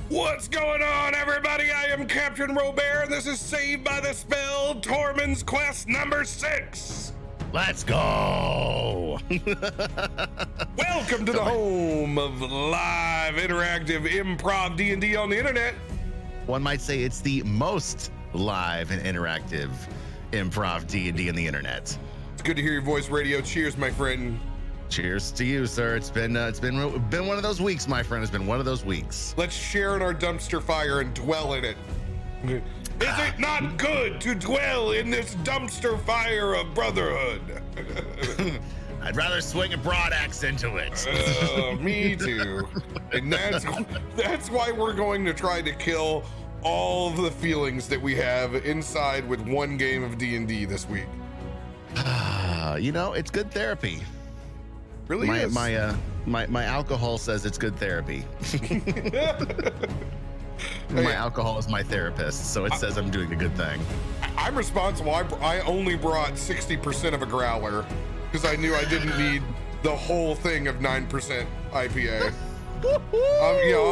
What's going on, everybody? I am CaptainRoBear, and this is Saved by the Spell, Tormund's Quest number 6. Let's go! Welcome to the home of live, interactive, improv D&D on the internet. One might say it's the most live and interactive improv D&D on the internet. It's good to hear your voice, radio. Cheers, my friend. Cheers to you, sir. It's been one of those weeks, my friend. It's been one of those weeks. Let's share in our dumpster fire and dwell in it. Is it not good to dwell in this dumpster fire of brotherhood? I'd rather swing a broad axe into it. Me too. And that's why we're going to try to kill all the feelings that we have inside with one game of D&D this week. You know, it's good therapy. Really is. My alcohol says it's good therapy. My alcohol is my therapist, so it says I'm doing a good thing. I'm responsible. I only brought 60% of a growler because I knew I didn't need the whole thing of 9% IPA.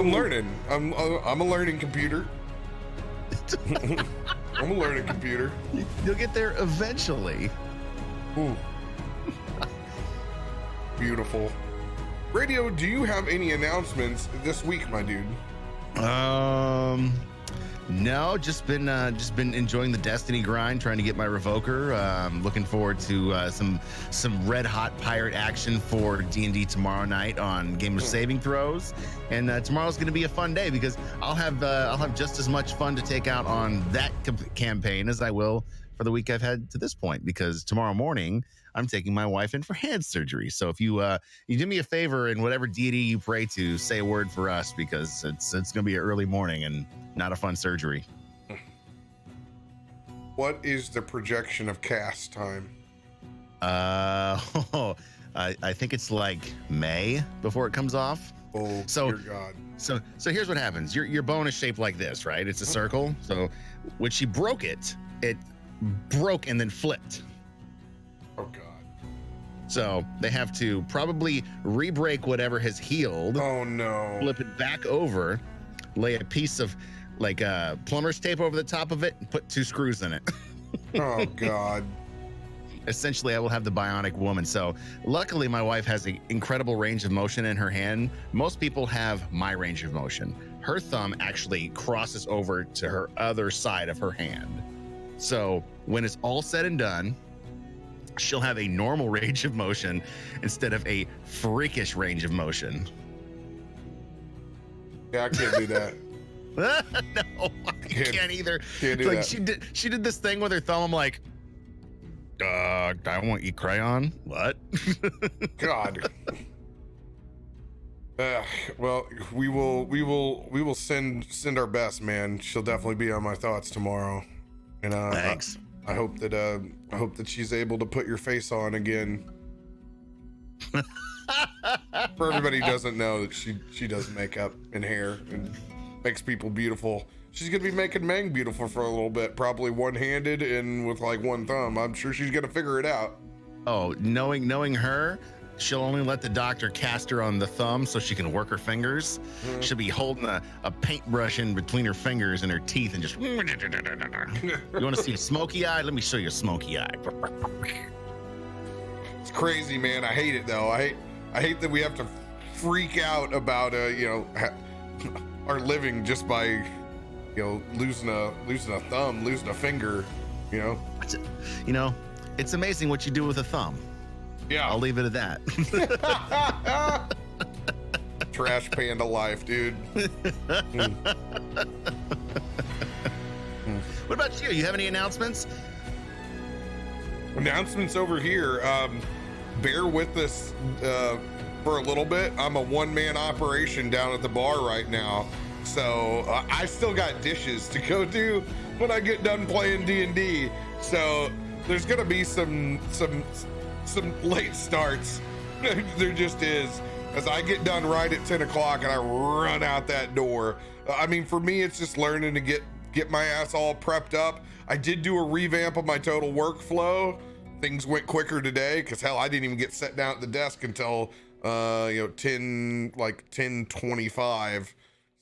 I'm learning. I'm a learning computer. I'm a learning computer. You'll get there eventually. Ooh. Beautiful. Radio, do you have any announcements this week, my dude? No, just been enjoying the Destiny grind, trying to get my Revoker. Looking forward to some red hot pirate action for D&D tomorrow night on Game of Saving Throws, and tomorrow's going to be a fun day because I'll have just as much fun to take out on that campaign as I will for the week I've had to this point, because tomorrow morning I'm taking my wife in for hand surgery. So if you do me a favor, and whatever deity you pray to, say a word for us, because it's going to be an early morning and not a fun surgery. What is the projection of cast time? I think it's like May before it comes off. Oh, so, dear God. So here's what happens. Your bone is shaped like this, right? It's a circle. So when she broke it, it broke and then flipped. Oh God. So they have to probably re-break whatever has healed. Oh no. Flip it back over, lay a piece of like plumber's tape over the top of it, and put 2 screws in it. Oh God. Essentially, I will have the bionic woman. So luckily my wife has an incredible range of motion in her hand. Most people have my range of motion. Her thumb actually crosses over to her other side of her hand. So when it's all said and done, she'll have a normal range of motion instead of a freakish range of motion. Yeah, I can't do that. No, I can't either. Can't do like that. She did this thing with her thumb. I'm like, I want you crayon. What? God. Well, we will send our best, man. She'll definitely be on my thoughts tomorrow. And Thanks. I hope that she's able to put your face on again. For everybody who doesn't know, that she does makeup and hair and makes people beautiful. She's gonna be making Mang beautiful for a little bit, probably one-handed and with like one thumb. I'm sure she's gonna figure it out. Oh, knowing her, she'll only let the doctor cast her on the thumb so she can work her fingers. Mm-hmm. She'll be holding a paintbrush in between her fingers and her teeth and just. You want to see a smoky eye? Let me show you a smoky eye. It's crazy, man. I hate it though. I hate that we have to freak out about our living just by losing a thumb, losing a finger. It's amazing what you do with a thumb. Yeah, I'll leave it at that. Trash panda life, dude. What about you? You have any announcements? Announcements over here. Bear with us for a little bit. I'm a one-man operation down at the bar right now, so I still got dishes to go do when I get done playing D&D. So there's gonna be some late starts. There just is. As I get done right at 10 o'clock and I run out that door. I mean, for me, it's just learning to get my ass all prepped up. I did do a revamp of my total workflow. Things went quicker today because hell, I didn't even get set down at the desk until 10:25.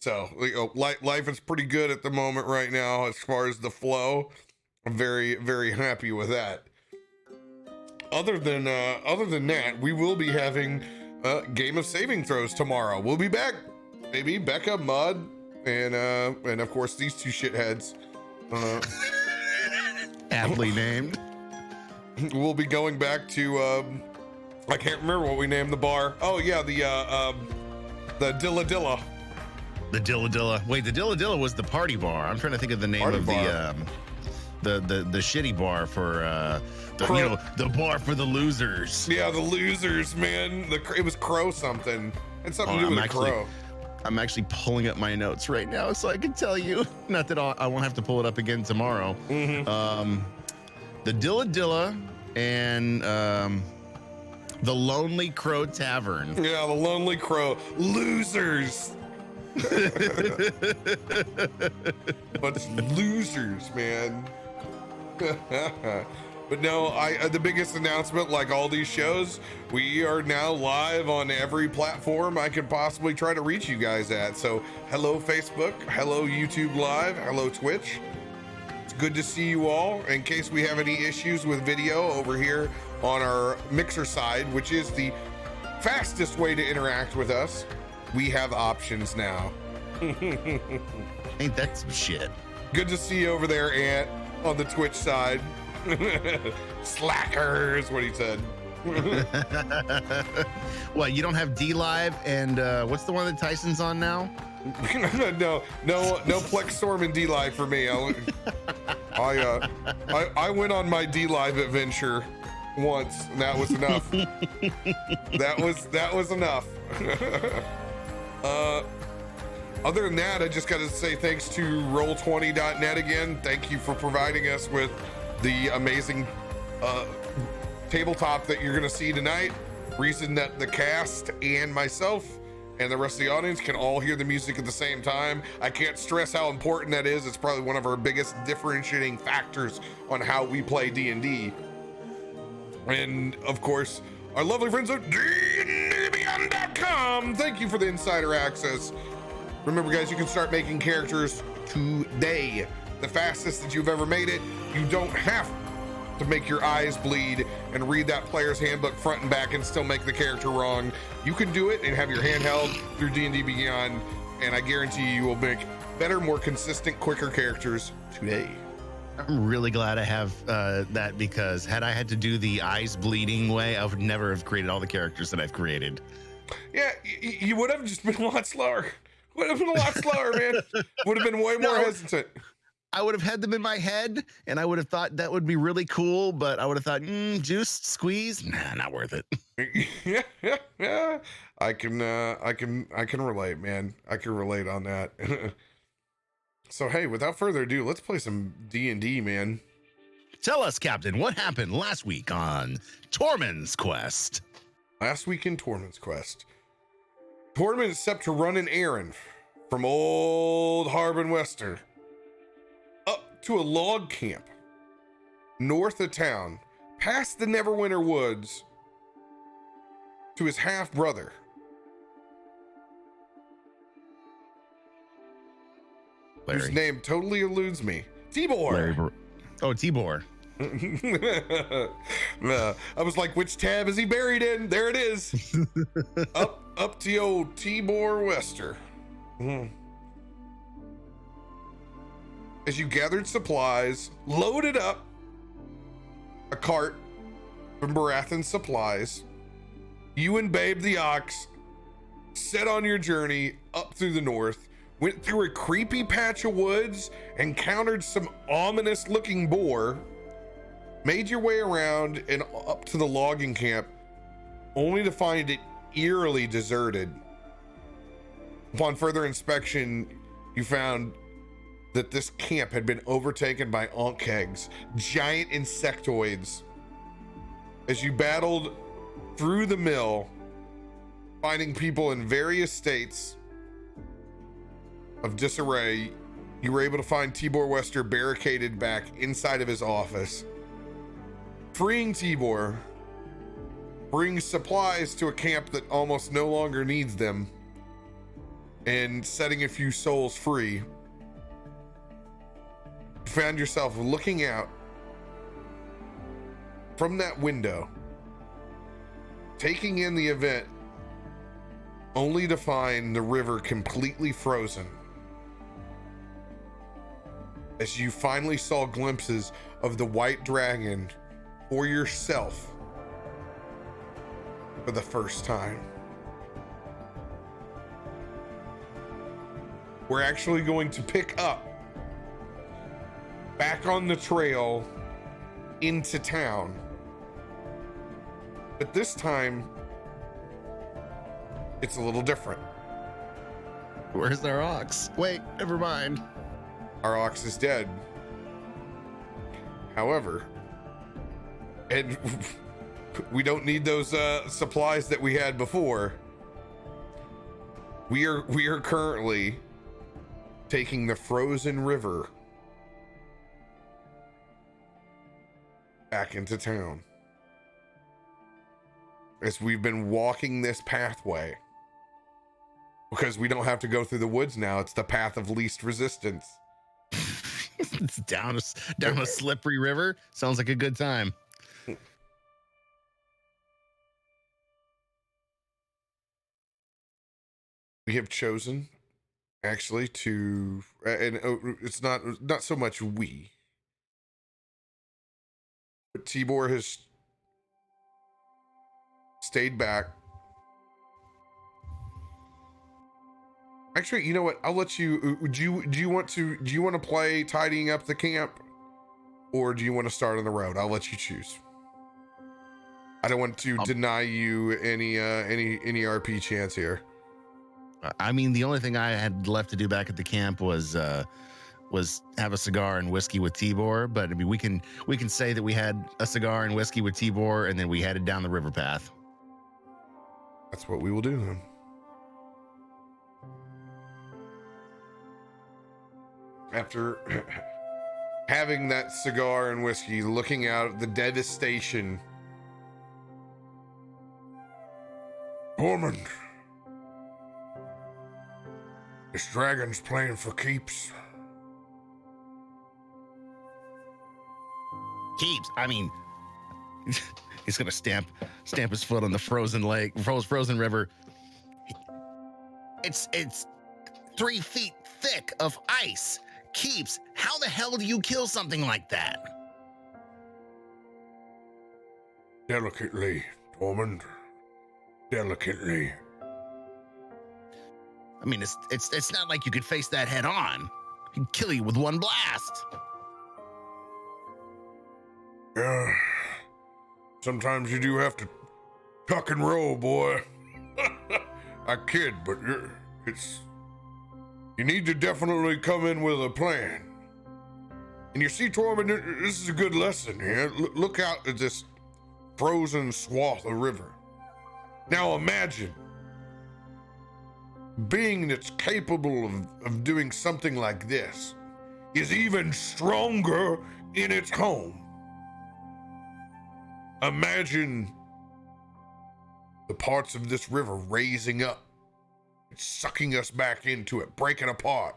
So life is pretty good at the moment right now as far as the flow. I'm very, very happy with that. Other than that, we will be having a game of saving throws tomorrow. We'll be back, baby. Becca, Mud, and of course these two shitheads. Aptly named. We'll be going back to I can't remember what we named the bar. Oh yeah, the Dilla Dilla. The Dilla Dilla. Wait, the Dilla Dilla was the party bar. I'm trying to think of the name Party of bar. the shitty bar for the bar for the losers. Yeah, the losers, man. It was Crow something. It's something to do with a crow. I'm actually pulling up my notes right now so I can tell you. Not that I won't have to pull it up again tomorrow. Mm-hmm. The Dilla Dilla and the Lonely Crow Tavern. Yeah, the Lonely Crow. Losers. But losers, man. But no, the biggest announcement, like all these shows, we are now live on every platform I could possibly try to reach you guys at. So hello Facebook, hello YouTube Live, hello Twitch. It's good to see you all. In case we have any issues with video over here on our Mixer side, which is the fastest way to interact with us, we have options now. Ain't that some shit? Good to see you over there, Ant, on the Twitch side. Slackers, what he said. What, you don't have D Live and what's the one that Tyson's on now? no Plex Storm and D Live for me. I went on my D Live adventure once, and that was enough. that was enough. Other than that, I just got to say thanks to Roll20.net again. Thank you for providing us with the amazing tabletop that you're going to see tonight. Reason that the cast and myself and the rest of the audience can all hear the music at the same time. I can't stress how important that is. It's probably one of our biggest differentiating factors on how we play D&D. And of course, our lovely friends at DnD Beyond.com. Thank you for the insider access. Remember, guys, you can start making characters today. The fastest that you've ever made it. You don't have to make your eyes bleed and read that player's handbook front and back and still make the character wrong. You can do it and have your hand held through D&D Beyond, and I guarantee you will make better, more consistent, quicker characters today. I'm really glad I have that, because had I had to do the eyes bleeding way, I would never have created all the characters that I've created. Yeah, you would have just been a lot slower. Would have been a lot slower, man. Would have been way more hesitant. I would have had them in my head, and I would have thought that would be really cool, but I would have thought, juice, squeeze, nah, not worth it. yeah. I can relate, man. I can relate on that. So hey, without further ado, let's play some D&D, man. Tell us, Captain, what happened last week on Tormund's Quest? Last week in Tormund's Quest, Tormund is set to run an errand from old Harbin Wester up to a log camp north of town, past the Neverwinter Woods, to his half-brother. Whose name totally eludes me. Tibor. Tibor. I was like, which tab is he buried in? There it is. up to old Tibor Wester. As you gathered supplies, loaded up a cart from Baratheon Supplies, you and Babe the Ox set on your journey up through the north, went through a creepy patch of woods, encountered some ominous looking boar, made your way around and up to the logging camp, only to find it eerily deserted. Upon further inspection, you found that this camp had been overtaken by Ankhegs, giant insectoids. As you battled through the mill, finding people in various states of disarray, you were able to find Tibor Wester barricaded back inside of his office. Freeing Tibor brings supplies to a camp that almost no longer needs them. and setting a few souls free, you found yourself looking out from that window, taking in the event, only to find the river completely frozen. As you finally saw glimpses of the white dragon for yourself for the first time. We're actually going to pick up back on the trail into town. But this time, it's a little different. Where's our ox? Wait, never mind. Our ox is dead. However, and we don't need those supplies that we had before. We are currently taking the frozen river back into town. As we've been walking this pathway, because we don't have to go through the woods now. It's the path of least resistance. It's down a slippery river. Sounds like a good time. We have chosen, actually, to, and it's not so much we, but Tibor has stayed back. Actually, you know what? I'll let you. Do you want to play tidying up the camp, or do you want to start on the road? I'll let you choose. I don't want to deny you any RP chance here. I mean, the only thing I had left to do back at the camp was have a cigar and whiskey with Tibor. But I mean, we can say that we had a cigar and whiskey with Tibor, and then we headed down the river path. That's what we will do then. After having that cigar and whiskey, looking out at the devastation, Tormund, this dragon's playing for keeps. Keeps. I mean, he's gonna stamp his foot on the frozen river. It's 3 feet thick of ice. Keeps. How the hell do you kill something like that? Delicately, Tormund. Delicately. I mean, it's not like you could face that head on. He'd kill you with one blast. Yeah. Sometimes you do have to tuck and roll, boy. I kid, but you need to definitely come in with a plan. And you see, Tormund, this is a good lesson here. Look out at this frozen swath of river. Now imagine being that's capable of doing something like this is even stronger in its home. Imagine the parts of this river raising up, sucking us back into it, breaking apart.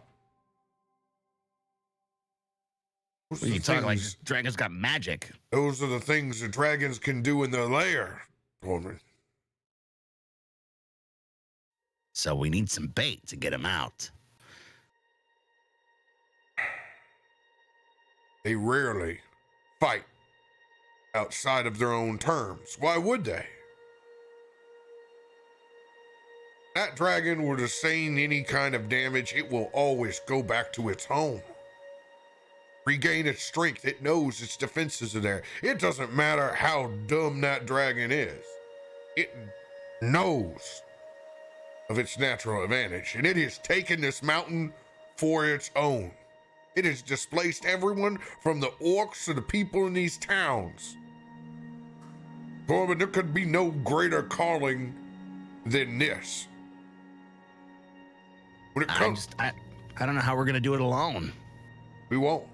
You talking like dragons got magic? Those are the things the dragons can do in their lair, Tormund. So we need some bait to get them out. They rarely fight outside of their own terms. Why would they? That dragon were to sustain any kind of damage, it will always go back to its home. Regain its strength. It knows its defenses are there. It doesn't matter how dumb that dragon is. It knows of its natural advantage, and it has taken this mountain for its own. It has displaced everyone from the orcs to the people in these towns. Tormund, there could be no greater calling than this. When it comes, I don't know how we're gonna do it alone. We won't.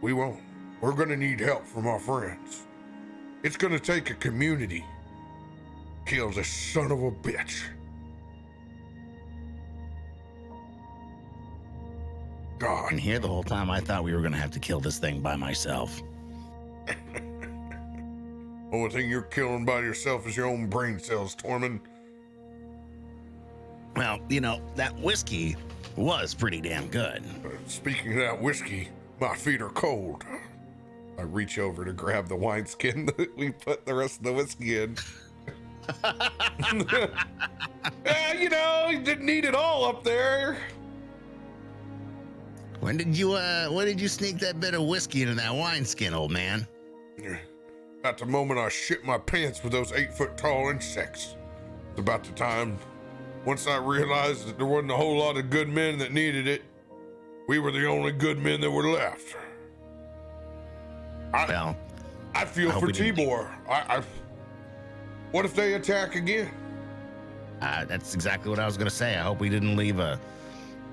We won't. We're gonna need help from our friends. It's gonna take a community. Kill this son of a bitch. God. And here the whole time I thought we were going to have to kill this thing by myself. Only thing you're killing by yourself is your own brain cells, Tormund. Well, you know, that whiskey was pretty damn good. Speaking of that whiskey, my feet are cold. I reach over to grab the wineskin that we put the rest of the whiskey in. You know, you didn't need it all up there. When did you sneak that bit of whiskey into that wineskin, old man? At the moment I shit my pants with those 8-foot tall insects. It's about the time, once I realized that there wasn't a whole lot of good men that needed it, we were the only good men that were left. I feel for Tibor. What if they attack again? That's exactly what I was going to say. I hope we didn't leave a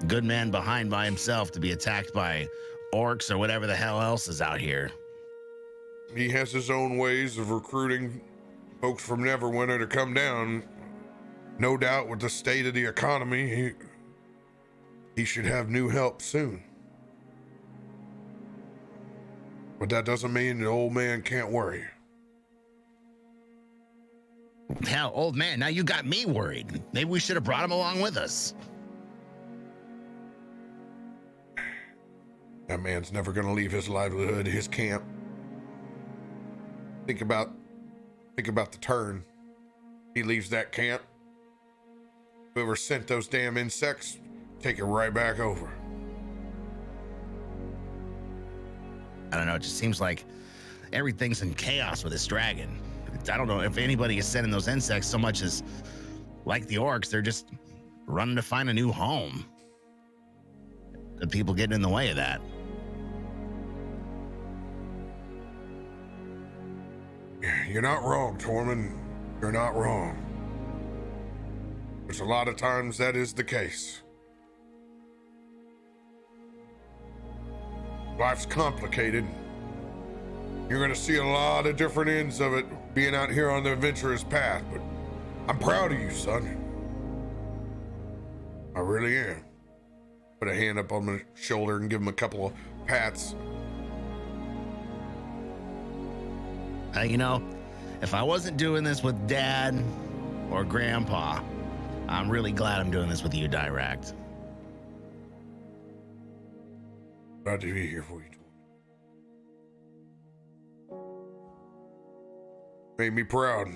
good man behind by himself to be attacked by orcs or whatever the hell else is out here. He has his own ways of recruiting folks from Neverwinter to come down. No doubt with the state of the economy, he should have new help soon. But that doesn't mean the old man can't worry. Hell, old man, now you got me worried. Maybe we should have brought him along with us. That man's never gonna leave his livelihood, his camp. Think about the turn. He leaves that camp. Whoever sent those damn insects, take it right back over. I don't know, it just seems like everything's in chaos with this dragon. I don't know if anybody is sending those insects so much as, like the orcs, they're just running to find a new home. The people getting in the way of that. You're not wrong, Tormund. You're not wrong. There's a lot of times that is the case. Life's complicated. You're gonna see a lot of different ends of it being out here on the adventurous path, but I'm proud of you, son. I really am. Put a hand up on my shoulder and give him a couple of pats. You know, if I wasn't doing this with Dad or Grandpa, I'm really glad I'm doing this with you, Dirakt. Glad to be here for you, Tormund. Made me proud.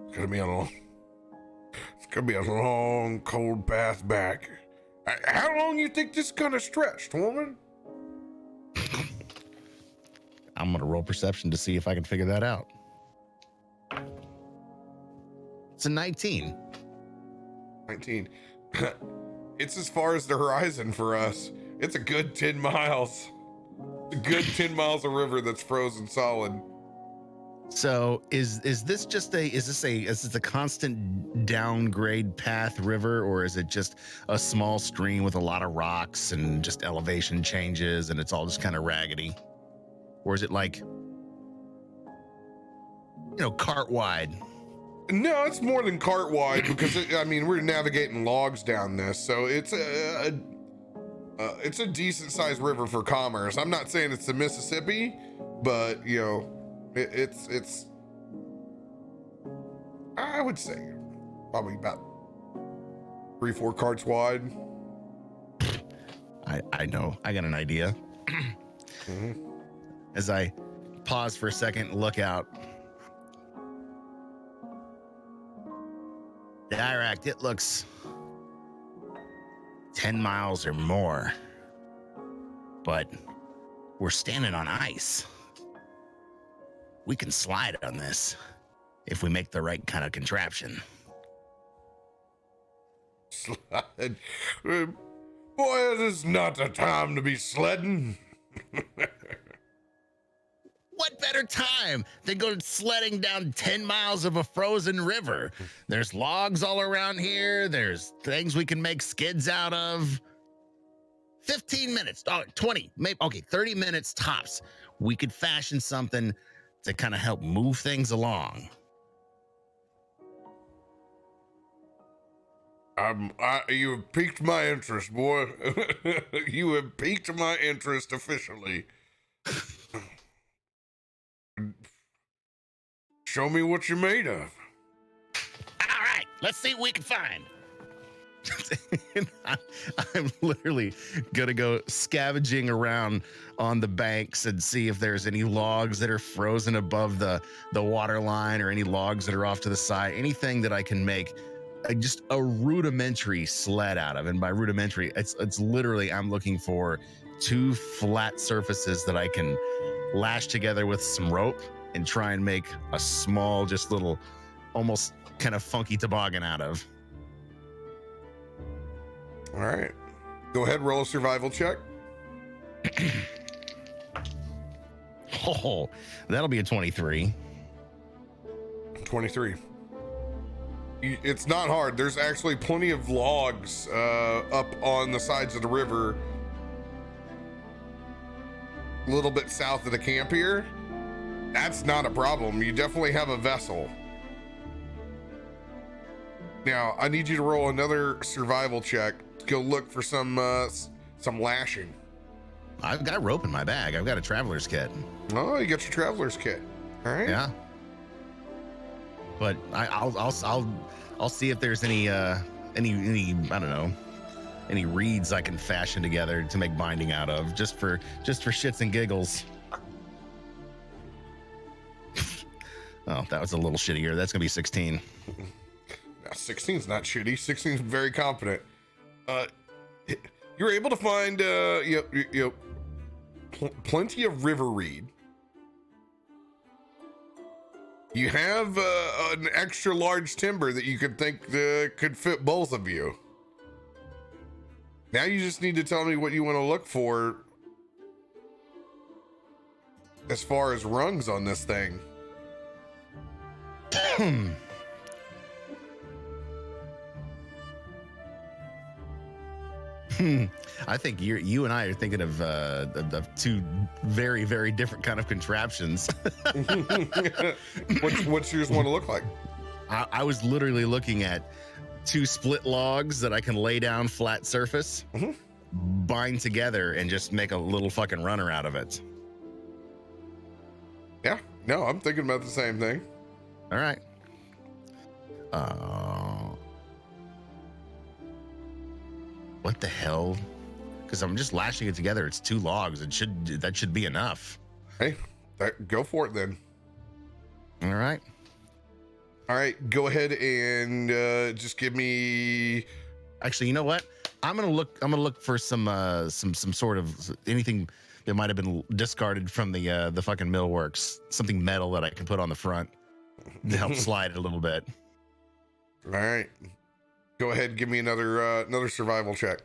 It's gonna be a long, cold path back. How long you think this is gonna stretch, Tormund? I'm gonna roll perception to see if I can figure that out. It's a 19. 19. It's as far as the horizon for us. It's a good 10 miles. It's a good 10 miles of river that's frozen solid. So is this a constant downgrade path river, or is it just a small stream with a lot of rocks and just elevation changes and it's all just kind of raggedy? Or is it like, cart wide? No, it's more than cart wide because we're navigating logs down this, so it's a decent sized river for commerce. I'm not saying it's the Mississippi, but it's I would say probably about 3-4 carts wide. I know. I got an idea. Mm-hmm. As I pause for a second and look out. Dirakt, it looks 10 miles or more, but we're standing on ice. We can slide on this if we make the right kind of contraption. Slide. Boy, this is not the time to be sledding. What better time than go sledding down 10 miles of a frozen river? There's logs all around here. There's things we can make skids out of. 15 minutes, 20, maybe, okay, 30 minutes tops. We could fashion something to kind of help move things along. You have piqued my interest, boy. You have piqued my interest officially. Show me what you're made of. All right, let's see what we can find. I'm literally gonna go scavenging around on the banks and see if there's any logs that are frozen above the water line, or any logs that are off to the side, anything that I can make just a rudimentary sled out of. And by rudimentary, it's literally, I'm looking for 2 flat surfaces that I can lash together with some rope and try and make a small, just little, almost kind of funky toboggan out of. All right. Go ahead, roll a survival check. Oh, that'll be a 23. 23. It's not hard. There's actually plenty of logs up on the sides of the river, a little bit south of the camp here. That's not a problem. You definitely have a vessel. Now, I need you to roll another survival check. Go look for some lashing. I've got rope in my bag. I've got a traveler's kit. Oh, you got your traveler's kit. All right. Yeah. But I'll see if there's any I don't know, any reeds I can fashion together to make binding out of, just for shits and giggles. Oh, that was a little shittier. That's gonna be 16. Now, 16's not shitty. 16's very competent. You're able to find plenty of river reed. You have an extra large timber that you could think could fit both of you. Now you just need to tell me what you want to look for as far as rungs on this thing. I think you and I are thinking of 2 very, very different kind of contraptions. What's yours want to look like? I was literally looking at 2 split logs that I can lay down flat surface, bind together, and just make a little fucking runner out of it. Yeah, no, I'm thinking about the same thing. All right. What the hell? Because I'm just lashing it together. It's 2 logs. That should be enough. Hey, go for it then. All right. All right, go ahead and just give me. Actually, you know what? I'm gonna look for some sort of anything that might have been discarded from the fucking millworks. Something metal that I can put on the front to help slide it a little bit. All right, go ahead and give me another survival check.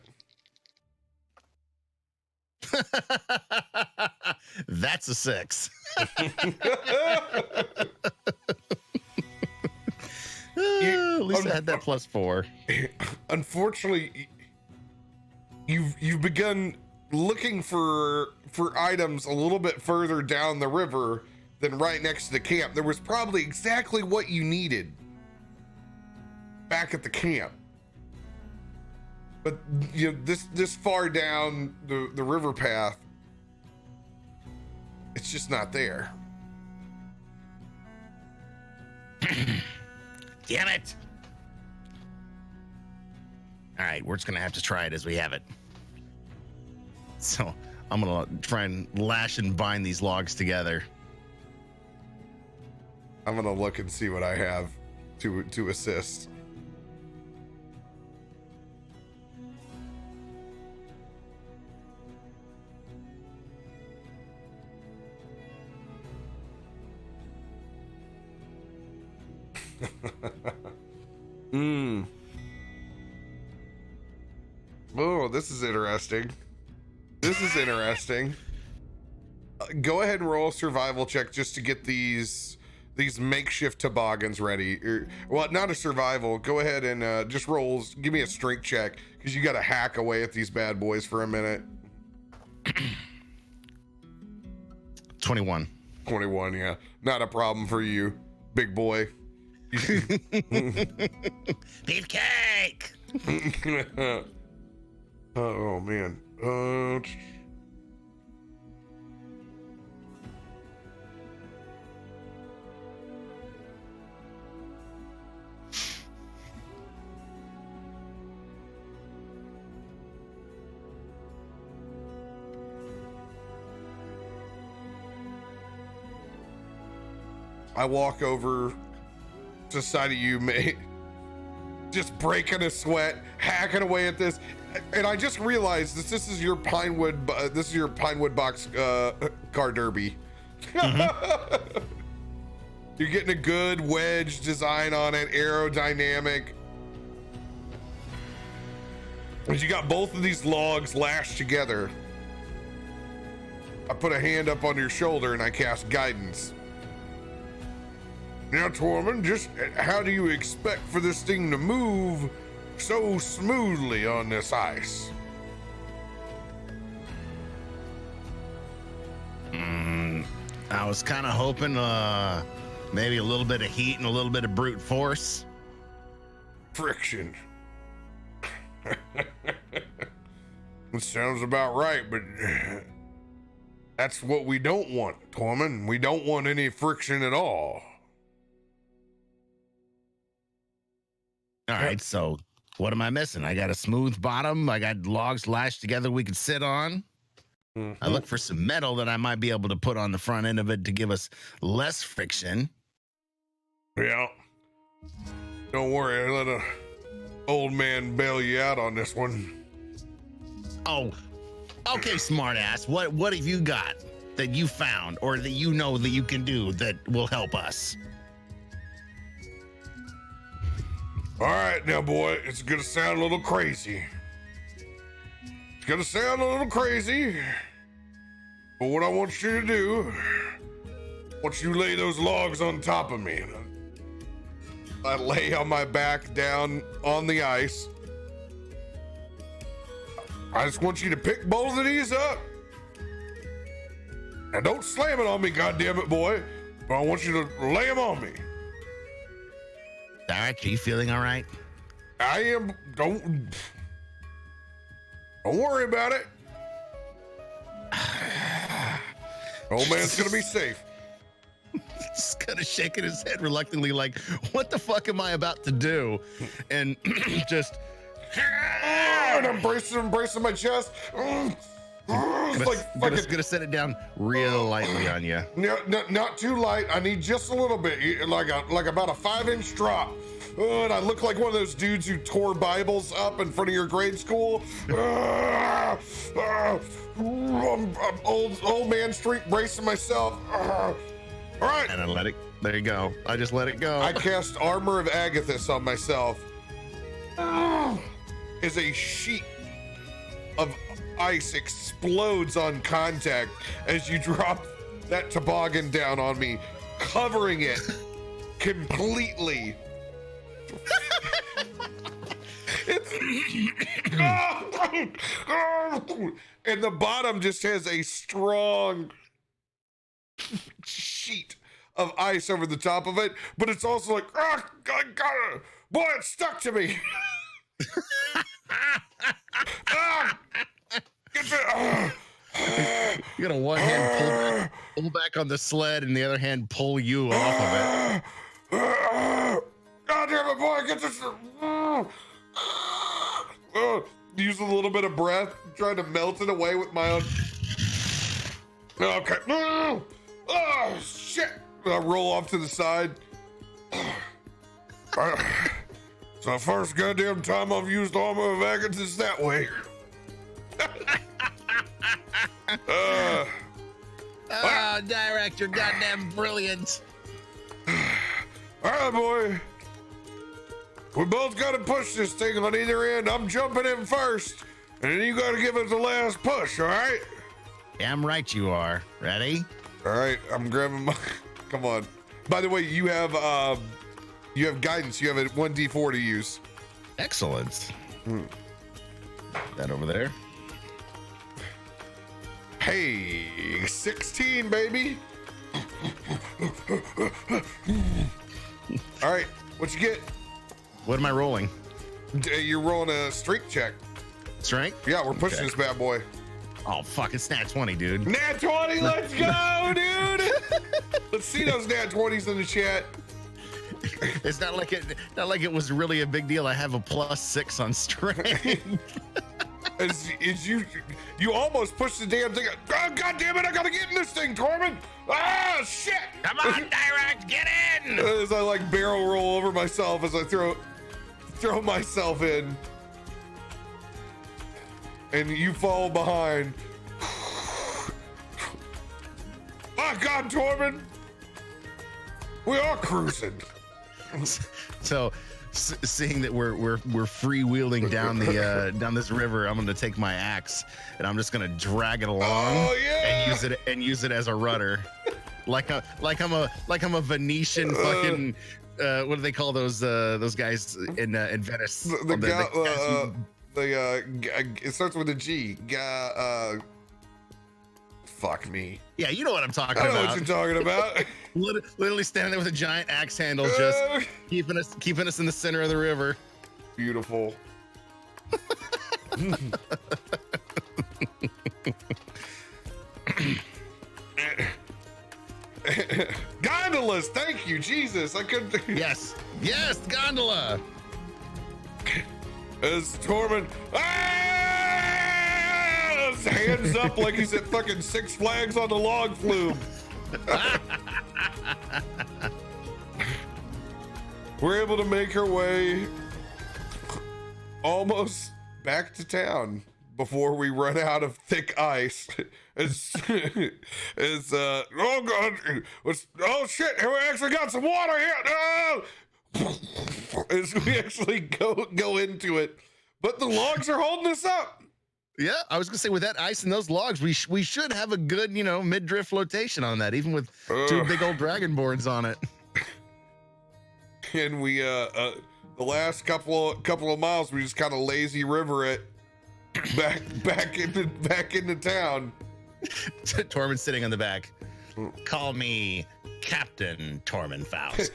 That's a 6. At least I had that +4. Unfortunately, you've begun looking for items a little bit further down the river than right next to the camp. There was probably exactly what you needed back at the camp, but this far down the river path, it's just not there. Damn it. All right, we're just gonna have to try it as we have it. So I'm gonna try and lash and bind these logs together. I'm gonna look and see what I have to assist. Oh, this is interesting. Go ahead and roll a survival check just to get these makeshift toboggans ready. Well, not a survival. Go ahead and just roll. Give me a strength check because you got to hack away at these bad boys for a minute. 21. 21, yeah. Not a problem for you, big boy. Beefcake! Oh man. I walk over to the side of you, mate. Just breaking a sweat, hacking away at this, and I just realized this is your Pinewood. This is your Pinewood box car derby. Mm-hmm. You're getting a good wedge design on it, aerodynamic. And you got both of these logs lashed together. I put a hand up on your shoulder and I cast guidance. Now, Tormund, just how do you expect for this thing to move so smoothly on this ice? I was kind of hoping maybe a little bit of heat and a little bit of brute force. Friction. It sounds about right, but that's what we don't want, Tormund. We don't want any friction at all. All right, so what am I missing? I got a smooth bottom. I got logs lashed together we could sit on. Mm-hmm. I look for some metal that I might be able to put on the front end of it to give us less friction. Yeah. Don't worry, I let a old man bail you out on this one. Oh, okay, smartass. What have you got that you found or that you know that you can do that will help us? All right, now, boy, it's gonna sound a little crazy. It's gonna sound a little crazy, but what I want you to do, once you lay those logs on top of me, I lay on my back down on the ice. I just want you to pick both of these up. Now, don't slam it on me, goddammit, boy, but I want you to lay them on me. Dirakt, are you feeling all right? I am. Don't worry about it. Old man's gonna be safe. Just kind of shaking his head reluctantly, like, what the fuck am I about to do? And just. And I'm bracing my chest. Gonna set it down real lightly on you. No, not too light. I need just a little bit, like about a 5-inch drop. And I look like one of those dudes who tore Bibles up in front of your grade school. I'm old man street bracing myself. All right. And I let it. There you go. I just let it go. I cast Armor of Agathis on myself. As a sheet of ice explodes on contact as you drop that toboggan down on me, covering it completely. And the bottom just has a strong sheet of ice over the top of it, but it's also like, oh, God, boy, it stuck to me. You got a one hand pull back on the sled and the other hand pull you off of it. God damn it, boy, get this. Use a little bit of breath, trying to melt it away with my own. Okay. Oh, shit. I roll off to the side. It's the first goddamn time I've used Armor of Agathis that way. Dirakt, you're goddamn brilliant. All right, boy. We both got to push this thing on either end. I'm jumping in first, and then you got to give it the last push, all right? Damn right you are. Ready? All right, I'm grabbing my... Come on. By the way, you have guidance. You have a 1d4 to use. Excellent. That over there. Hey, 16, baby. All right, what you get? What am I rolling? You're rolling a strength check. Strength? Yeah, we're pushing this bad boy. Oh, fuck, it's nat 20, dude. Nat 20, let's go, dude. Let's see those nat 20s in the chat. It's not like it was really a big deal. I have a +6 on strength. As you almost pushed the damn thing. Oh, God damn it, I gotta get in this thing, Tormund. Ah, shit. Come on, Dirakt, get in. As I like barrel roll over myself as I throw myself in. And you fall behind. Oh, God, Tormund. We are cruising. So, seeing that we're freewheeling down down this river, I'm gonna take my axe and I'm just gonna drag it along. Oh, yeah. and use it as a rudder, like I'm a Venetian fucking what do they call those guys in Venice? It starts with a G. Fuck me. Yeah, you know what I'm talking I know about. what you're talking about. Literally standing there with a giant axe handle, just keeping us in the center of the river. Beautiful. Gondolas, thank you, Jesus. I couldn't. Yes, gondola. As Tormund, his hands up like he's at fucking Six Flags on the log flume. We're able to make our way almost back to town before we run out of thick ice. Oh God, oh shit, we actually got some water here. No! As we actually go into it, but the logs are holding us up. Yeah, I was gonna say, with that ice and those logs, we should have a good, mid-drift flotation on that, even with two big old dragonborns on it. And we the last couple of miles, we just kind of lazy river it back into town. Tormund sitting on the back. Call me Captain Tormund Faust.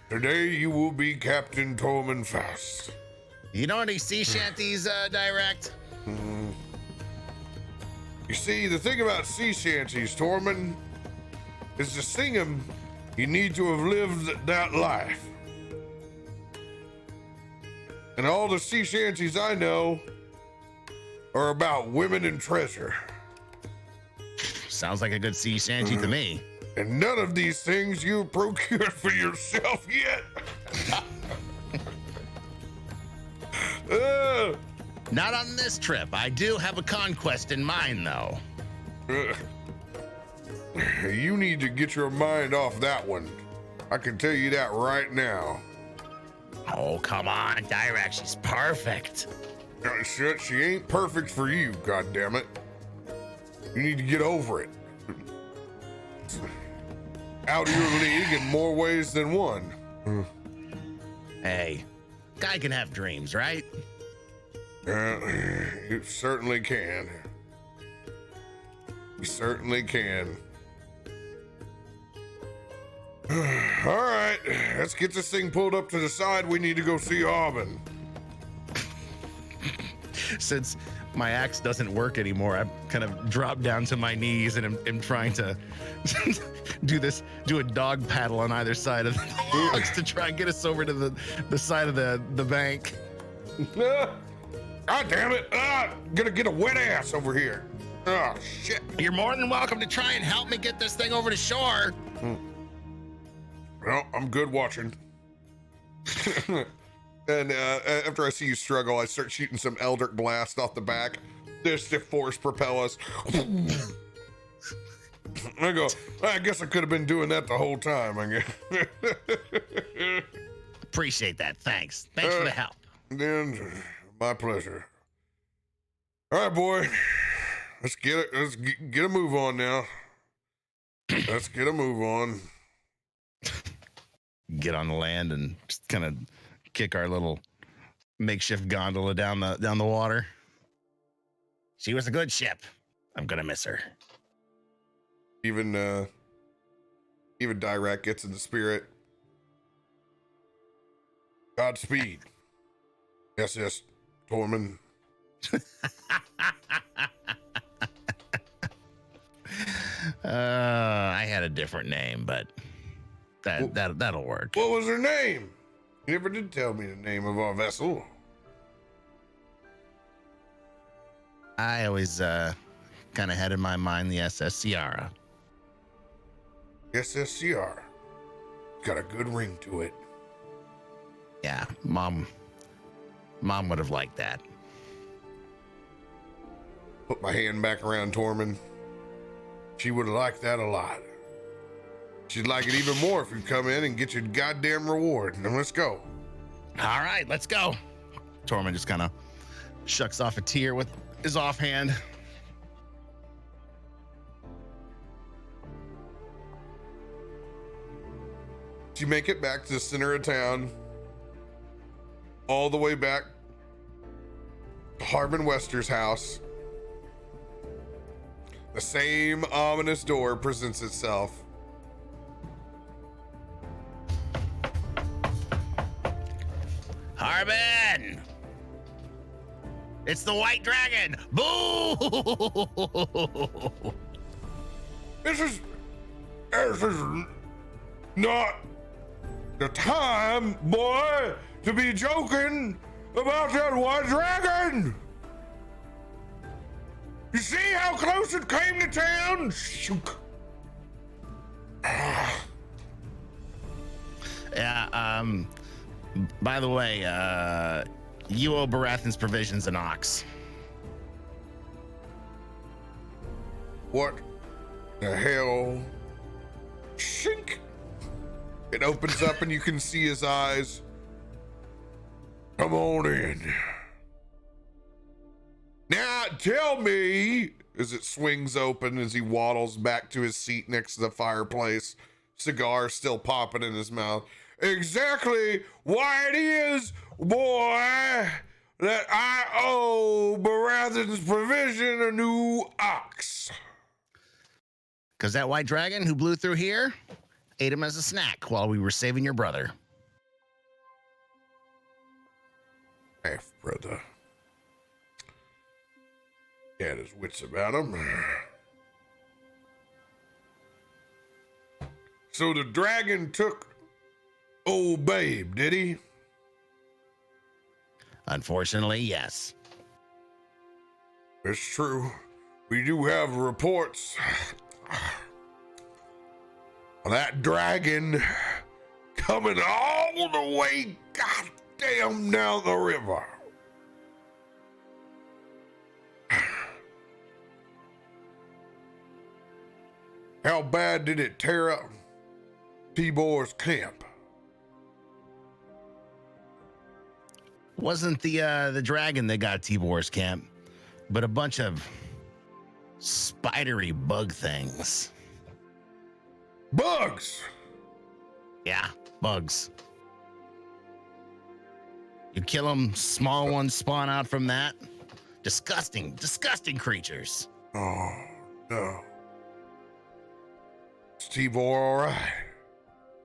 Today you will be Captain Tormund Faust. You know any sea shanties, Dirakt? You see, the thing about sea shanties, Tormund, is to sing them, you need to have lived that life. And all the sea shanties I know are about women and treasure. Sounds like a good sea shanty to me. And none of these things you procured for yourself yet. Not on this trip. I do have a conquest in mind, though. You need to get your mind off that one. I can tell you that right now. Oh, come on, Dirakt. She's perfect. Shit, she ain't perfect for you, goddammit. You need to get over it. Out of your league in more ways than one. Hey, guy can have dreams, right? You certainly can. You certainly can. All right, let's get this thing pulled up to the side. We need to go see Harbin. Since my axe doesn't work anymore, I've kind of dropped down to my knees and am trying to do a dog paddle on either side of the logs to try and get us over to the side of the bank. God damn it! Gonna get a wet ass over here. Oh shit! You're more than welcome to try and help me get this thing over to shore. Well, I'm good watching. And after I see you struggle, I start shooting some Eldritch Blast off the back. Just to force propel us. I go, I guess I could have been doing that the whole time, I guess. Appreciate that. Thanks for the help. Then, my pleasure. All right, boy. Let's get a move on now. Let's get a move on. Get on the land and just kind of kick our little makeshift gondola down the water. She was a good ship. I'm gonna miss her. Even Dirakt gets in the spirit. Godspeed. SS Tormund. I had a different name, but that'll work. What was her name? You never did tell me the name of our vessel. I always kind of had in my mind the SS Sierra. SSCR. Got a good ring to it. Yeah, mom would have liked that. Put my hand back around Tormund. She would have liked that a lot. She'd like it even more if you come in and get your goddamn reward. Now let's go. All right, let's go. Tormund just kind of shucks off a tear with his offhand. You make it back to the center of town, all the way back to Harbin Wester's house. The same ominous door presents itself. Harbin! It's the White Dragon! Boo! This is not the time, boy, to be joking about that white dragon. You see how close it came to town? Shook. Yeah, by the way, you owe Baratheon's provisions an ox. What the hell? Shink. It opens up and you can see his eyes. Come on in. Now tell me, as it swings open as he waddles back to his seat next to the fireplace, cigar still popping in his mouth, exactly why it is, boy, that I owe Baratheon's provision a new ox. Because that White Dragon who blew through here ate him as a snack while we were saving your brother. Half brother. He had his wits about him. So the dragon took old babe, did he? Unfortunately, yes. It's true. We do have reports. That dragon coming all the way goddamn down the river. How bad did it tear up Tibor's camp? Wasn't the dragon that got Tibor's camp, but a bunch of spidery bug things. Bugs! Yeah, bugs. You kill them, small ones spawn out from that. Disgusting, disgusting creatures. Oh, no. Is Tibor all right?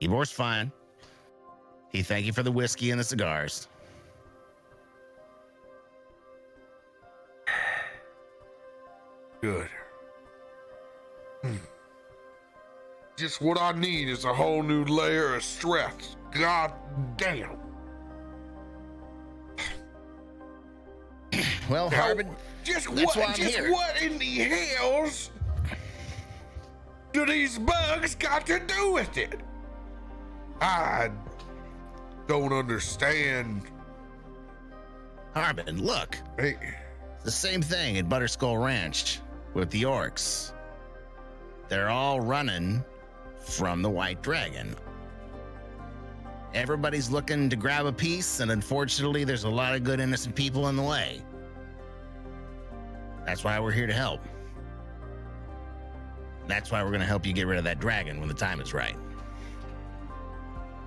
Tibor's fine. He thank you for the whiskey and the cigars. Good. Just what I need is a whole new layer of stress. God damn. Well, Harbin, Just that's why I'm here. what in the hells do these bugs got to do with it? I don't understand. Harbin, look. Hey, The same thing at Butterskull Ranch with the orcs. They're all running from the White Dragon. Everybody's looking to grab a piece, and unfortunately, there's a lot of good innocent people in the way. That's why we're here to help. That's why we're going to help you get rid of that dragon when the time is right.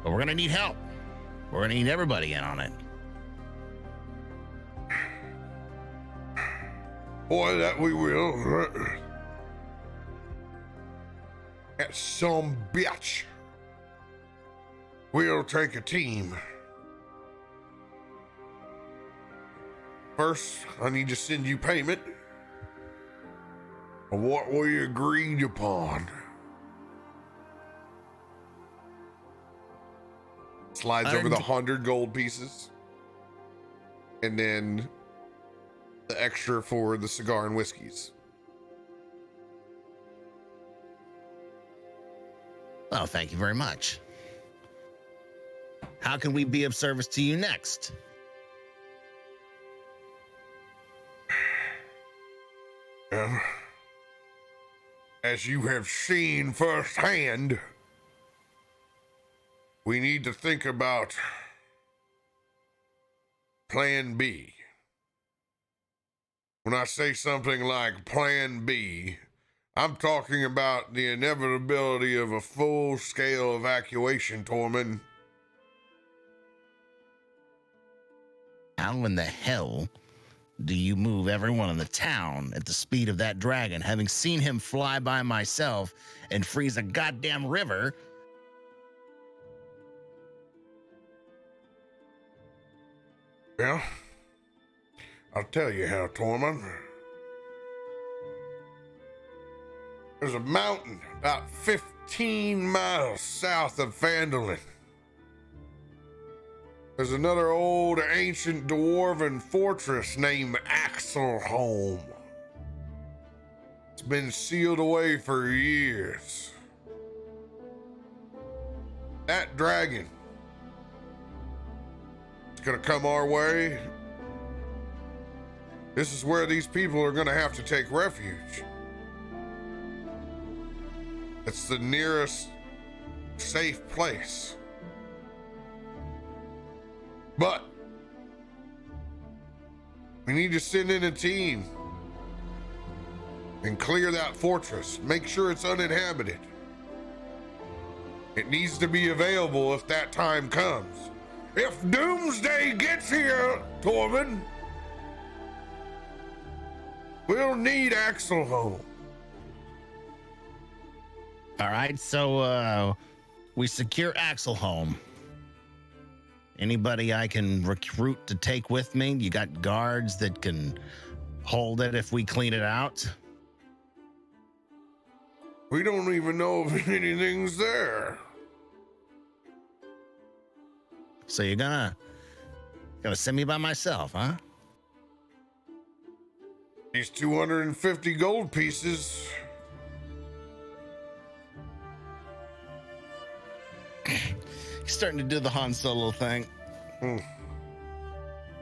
But we're going to need help. We're going to need everybody in on it. boy, that we will. That some bitch. We'll take a team. First, I need to send you payment of what we agreed upon. Slides over the 100 gold pieces. And then the extra for the cigar and whiskeys. Oh, thank you very much. How can we be of service to you next? As you have seen firsthand, we need to think about Plan B. When I say something like Plan B, I'm talking about the inevitability of a full-scale evacuation, Tormund. How in the hell do you move everyone in the town at the speed of that dragon, having seen him fly by myself and freeze a goddamn river? Well, I'll tell you how, Tormund. There's a mountain about 15 miles south of Phandalin. There's another old ancient dwarven fortress named Axelhome. It's been sealed away for years. That dragon is gonna come our way. This is where these people are gonna have to take refuge. It's the nearest safe place. But we need to send in a team and clear that fortress. Make sure it's uninhabited. It needs to be available if that time comes. If Doomsday gets here, Tormund, we'll need Axelhome. All right, so we secure Axelhome. Anybody I can recruit to take with me? You got guards that can hold it if we clean it out? We don't even know if anything's there. So you're gonna send me by myself, huh? These 250 gold pieces. He's starting to do the Han Solo thing.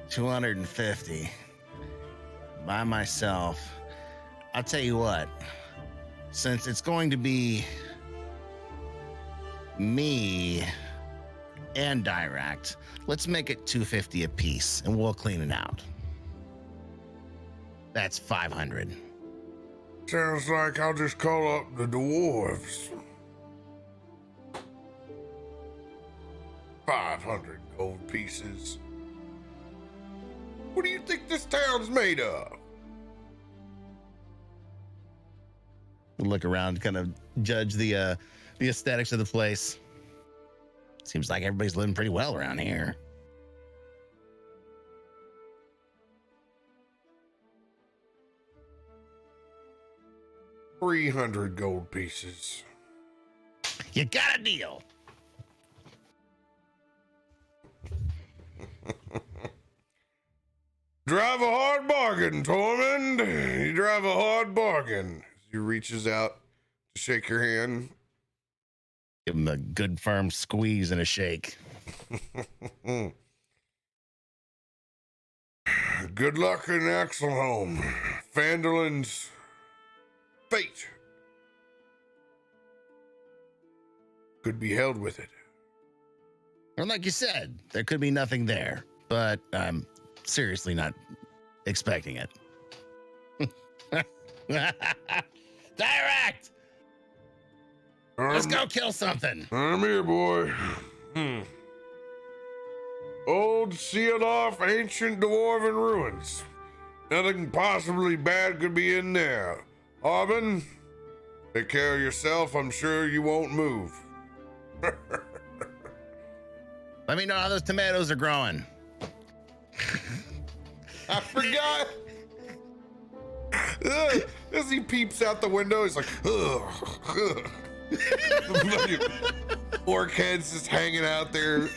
250 by myself. I'll tell you what, since it's going to be me and Dirakt, let's make it 250 a piece and we'll clean it out. That's 500. Sounds like I'll just call up the dwarves. 500 gold pieces. What do you think this town's made of? We'll look around, kind of judge the aesthetics of the place. Seems like everybody's living pretty well around here. $300 gold pieces. You got a deal. Drive a hard bargain, Tormund. You drive a hard bargain. He reaches out to shake your hand. Give him a good firm squeeze and a shake. Good luck in Axelhome. Phandalin's fate could be held with it. And like you said, there could be nothing there, but I'm seriously not expecting it. Direkt! Let's go kill something. I'm here, boy. Old, sealed off, ancient dwarven ruins. Nothing possibly bad could be in there. Harbin, take care of yourself. I'm sure you won't move. Let me know how those tomatoes are growing. I forgot. As he peeps out the window, he's like, ugh. Orc head's just hanging out there.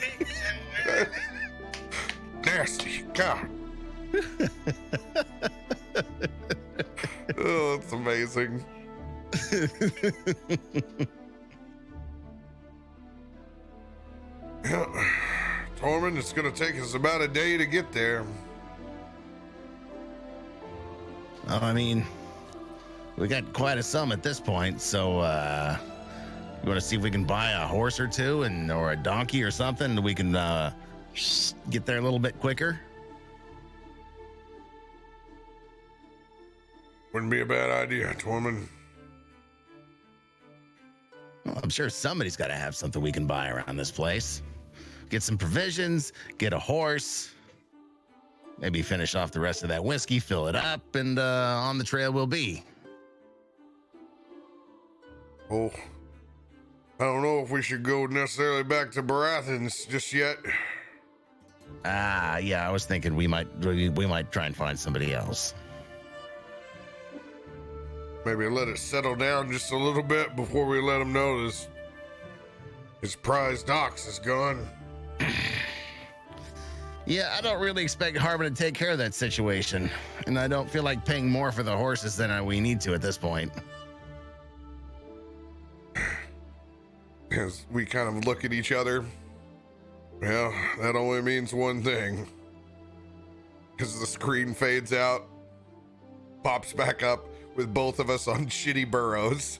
Nasty. God. Oh, that's amazing. Yeah. Tormund, it's going to take us about a day to get there. Well, I mean, we got quite a sum at this point, so you want to see if we can buy a horse or two or a donkey or something that we can get there a little bit quicker? Wouldn't be a bad idea, Tormund. Well, I'm sure somebody's got to have something we can buy around this place. Get some provisions, get a horse, maybe finish off the rest of that whiskey, fill it up, and on the trail we'll be. Oh, I don't know if we should go necessarily back to Baratheon's just yet. Yeah, I was thinking we might try and find somebody else. Maybe let it settle down just a little bit before we let him know his prized ox is gone. Yeah, I don't really expect Harbin to take care of that situation, and I don't feel like paying more for the horses than we need to at this point. As we kind of look at each other, well, that only means one thing. Because the screen fades out, pops back up with both of us on shitty burros.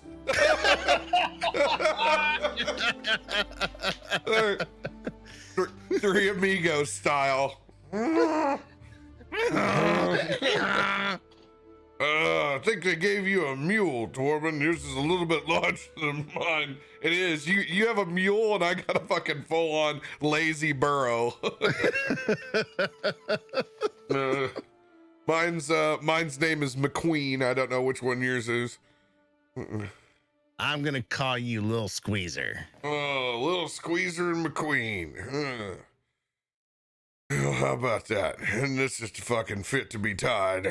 Three amigos style. I think they gave you a mule, Tormund. Yours is a little bit larger than mine. It is. You have a mule, and I got a fucking full-on lazy burro. Mine's name is McQueen. I don't know which one yours is. I'm gonna call you Lil Squeezer. Oh, Little Squeezer and McQueen. Well, how about that? And this is fucking fit to be tied.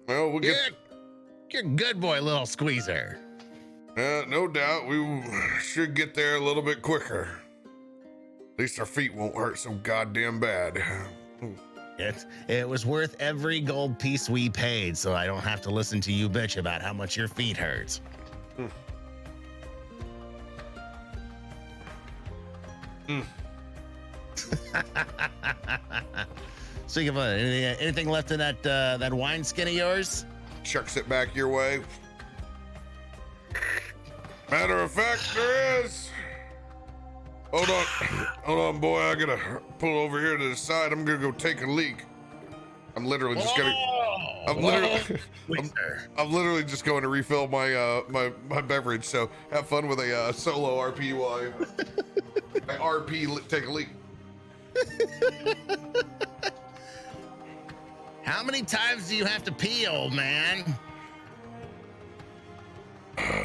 Well, we'll get... You're a good boy, Lil Squeezer. No doubt we should get there a little bit quicker. At least our feet won't hurt so goddamn bad. It was worth every gold piece we paid, so I don't have to listen to you bitch about how much your feet hurt. Speaking of anything left in that wine skin of yours? Chucks it back your way. Matter of fact, there is. Hold on, boy. I gotta pull over here to the side. I'm gonna go take a leak. I'm literally just I'm literally just going to refill my my beverage. So have fun with a solo RP while I RP take a leak. How many times do you have to pee, old man?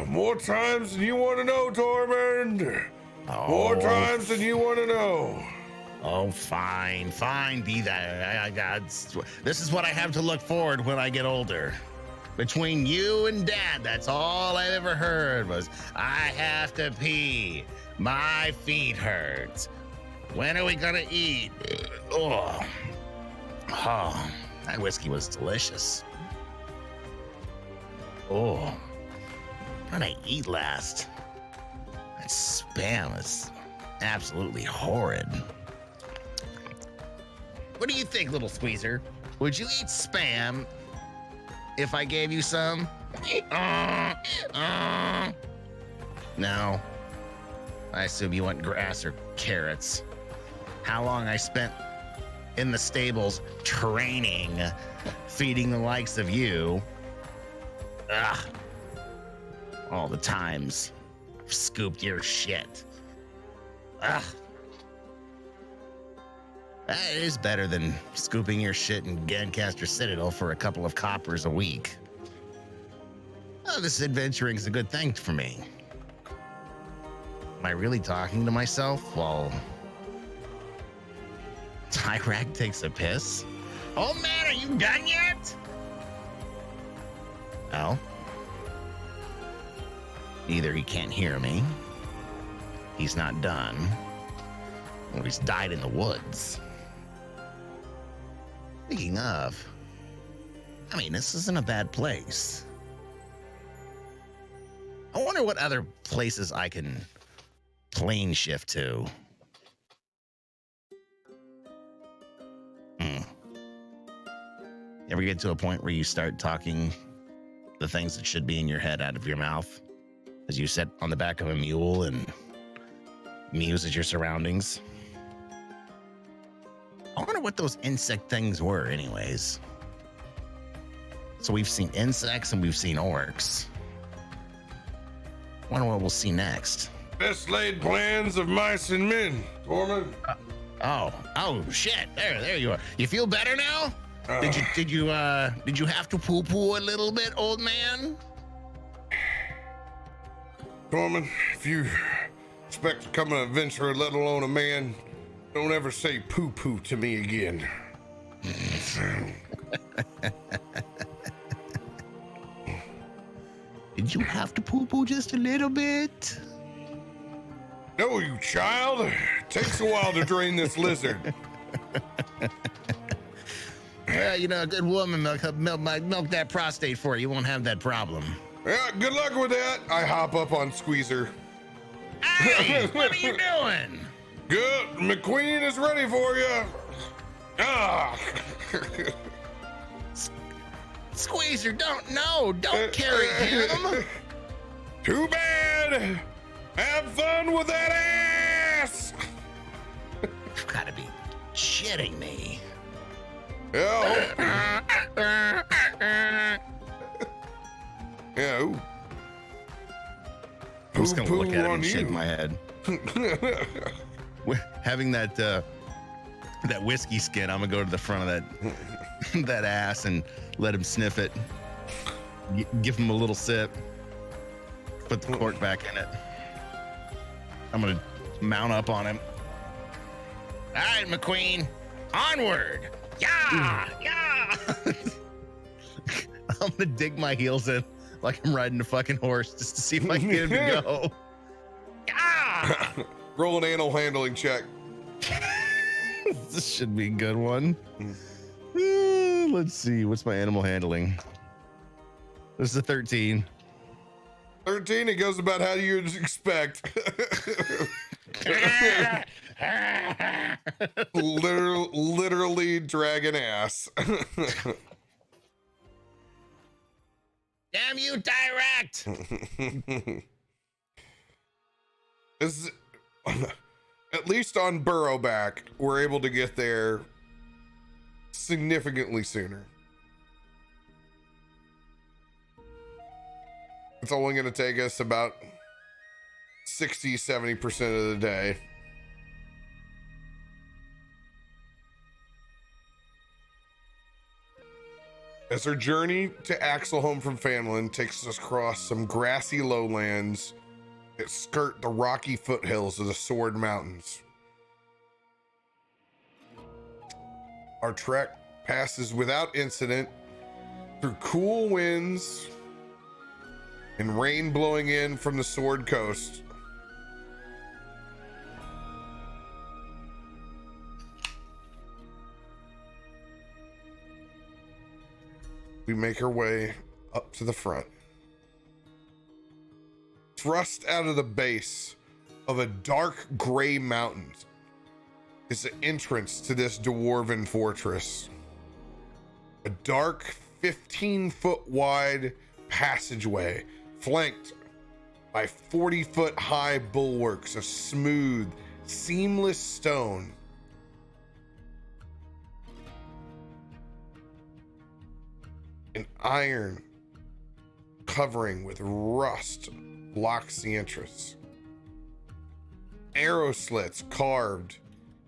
More times than you want to know, Tormund. More times than you want to know. Oh, fine, be that. This is what I have to look forward when I get older. Between you and Dad, that's all I've ever heard was, I have to pee. My feet hurt. When are we gonna eat? Oh, that whiskey was delicious. Oh, what did I eat last? That Spam is absolutely horrid. What do you think, little squeezer? Would you eat Spam if I gave you some? No. I assume you want grass or carrots. How long I spent in the stables training, feeding the likes of you. Ugh. All the times I've scooped your shit. Ugh. That is better than scooping your shit in Gancaster Citadel for a couple of coppers a week. Oh, this adventuring is a good thing for me. Am I really talking to myself while Dirakt takes a piss? Old man, are you done yet? Well, either he can't hear me, he's not done, or he's died in the woods. Speaking of, I mean, this isn't a bad place. I wonder what other places I can plane shift to. Ever get to a point where you start talking the things that should be in your head out of your mouth as you sit on the back of a mule and muse at your surroundings? I wonder what those insect things were anyways. So we've seen insects and we've seen orcs. I wonder what we'll see next. Best laid plans of mice and men, Tormund. Oh shit! There you are. You feel better now? Did you have to poo poo a little bit, old man? Tormund, if you expect to become an adventurer, let alone a man, don't ever say poo poo to me again. Did you have to poo poo just a little bit? No, you child. It takes a while to drain this lizard. Well, you know, a good woman milk that prostate for you. You won't have that problem. Yeah, good luck with that. I hop up on Squeezer. Hey, what are you doing? Good. McQueen is ready for you. Ah. Squeezer, don't carry him. Too bad. Have fun with that ass. You've got to be shitting me. Yeah. Yeah. Ooh. I'm just gonna look at it and you. shake my head. Having that whiskey skin, I'm gonna go to the front of that ass and let him sniff it. Give him a little sip. Put the cork back in it. I'm gonna mount up on him. All right, McQueen, onward! Yeah. I'm gonna dig my heels in like I'm riding a fucking horse just to see if I can get him to go. Yeah. Roll an animal handling check. This should be a good one. Let's see. What's my animal handling? This is a 13. 13. It goes about how you'd expect. Literally dragging ass. Damn you, Dirakt! This is, at least on Burrowback, we're able to get there significantly sooner. It's only going to take us about 60-70% of the day. As our journey to Axelhome from Famlin takes us across some grassy lowlands that skirt the rocky foothills of the Sword Mountains. Our trek passes without incident through cool winds and rain blowing in from the Sword Coast. We make our way up to the front. Thrust out of the base of a dark gray mountain is the entrance to this dwarven fortress. A dark 15-foot wide passageway flanked by 40-foot high bulwarks of smooth, seamless stone. An iron covering with rust blocks the entrance. Arrow slits carved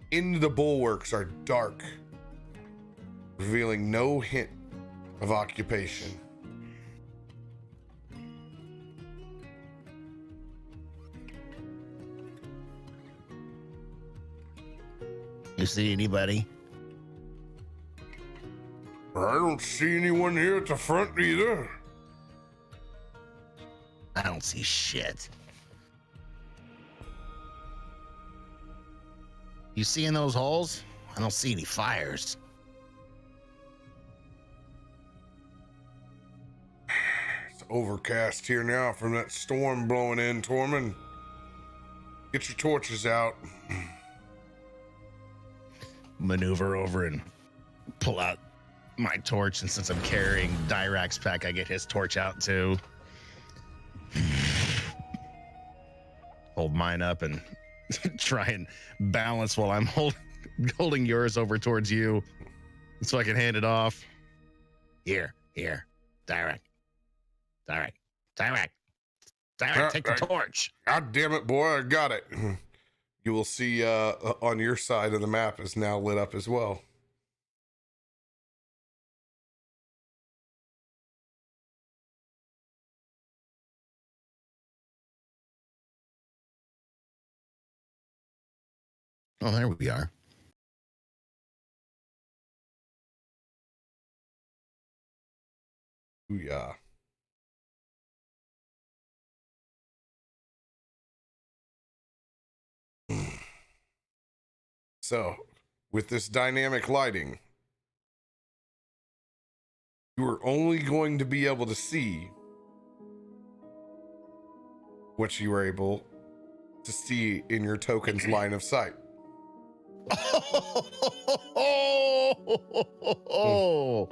into the bulwarks are dark, revealing no hint of occupation. You see anybody? I don't see anyone here at the front either. I don't see shit. You see in those holes? I don't see any fires. It's overcast here now from that storm blowing in, Tormund. Get your torches out. Maneuver over and pull out my torch, and since I'm carrying Dirakt's pack, I get his torch out too. Hold mine up and try and balance while I'm holding yours over towards you so I can hand it off. Here, Dirakt, take the torch. God damn it, boy, I got it. You will see on your side of the map is now lit up as well. Oh, there we are. Yeah. So, with this dynamic lighting, you are only going to be able to see what you were able to see in your token's line of sight. Oh,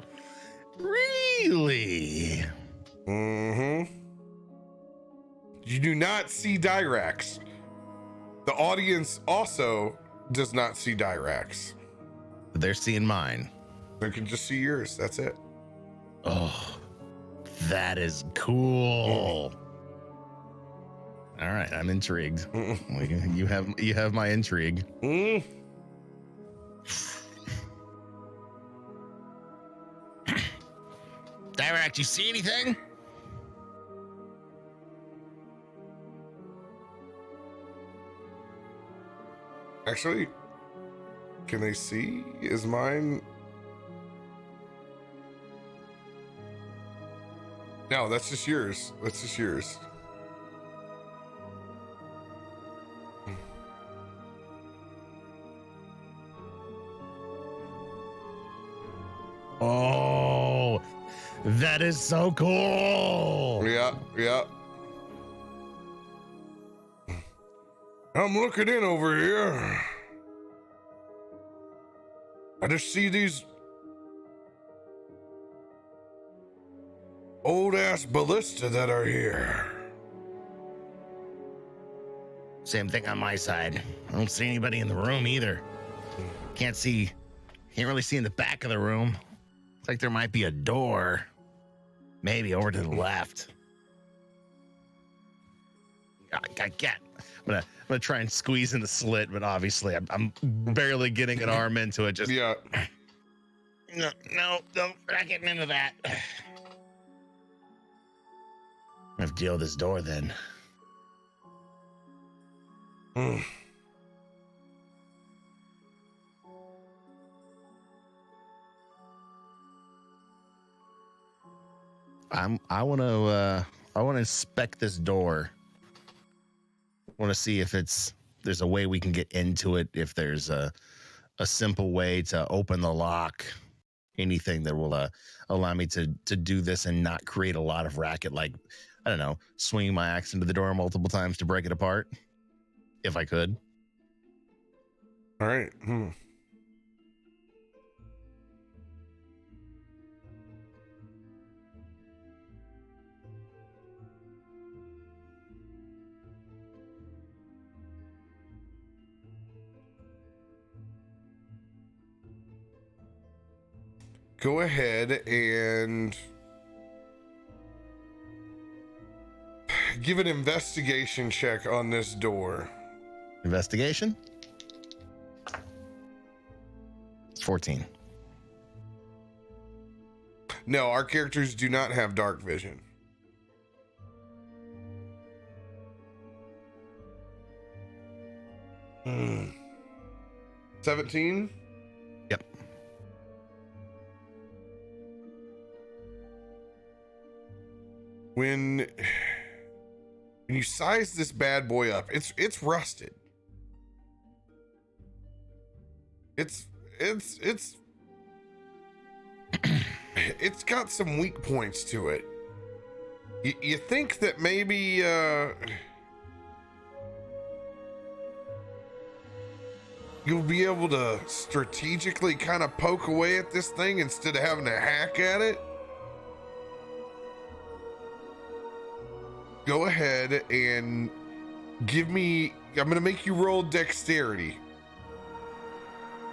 really? Mm-hmm. You do not see Dirakts. The audience also does not see Dirakts. They're seeing mine. They can just see yours. That's it. Oh, that is cool. All right, I'm intrigued. You have my intrigue. Dirakt, you see anything? Actually, can they see? Is mine? No, that's just yours. That's just yours. Oh, that is so cool. Yeah. I'm looking in over here. I just see these old ass ballista that are here. Same thing on my side. I don't see anybody in the room either. Can't really see in the back of the room. It's like there might be a door. Maybe over to the left. I can't. I'm gonna try and squeeze in the slit, but obviously I'm barely getting an arm into it. Just Yeah. No, not getting into that. I have to deal with this door then. I want to inspect this door. I want to see if there's a way we can get into it. If there's a simple way to open the lock, anything that will allow me to do this and not create a lot of racket. Like, I don't know, swinging my axe into the door multiple times to break it apart, if I could. All right. Go ahead and give an investigation check on this door. Investigation? It's 14. No, our characters do not have dark vision. Hmm. 17? Yep. when you size this bad boy up, it's rusted. It's got some weak points to it. You think that maybe you'll be able to strategically kind of poke away at this thing instead of having to hack at it? Go ahead and give me, I'm going to make you roll dexterity.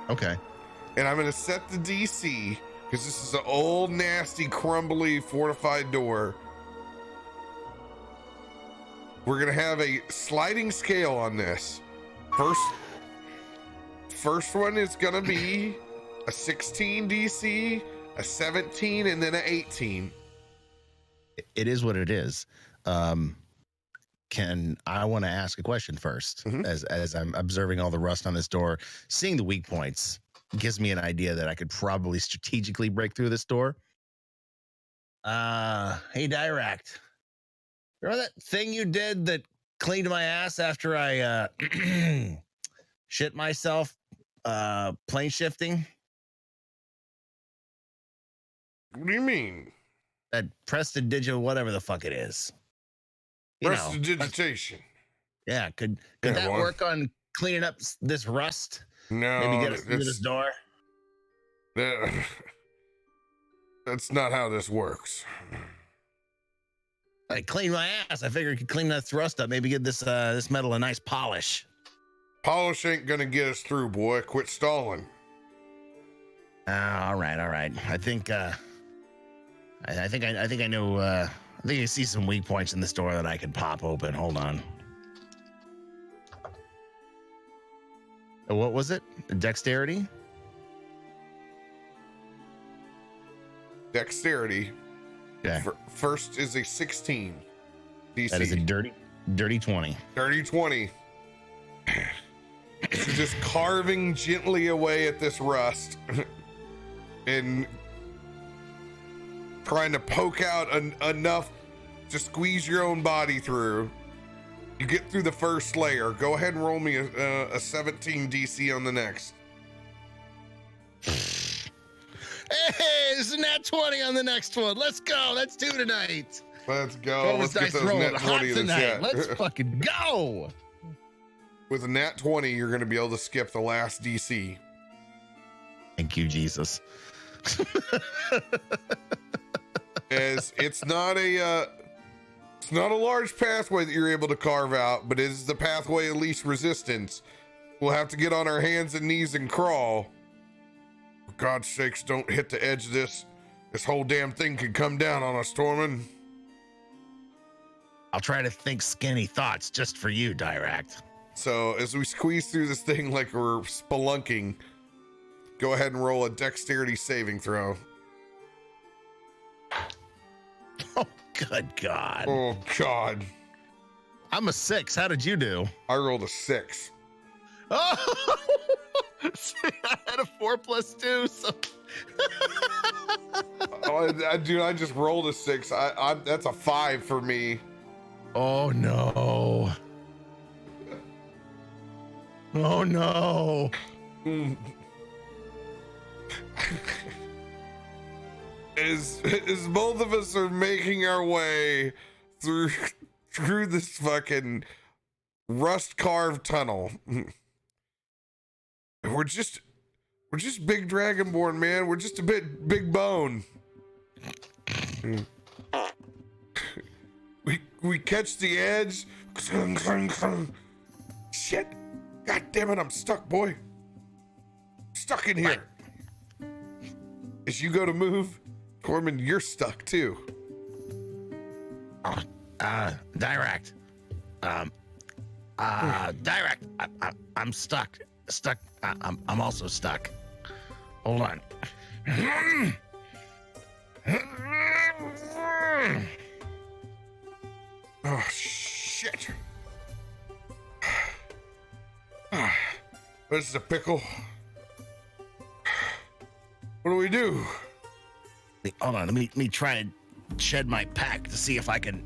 Okay. And I'm going to set the DC because this is an old, nasty, crumbly, fortified door. We're going to have a sliding scale on this. First one is going to be a 16 DC, a 17, and then an 18. It is what it is. I want to ask a question first, as I'm observing all the rust on this door, seeing the weak points gives me an idea that I could probably strategically break through this door. Hey, Dirakt. Remember that thing you did that cleaned my ass after I shit myself plane shifting? What do you mean? That prestidigital, whatever the fuck it is. Prestidigitation. Yeah, could that work on cleaning up this rust? No, maybe get us through this door. That's not how this works. I clean my ass. I figured I could clean that rust up. Maybe give this this metal a nice polish. Polish ain't gonna get us through, boy. Quit stalling. All right. I think I know. I think I see some weak points in this door that I can pop open. Hold on. What was it? Dexterity? Dexterity. Yeah. First is a 16 DC. That is a dirty 20. Dirty 20. So just carving gently away at this rust and trying to poke out enough to squeeze your own body through. You get through the first layer. Go ahead and roll me a 17 DC on the next. Hey, this is a nat 20 on the next one. Let's go. Let's do tonight. Let's go. Let's get those rolling nat 20 tonight. Let's fucking go. With a nat 20, you're going to be able to skip the last DC. Thank you, Jesus. As it's not a large pathway that you're able to carve out, but it is the pathway of least resistance. We'll have to get on our hands and knees and crawl. For God's sakes, don't hit the edge of this. This whole damn thing could come down on us, Tormund. I'll try to think skinny thoughts just for you, Dirakt. So as we squeeze through this thing like we're spelunking, go ahead and roll a dexterity saving throw. Oh, good God. Oh, God. I'm a 6. How did you do? I rolled a 6. Oh, I had a 4 plus 2. So. I just rolled a 6. That's a 5 for me. Oh, no. Oh, no. As both of us are making our way through this fucking rust carved tunnel, we're just big dragonborn, man. We're just a bit big bone. We catch the edge. Shit. God damn it, I'm stuck, boy. Stuck in here. As you go to move, Tormund, you're stuck too. Dirakt. Dirakt. I'm stuck. I'm also stuck. Hold on. Oh shit. This is a pickle. What do we do? Hold on, let me try and shed my pack to see if I can.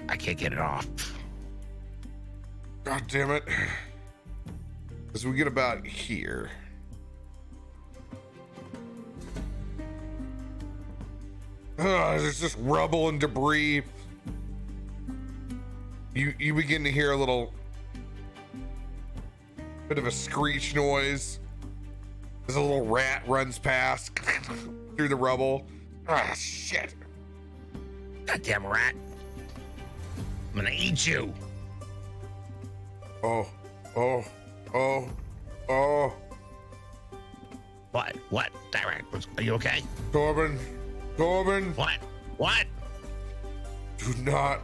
I can't get it off. God damn it. As we get about here. There's just rubble and debris. You begin to hear a little bit of a screech noise as a little rat runs past through the rubble. Ah, shit. Goddamn rat. I'm gonna eat you. Oh. What? Dirakt, are you okay? Tormund. What? Do not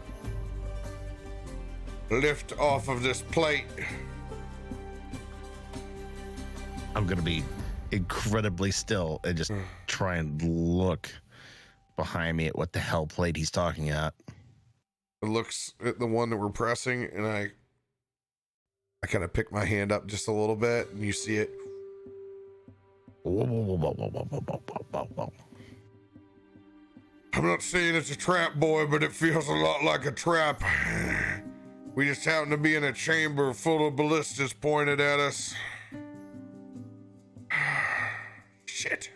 lift off of this plate. I'm gonna be incredibly still and just try and look behind me at what the hell plate he's talking at. It looks at the one that we're pressing, and I kind of pick my hand up just a little bit, and you see it. Whoa. I'm not saying it's a trap, boy, but it feels a lot like a trap. We just happen to be in a chamber full of ballistas pointed at us. Shit.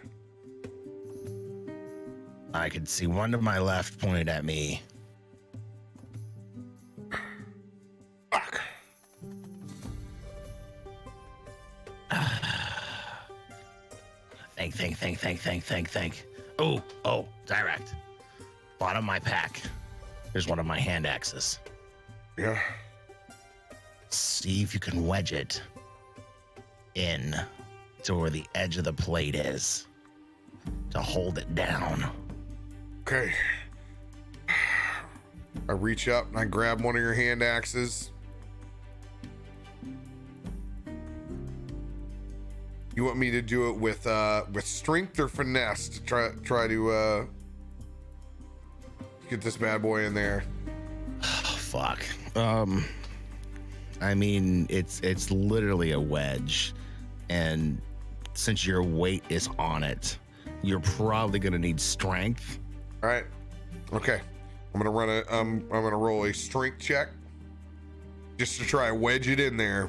I can see one to my left pointed at me. Fuck. Think. Oh, Dirakt. Bottom of my pack. There's one of my hand axes. Yeah. See if you can wedge it in to where the edge of the plate is to hold it down. Okay. I reach up and I grab one of your hand axes. You want me to do it with strength or finesse to try to get this bad boy in there? Oh, fuck. I mean, it's literally a wedge, and since your weight is on it, you're probably gonna need strength. All right. Okay. I'm gonna roll a strength check just to try and wedge it in there.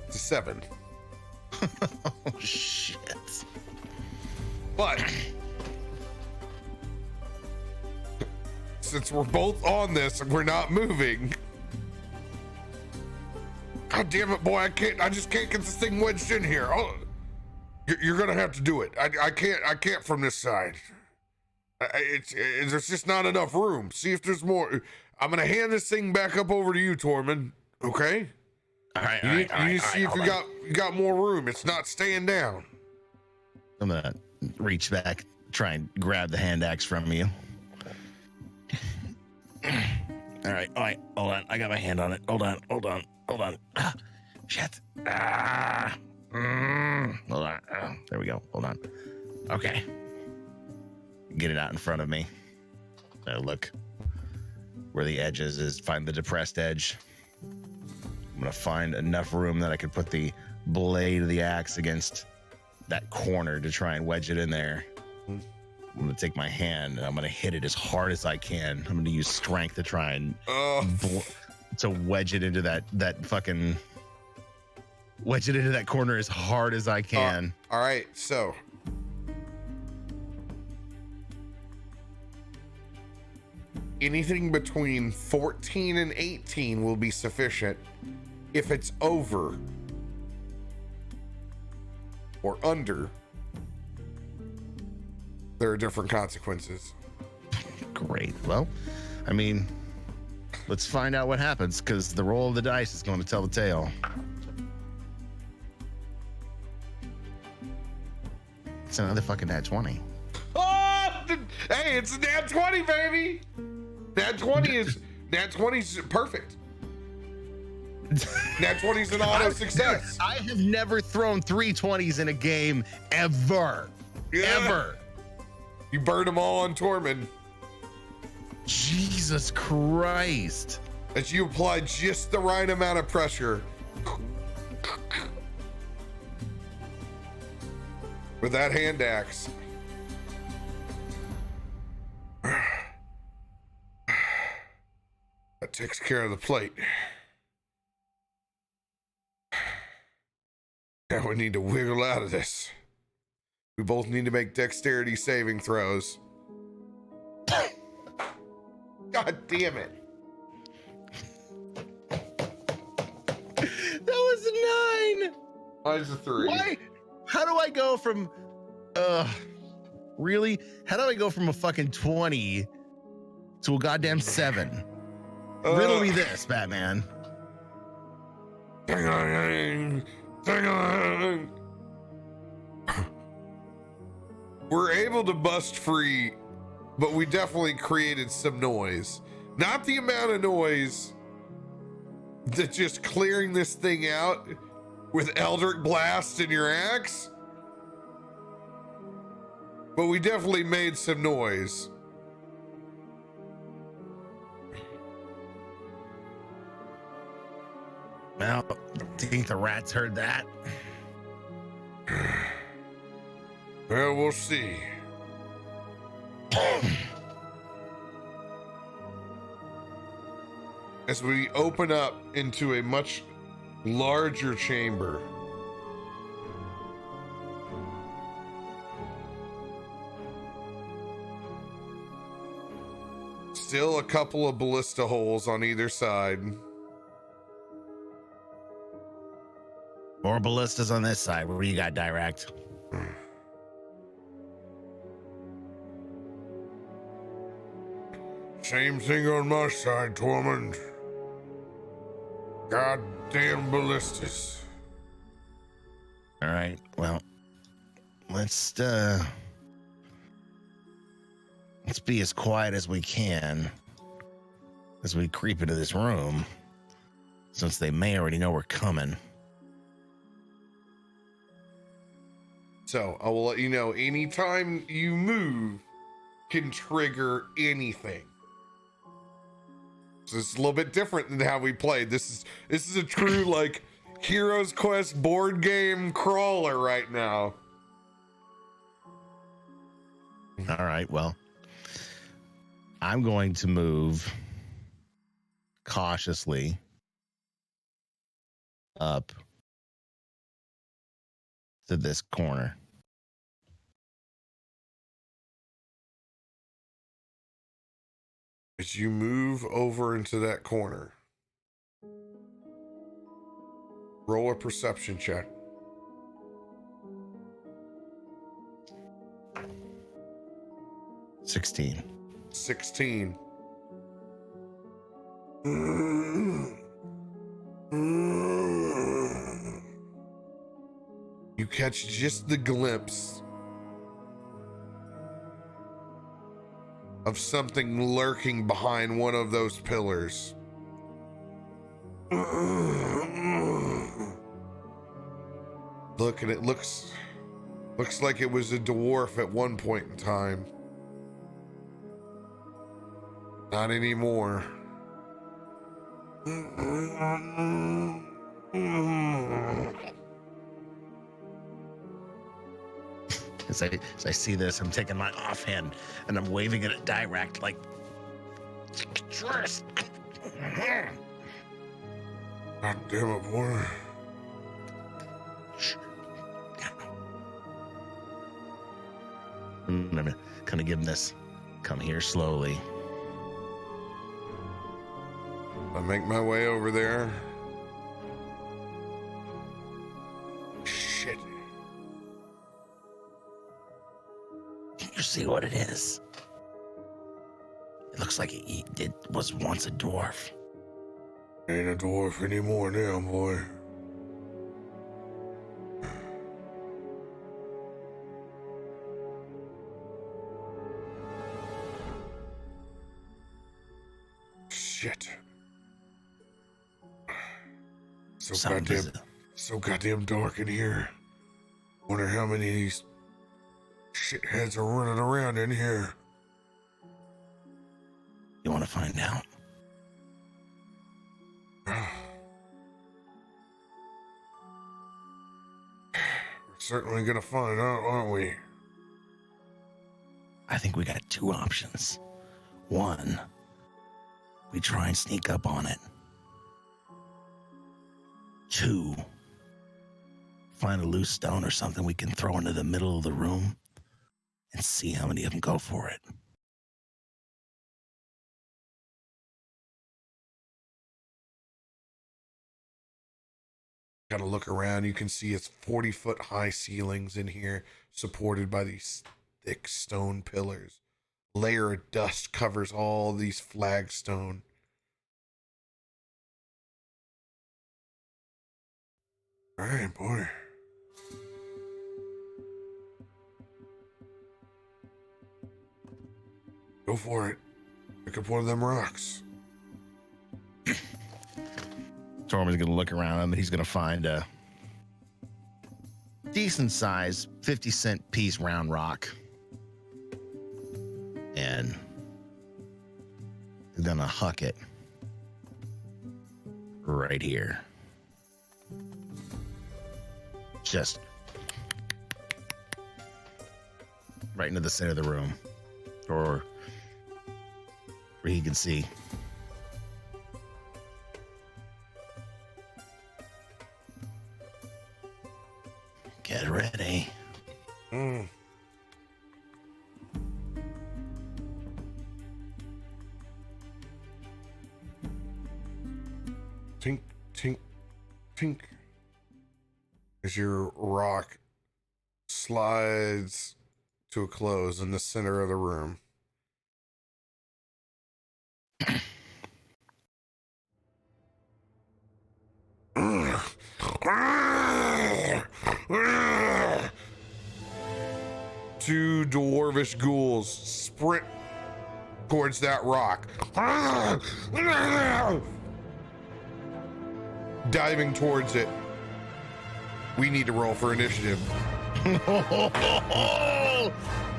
It's a 7. Oh shit. But since we're both on this and we're not moving, god damn it, boy, I just can't get this thing wedged in here. Oh, you're gonna have to do it. I can't from this side. There's just not enough room. See if there's more. I'm gonna hand this thing back up over to you, Tormund. Okay? All right. You need to see if you got more room. It's not staying down. I'm gonna reach back, try and grab the hand axe from you. All right. Hold on. I got my hand on it. Hold on. Ah, shit. Hold on. There we go. Hold on. Okay. Get it out in front of me. I look where the edge is. Find the depressed edge. I'm gonna find enough room that I could put the blade of the axe against that corner to try and wedge it in there. I'm gonna take my hand and I'm gonna hit it as hard as I can. I'm gonna use strength to try and to wedge it into that fucking wedge it into that corner as hard as I can. All right, so anything between 14 and 18 will be sufficient. If it's over or under, there are different consequences. Great. Well, I mean, let's find out what happens, because the roll of the dice is going to tell the tale. It's another fucking nat 20. Oh, hey, it's a nat 20, baby. Nat 20 is perfect. Nat 20 is an auto success. I have never thrown 3 20s in a game ever. Yeah. Ever. You burned them all on Tormund. Jesus Christ. As you apply just the right amount of pressure with that hand axe. That takes care of the plate. Now we need to wiggle out of this. We both need to make dexterity saving throws. God damn it. That was a 9. Mine's a 3. Why? How do I go from really? How do I go from a fucking 20 to a goddamn 7? Riddle me this, Batman. Ding-a-ding, ding-a-ding. We're able to bust free, but we definitely created some noise. Not the amount of noise that just clearing this thing out with Eldritch Blast in your axe, but we definitely made some noise. Well, do you think the rats heard that? Well, we'll see. As we open up into a much larger chamber. Still a couple of ballista holes on either side. More ballistas on this side. What do you got, Dirakt? Same thing on my side, Tormund. Goddamn ballistas. All right. Well, let's be as quiet as we can as we creep into this room, since they may already know we're coming. So I will let you know, anytime you move can trigger anything. So it's a little bit different than how we played. This is a true like Heroes Quest board game crawler right now. All right. Well, I'm going to move cautiously up to this corner. As you move over into that corner, roll a perception check. 16. 16. You catch just the glimpse of something lurking behind one of those pillars. Look, and it looks like it was a dwarf at one point in time. Not anymore. As I see this, I'm taking my offhand and I'm waving it at Dirakt like, God damn it, boy. I'm gonna kind of give him this, come here slowly. I make my way over there. Shit. Can you see what it is? It looks like it was once a dwarf. Ain't a dwarf anymore now, boy. Shit. So goddamn dark in here. Wonder how many of these shitheads are running around in here. You want to find out? We're certainly gonna find out, aren't we? I think we got two options. One, we try and sneak up on it. Two, find a loose stone or something we can throw into the middle of the room and see how many of them go for it. Gotta look around. You can see it's 40-foot high ceilings in here, supported by these thick stone pillars. Layer of dust covers all these flagstone. All right, boy. Go for it. Pick up one of them rocks. Tormund's gonna look around him and he's gonna find a decent size 50-cent piece round rock. And he's gonna huck it right here. Just right into the center of the room, or where he can see. Get ready. Mm. Tink, tink, tink. As your rock slides to a close in the center of the room. Two dwarvish ghouls sprint towards that rock. Diving towards it. We need to roll for initiative.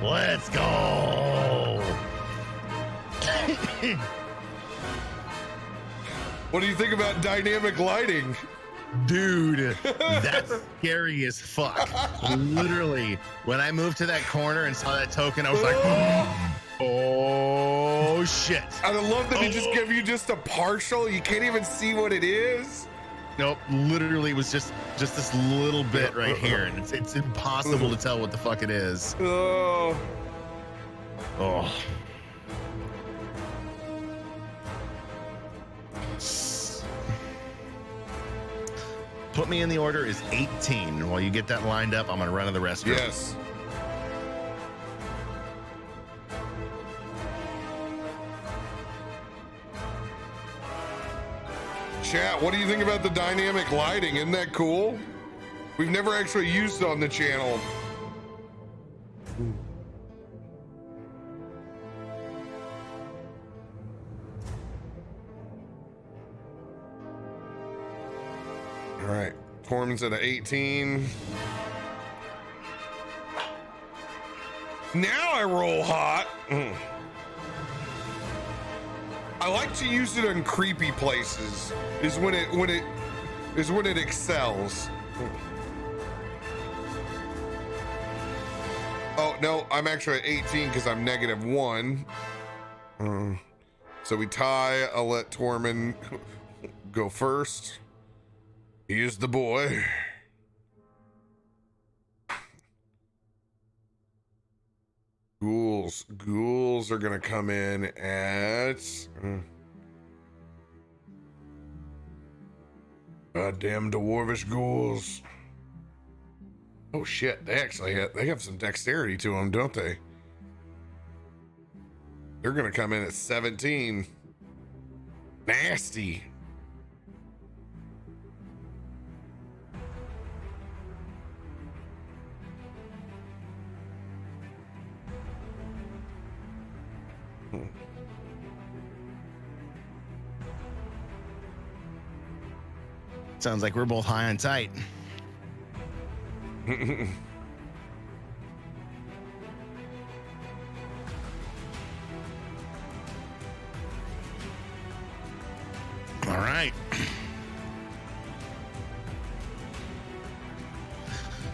Let's go. What do you think about dynamic lighting? Dude, that's scary as fuck. Literally, when I moved to that corner and saw that token, I was like, oh shit. I love that it just gave you just a partial. You can't even see what it is. Nope, literally it was just this little bit right here, and it's impossible to tell what the fuck it is. Oh. Oh. Put me in the order is 18. While you get that lined up, I'm gonna run to the restroom. Yes. Chat, what do you think about the dynamic lighting? Isn't that cool? We've never actually used it on the channel. All right, Tormund's at an 18. Now I roll hot. I like to use it in creepy places. Is when it excels. Oh no, I'm actually at 18 because I'm -1. So we tie. I'll let Tormund go first. He is the boy. Ghouls are gonna come in at goddamn dwarvish ghouls. Oh shit, they have some dexterity to them, don't they? They're gonna come in at 17. Nasty. Sounds like we're both high and tight.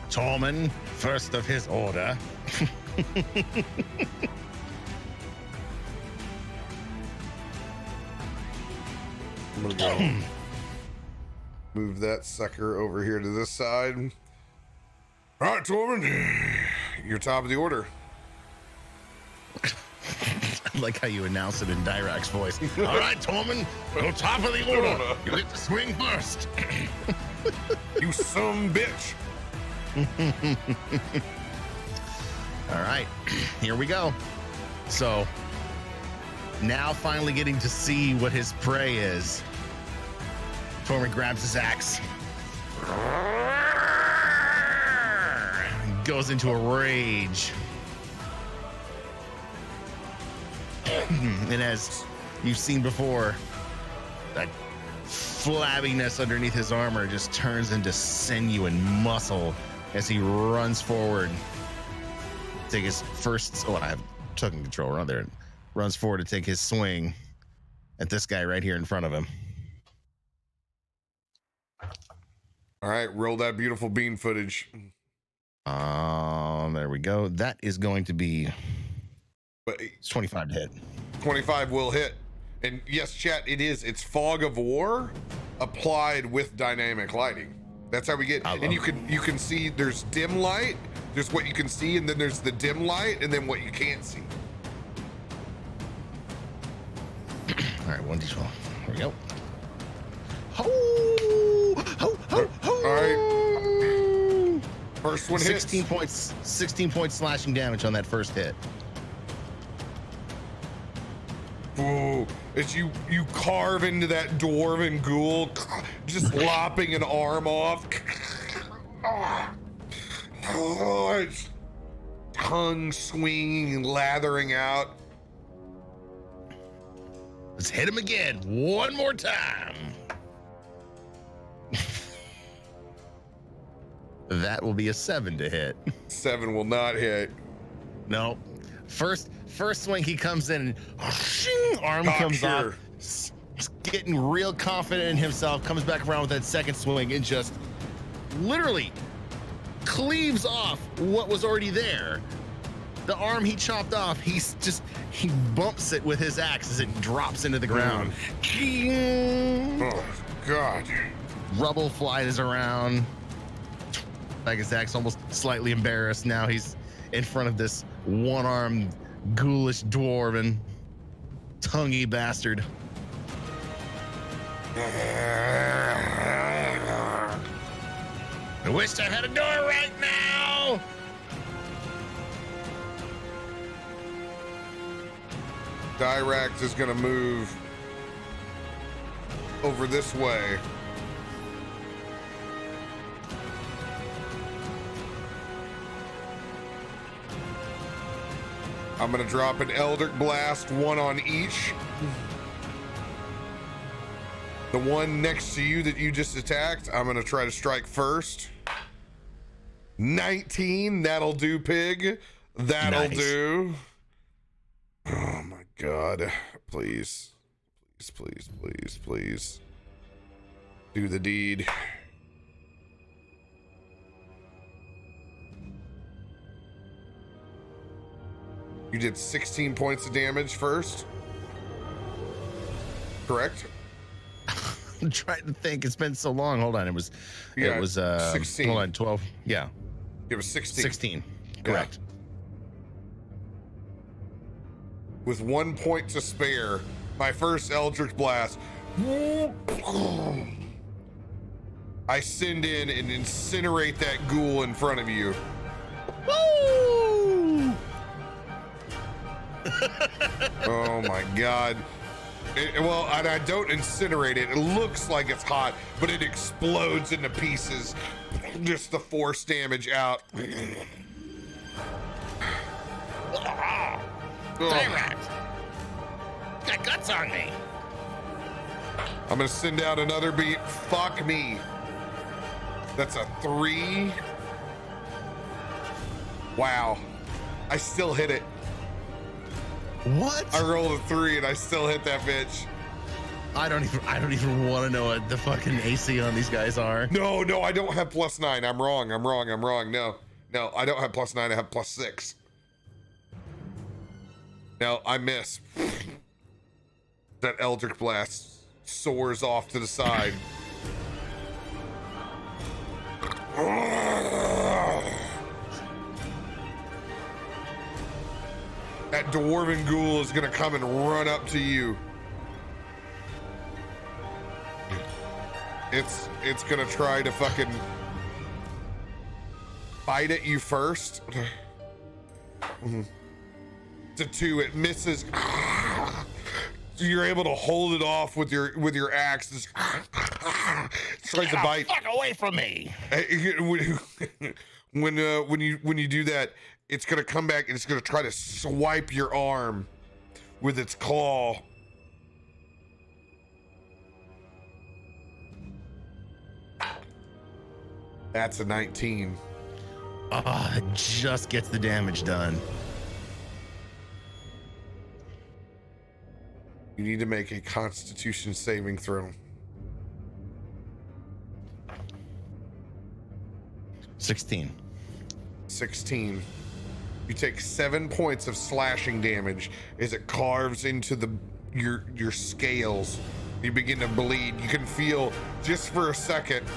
Tormund, first of his order. I'm gonna go move that sucker over here to this side. All right, Tormund, you're top of the order. I like how you announce it in Direkt's voice. All right, Tormund, we're top of the order. You get to swing first. You some bitch. All right, here we go. So now finally getting to see what his prey is. Tormund grabs his axe. Goes into a rage. And as you've seen before, that flabbiness underneath his armor just turns into sinew and muscle as he runs forward. Take his first, I have tucking controller on there. Runs forward to take his swing at this guy right here in front of him. All right, roll that beautiful bean footage. There we go. That is going to be it's 25 to hit. 25 will hit. And yes, chat, it's Fog of War applied with dynamic lighting. That's how we get. And you can see there's dim light, there's what you can see, and then there's the dim light, and then what you can't see. All right, 1d12. Here we go. Ho! Ho! Ho! Ho! All right. First one hits. 16 points slashing damage on that first hit. Ooh, as you carve into that dwarven ghoul, just lopping an arm off. Oh, it's tongue swinging and lathering out. Let's hit him again. One more time. That will be a 7 to hit. 7 will not hit. No. First swing, he comes in and arm comes off. He's getting real confident in himself, comes back around with that second swing and just literally cleaves off what was already there. The arm he chopped off, he bumps it with his axe as it drops into the ground. Oh, God. Rubble flies around. Like his axe, almost slightly embarrassed. Now he's in front of this one-armed, ghoulish dwarven, tonguey bastard. I wish I had a door right now. Dirakt is gonna move over this way. I'm gonna drop an Eldritch Blast, one on each. The one next to you that you just attacked, I'm gonna try to strike first. 19, that'll do, pig. That'll do. Oh my God. Please. Please, please, please, please. Do the deed. You did 16 points of damage first. Correct? I'm trying to think. It's been so long. Hold on. It was 16. Hold on, 12. Yeah. It was 16. 16. Correct. Yeah. With 1 point to spare, my first Eldritch Blast. I send in and incinerate that ghoul in front of you. Woo! Oh my God. Well, and I don't incinerate it. It looks like it's hot, but it explodes into pieces. Just the force damage out. Direkt! Got guts on me. I'm gonna send out another beat. Fuck me. That's a 3. Wow. I still hit it. What? I rolled a 3 and I still hit that bitch. I don't even want to know what the fucking AC on these guys are. No, I don't have +9. I'm wrong. No, I don't have +9. I have +6. No, I miss. That Eldritch Blast soars off to the side. That dwarven ghoul is gonna come and run up to you. It's gonna try to fucking bite at you first. To 2, it misses. So you're able to hold it off with your axe. Just tries to bite. Fuck away from me. When you do that, it's gonna come back and it's gonna try to swipe your arm with its claw. That's a 19. It just gets the damage done. You need to make a Constitution saving throw. 16. 16. You take 7 points of slashing damage as it carves into your scales. You begin to bleed. You can feel just for a second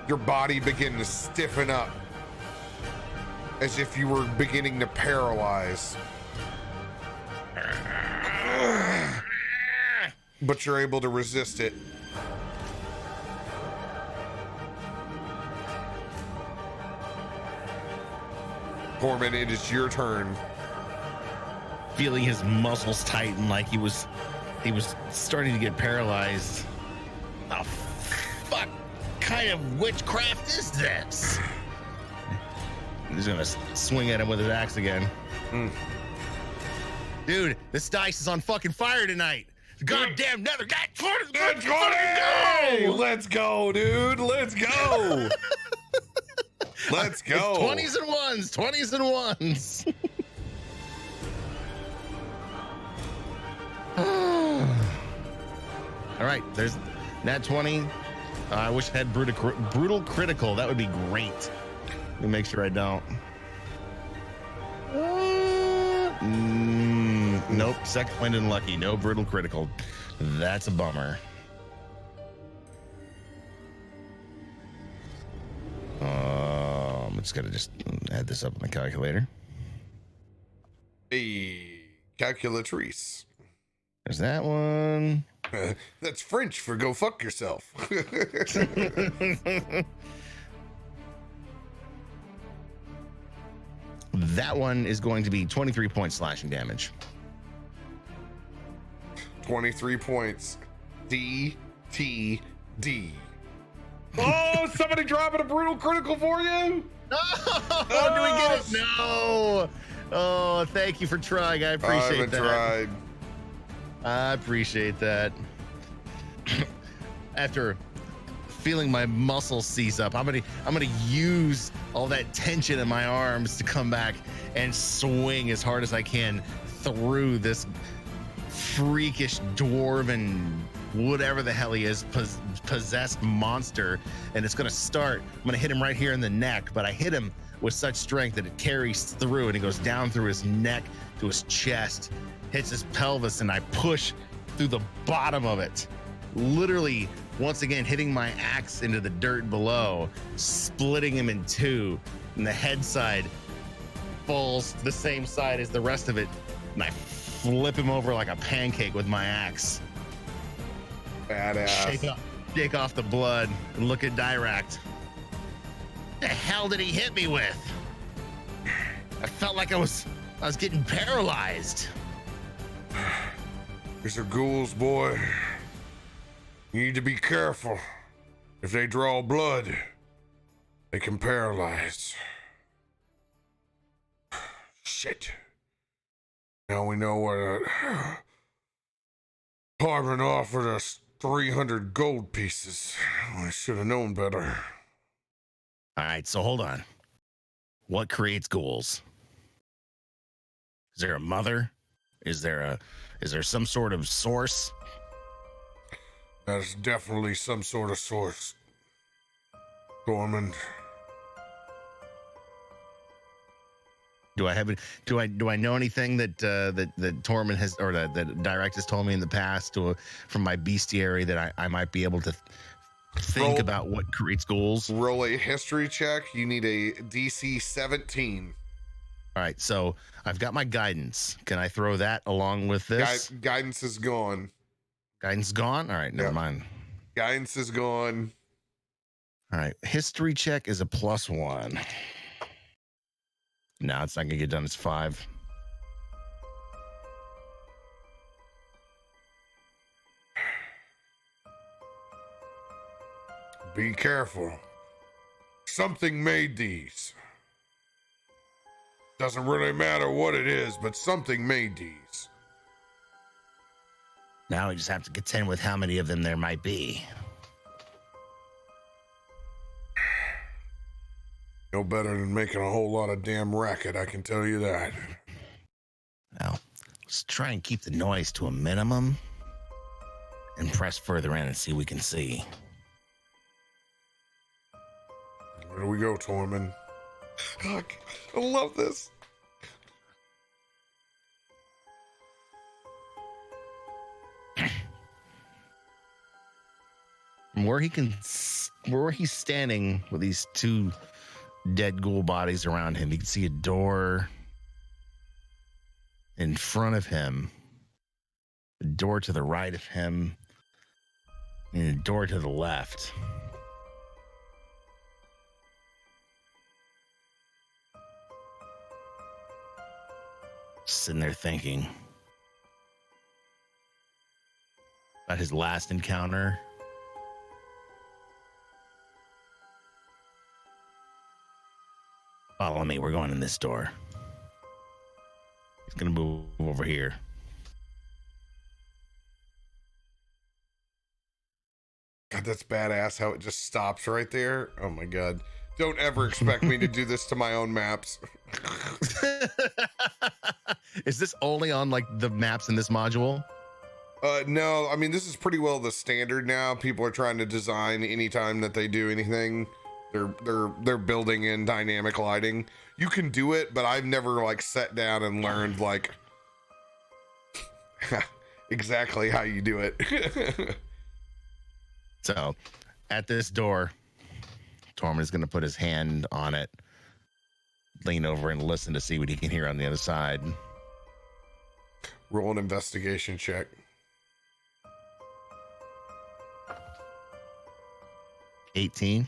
your body begin to stiffen up as if you were beginning to paralyze. But you're able to resist it. Tormund, it is your turn. Feeling his muscles tighten like he was starting to get paralyzed. Oh, fuck kind of witchcraft is this? He's gonna swing at him with his axe again. Dude, this dice is on fucking fire tonight. Goddamn nether. Let's go! Let's go, dude. Let's go. Let's go. 20s and 1s. 20s and 1s. All right, there's nat 20. I wish I had brutal critical. That would be great. Let me make sure I don't. Nope, second wind and lucky. No brutal critical. That's a bummer. I'm just gonna add this up on my calculator. Hey, calculatrice. There's that one. That's French for go fuck yourself. That one is going to be 23 points slashing damage. 23 points. D. Oh, somebody dropping a brutal critical for you? Oh, do we get it? No. Oh, thank you for trying. I appreciate that. Tried. I appreciate that. After feeling my muscles seize up, I'm gonna use all that tension in my arms to come back and swing as hard as I can through this freakish dwarven whatever the hell he is possessed monster, and it's gonna start. I'm gonna hit him right here in the neck, but I hit him with such strength that it carries through and it goes down through his neck to his chest, hits his pelvis, and I push through the bottom of it, literally once again hitting my axe into the dirt below, splitting him in two, and the head side falls the same side as the rest of it, and I flip him over like a pancake with my axe. Badass. Shake off the blood and look at Dirakt. The hell did he hit me with? I felt like I was getting paralyzed. These are ghouls, boy. You need to be careful. If they draw blood, they can paralyze. Shit. Now we know what Harbin offered us 300 gold pieces. I should have known better. All right, so hold on. What creates ghouls? Is there a mother? Is there some sort of source? That's definitely some sort of source, Tormund. Do I know anything that Tormund has, or that Dirakt has told me in the past, from my bestiary, that I might be able to think about what creates ghouls? Roll a history check. You need a DC 17. All right, so I've got my guidance. Can I throw that along with this? Guidance is gone. Guidance gone? All right, never mind. Guidance is gone. All right, history check is a +1. No, it's not gonna get done. It's 5. Be careful. Something made these. Doesn't really matter what it is, but something made these. Now we just have to contend with how many of them there might be. No better than making a whole lot of damn racket, I can tell you that. Now, let's try and keep the noise to a minimum and press further in and see what we can see. Where do we go, Tormund? I love this. From where he's standing with these 2 dead ghoul bodies around him, you can see a door in front of him, a door to the right of him, and a door to the left. Sitting there thinking about his last encounter. Follow me. We're going in this door. He's going to move over here. God, that's badass how it just stops right there. Oh my God. Don't ever expect me to do this to my own maps. Is this only on like the maps in this module? No, I mean, this is pretty well the standard now. People are trying to design anytime that they do anything. They're building in dynamic lighting. You can do it, but I've never like sat down and learned like exactly how you do it. So, at this door, Tormund is going to put his hand on it, lean over and listen to see what he can hear on the other side. Roll an investigation check. 18.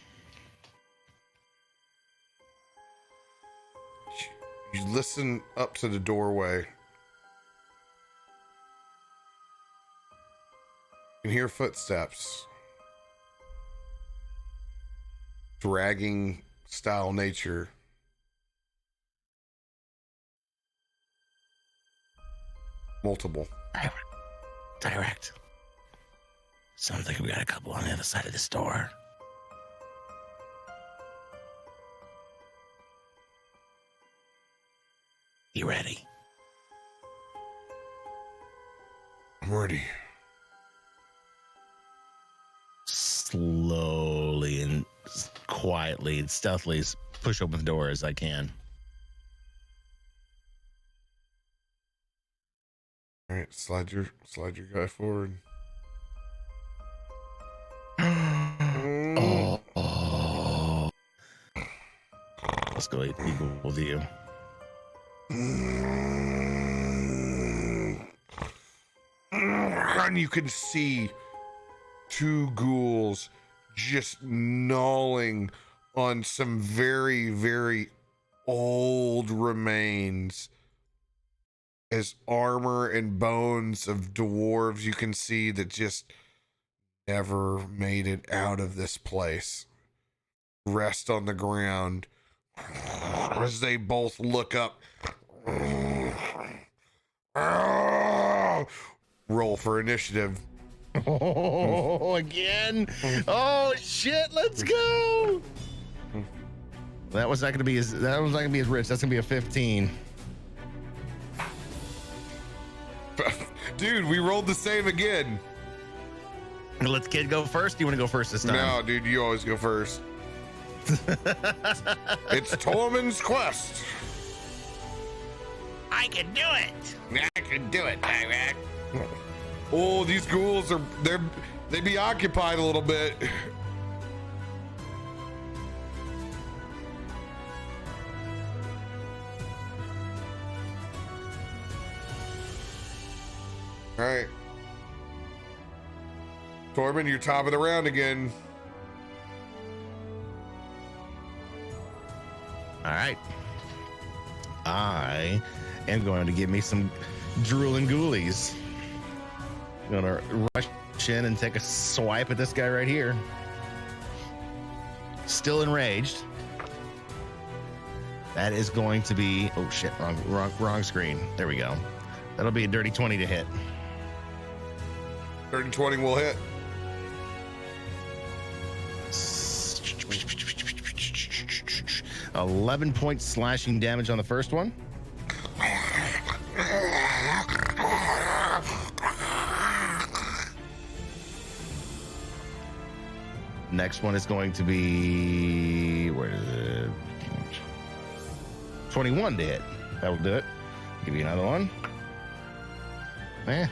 You listen up to the doorway. You can hear footsteps. Dragging style nature. Multiple. Dirakt. Sounds like we got a couple on the other side of this door. You ready? I'm ready. Slowly and quietly and stealthily push open the door as I can. All right, slide your guy forward. Oh. Let's go equal with you. And you can see 2 ghouls just gnawing on some very, very old remains as armor and bones of dwarves you can see that just never made it out of this place. Rest on the ground as they both look up. Roll for initiative. Oh, again? Oh shit! Let's go. That was not going to be as rich. That's going to be a 15. Dude, we rolled the same again. Let's kid go first. You want to go first this time? No, dude, you always go first. It's Tormund's quest. I can do it. I can do it, Dirakt. Oh, these ghouls they be occupied a little bit. All right. Tormund, you're top of the round again. All right. I am going to give me some drooling ghoulies. I'm gonna rush in and take a swipe at this guy right here. Still enraged. That is going to be, oh shit, wrong screen. There we go. That'll be a dirty 20 to hit. 30-20 will hit. $11 points slashing damage on the first one. Next one is going to be, where is it? 21 to hit. That'll do it. Give you another one. That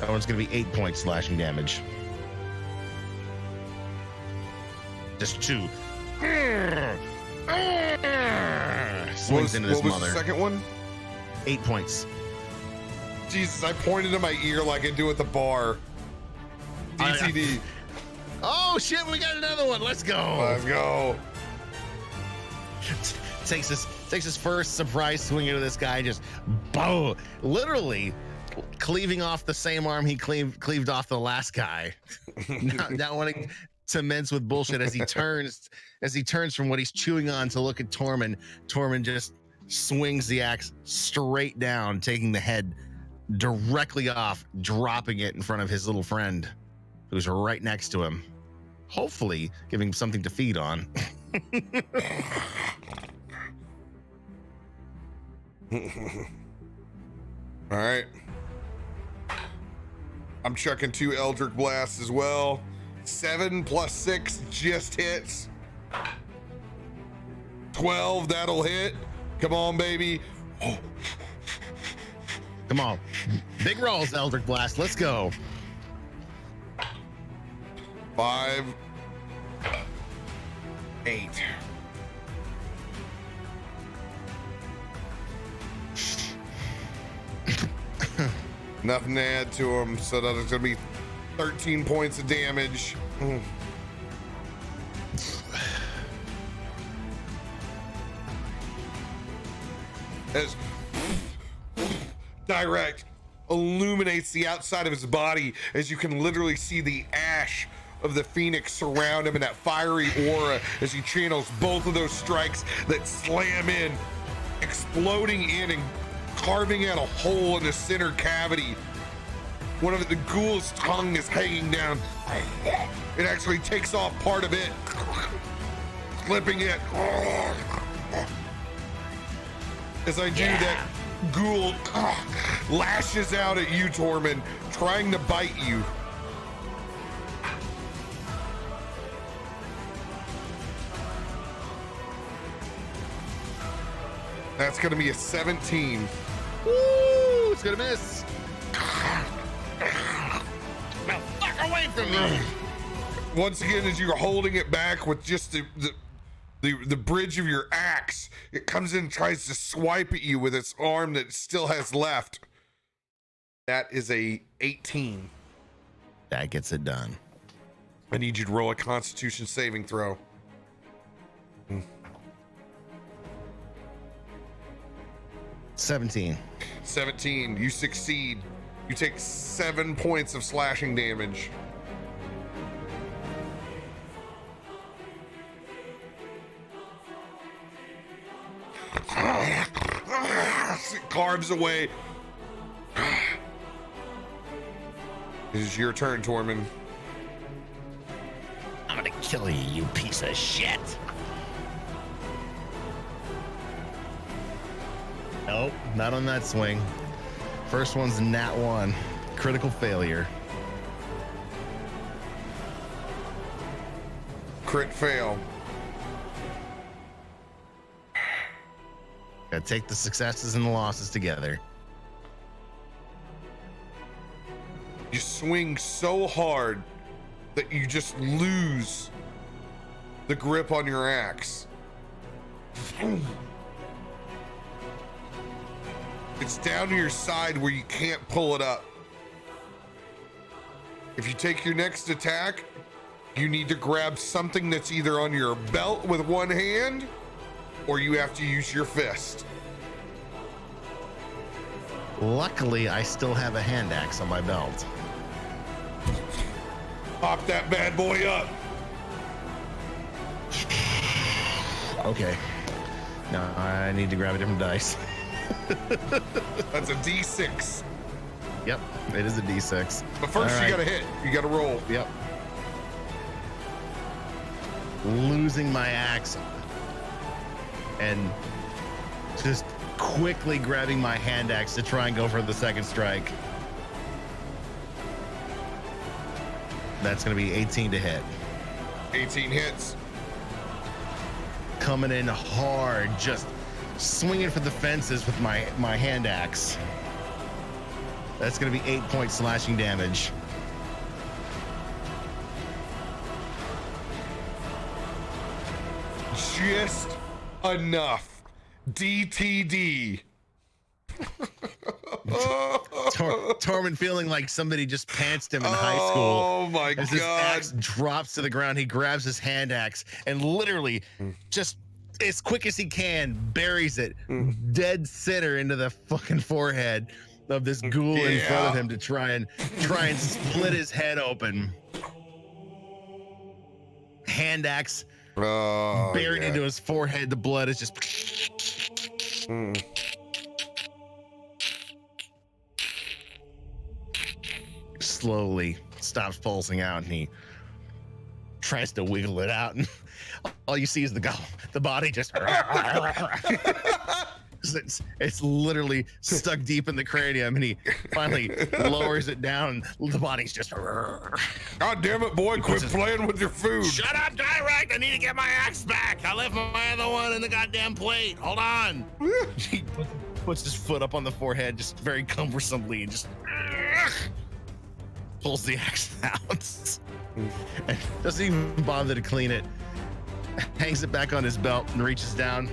one's going to be 8 points slashing damage. Just 2. Swings into this what was mother. The second one? 8 points. Jesus, I pointed in my ear like I do at the bar. DTD. Oh shit, we got another one. Let's go. Let's go. Takes his first surprise swing into this guy, just boom, literally cleaving off the same arm he cleaved off the last guy. not wanting to mince with bullshit as he turns from what he's chewing on to look at Tormund. Tormund just swings the axe straight down, taking the head directly off, dropping it in front of his little friend who's right next to him, hopefully giving him something to feed on. All right. I'm chucking 2 Eldritch Blasts as well. 7 + 6 just hits. 12, that'll hit. Come on, baby. Come on. Big rolls, Eldritch Blast. Let's go. 5, 8. Nothing to add to him, so that's gonna be 13 points of damage. As Dirakt illuminates the outside of his body, as you can literally see the ash of the phoenix surround him in that fiery aura as he channels both of those strikes that slam in, exploding in and carving out a hole in the center cavity. One of the ghoul's tongue is hanging down. It actually takes off part of it, clipping it. As I do that, ghoul lashes out at you, Tormund, trying to bite you. That's gonna be a 17. Woo! It's gonna miss. Now fuck away from me. Once again, as you're holding it back with just the bridge of your axe, it comes in and tries to swipe at you with its arm that it still has left. That is a 18. That gets it done. I need you to roll a Constitution saving throw. 17. 17. You succeed. You take 7 points of slashing damage. It carves away. It is your turn, Tormund. I'm gonna kill you, you piece of shit. Nope, not on that swing. First one's nat 1. Critical failure. Crit fail. Gotta take the successes and the losses together. You swing so hard that you just lose the grip on your axe. It's down to your side where you can't pull it up. If you take your next attack, you need to grab something that's either on your belt with one hand, or you have to use your fist. Luckily, I still have a hand axe on my belt. Pop that bad boy up. Okay. Now I need to grab a different dice. That's a D6. Yep, it is a D6. But first, All right. you gotta hit. You gotta roll. Yep. Losing my axe and just quickly grabbing my hand axe to try and go for the second strike. That's going to be 18 to hit. 18 hits. Coming in hard, just swinging for the fences with my hand axe. That's going to be 8-point slashing damage. Just enough. DTD. Tormund feeling like somebody just pantsed him in high school. Oh my As his God. axe drops to the ground, he grabs his hand axe and literally just as quick as he can buries it dead center into the fucking forehead of this ghoul in front of him to try and split his head open. Hand axe buried into his forehead. The blood is just slowly stops pulsing out, and he tries to wiggle it out, and all you see is the body just it's literally stuck deep in the cranium, and he finally lowers it down. The body's just God damn it, boy, quit playing with your food. Shut up, Dirakt! I need to get my axe back. I left my other one in the goddamn plate. Hold on. He puts his foot up on the forehead, just very cumbersomely, and just pulls the axe out. And doesn't even bother to clean it. Hangs it back on his belt and reaches down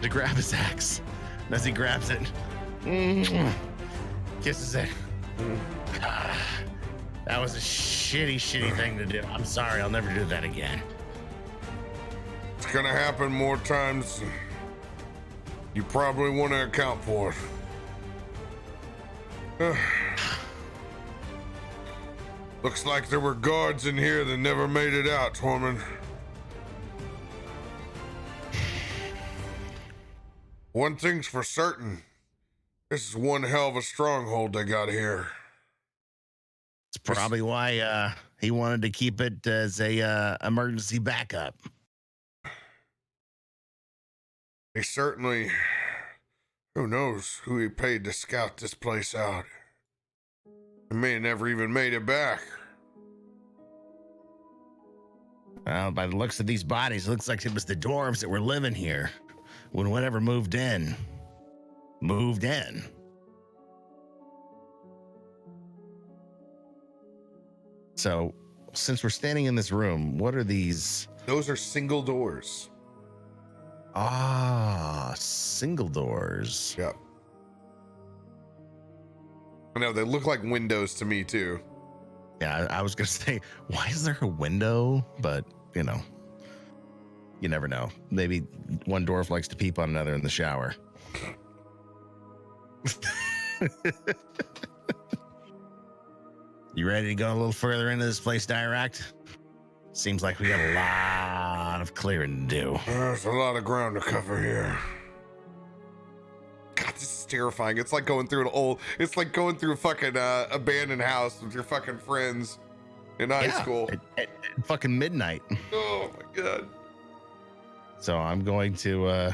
to grab his axe. And as he grabs it, kisses it. That was a shitty thing to do. I'm sorry, I'll never do that again. It's gonna happen more times. You probably want to account for it. Looks like there were guards in here that never made it out, Tormund. One thing's for certain. This is one hell of a stronghold they got here. It's probably why he wanted to keep it as a emergency backup. He certainly... Who knows who he paid to scout this place out. He may have never even made it back. Well, by the looks of these bodies, it looks like it was the dwarves that were living here when whatever moved in. So, since we're standing in this room, what are these? Those are single doors. Ah, single doors. Yep. I know, they look like windows to me, too. Yeah, I was going to say, why is there a window? But, you know, you never know. Maybe one dwarf likes to peep on another in the shower. You ready to go a little further into this place, Dirakt? Seems like we got a lot of clearing to do. There's a lot of ground to cover here. God, this is terrifying. It's like going through it's like going through a fucking abandoned house with your fucking friends in high school. At fucking midnight. Oh my God. So I'm going to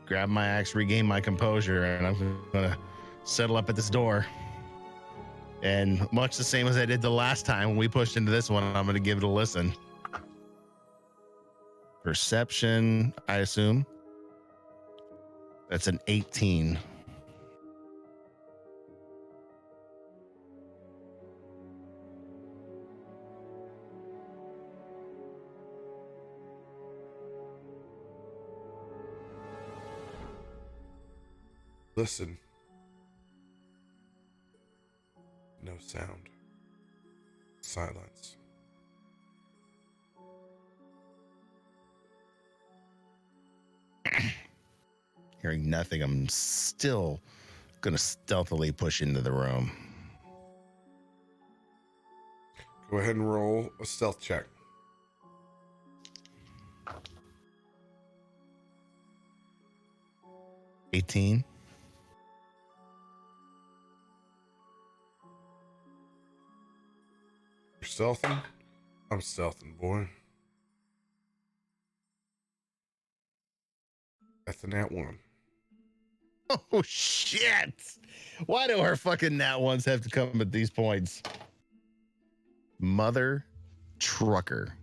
grab my axe, regain my composure, and I'm going to settle up at this door. And much the same as I did the last time when we pushed into this one, I'm going to give it a listen. Perception, I assume. That's an 18. Listen. No sound. Silence. Hearing nothing, I'm still going to stealthily push into the room. Go ahead and roll a stealth check. $18. You're stealthing? I'm stealthing, boy. That's a nat 1. Oh, shit. Why do our fucking nat ones have to come at these points? Mother trucker.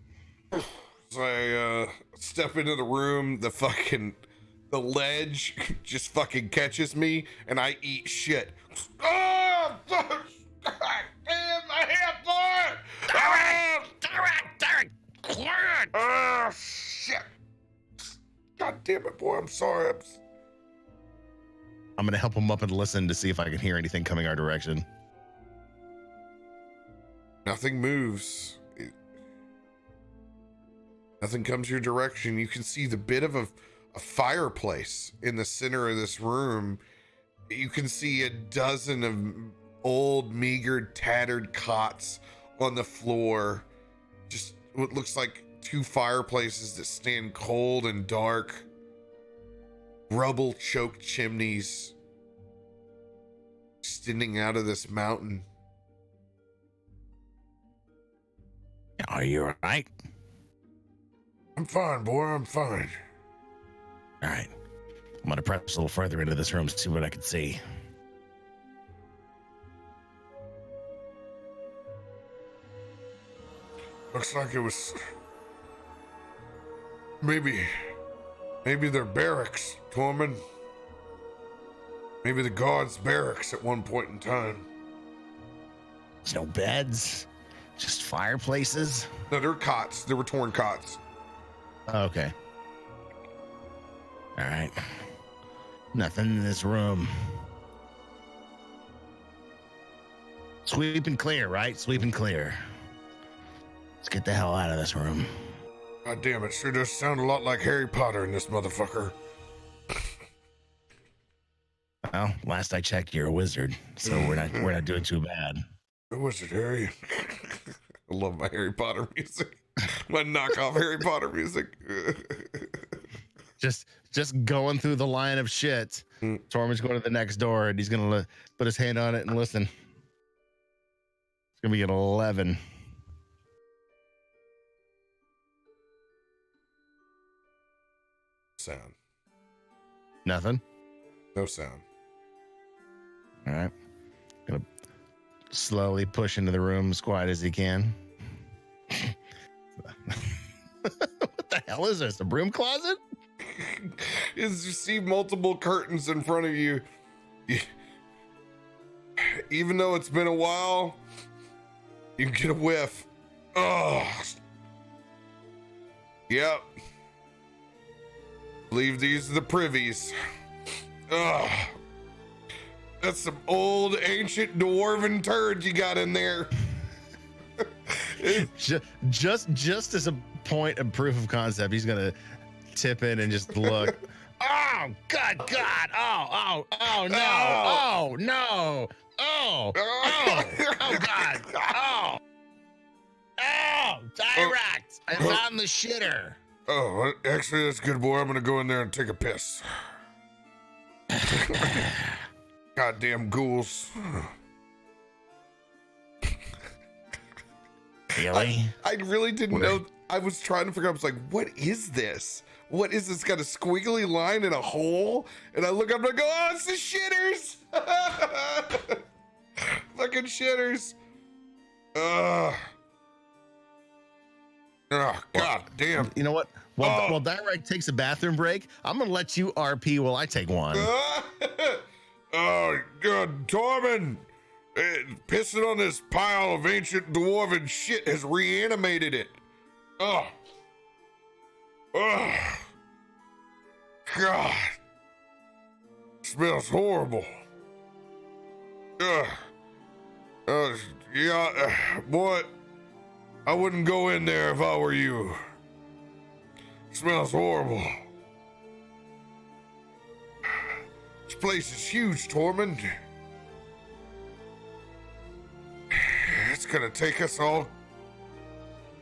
So I step into the room, the ledge just fucking catches me, and I eat shit. Oh, fuck. God damn, my hip, boy! Direkt! Oh, shit. God damn it, boy, I'm sorry. I'm going to help him up and listen to see if I can hear anything coming our direction. Nothing moves. Nothing comes your direction. You can see the bit of a fireplace in the center of this room. You can see a dozen of old, meager, tattered cots on the floor. Just what looks like 2 fireplaces that stand cold and dark. Rubble-choked chimneys extending out of this mountain. Are you all right? I'm fine, boy. I'm fine. All right. I'm going to press a little further into this room to see what I can see. Looks like it was... Maybe they're barracks, Tormund. Maybe the guards' barracks at one point in time. There's no beds, just fireplaces. No, they're cots. They were torn cots. Okay. All right. Nothing in this room. Sweep and clear, right? Sweep and clear. Let's get the hell out of this room. God damn it, sure does sound a lot like Harry Potter in this motherfucker. Well, last I checked, you're a wizard, so we're not doing too bad. A wizard, Harry. I love my Harry Potter music. My knockoff Harry Potter music. Just going through the line of shit. Tormund's going to the next door, and he's gonna put his hand on it and listen. It's gonna be an 11. Sound. Nothing. No sound. All right. Gonna slowly push into the room as quiet as he can. What the hell is this? A broom closet? You see multiple curtains in front of you. Even though it's been a while, you can get a whiff. Oh. Yep. Believe these are the privies. Ugh. That's some old ancient dwarven turd you got in there. just as a point of proof of concept, he's gonna tip in and just look. Oh God! Oh no! Oh God! Oh! Direkt! I found the shitter. Oh, actually, that's good, boy. I'm gonna go in there and take a piss. Goddamn ghouls. Really? I really didn't know. I was trying to figure out, I was like, what is this? What is this? Got a squiggly line and a hole? And I look up and I go, oh, it's the shitters. Fucking shitters. Oh, god damn. You know what? While Direkt takes a bathroom break, I'm gonna let you RP while I take one. Oh, God, Tormund, pissing on this pile of ancient dwarven shit has reanimated it. Oh, God, smells horrible. Yeah, boy, I wouldn't go in there if I were you. Smells horrible. This place is huge, Tormund. It's gonna take us all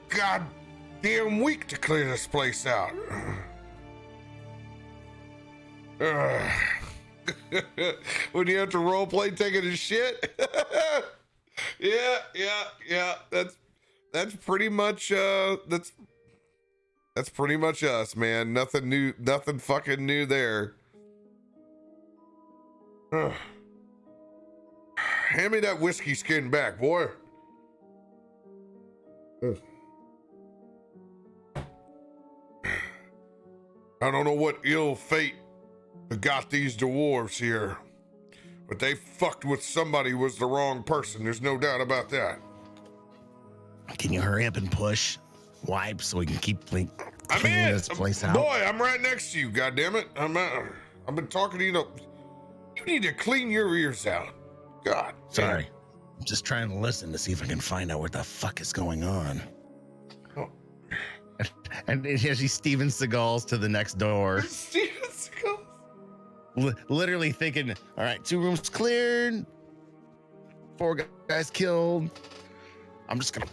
goddamn week to clear this place out. When you have to roleplay taking a shit. Yeah. That's pretty much that's pretty much us, man. Nothing new, nothing fucking new there. Hand me that whiskey skin back, boy. I don't know what ill fate got these dwarves here, but they fucked with somebody who was the wrong person. There's no doubt about that. Can you hurry up and push? Wipe so we can keep cleaning this place out. Boy, I'm right next to you, goddammit. I've been talking to you. You need to clean your ears out. God. Sorry. Damn. I'm just trying to listen to see if I can find out what the fuck is going on. Oh. And here's these Steven Seagals to the next door. Steven Seagals. Literally thinking, all right, 2 rooms cleared, 4 guys killed. I'm just gonna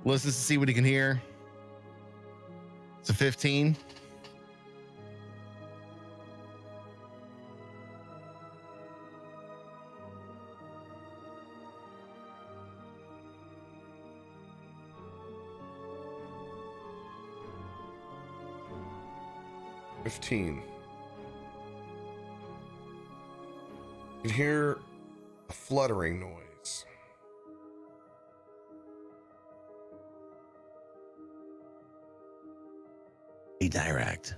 listen to see what he can hear. It's a 15. You can hear a fluttering noise. Hey, Direkt.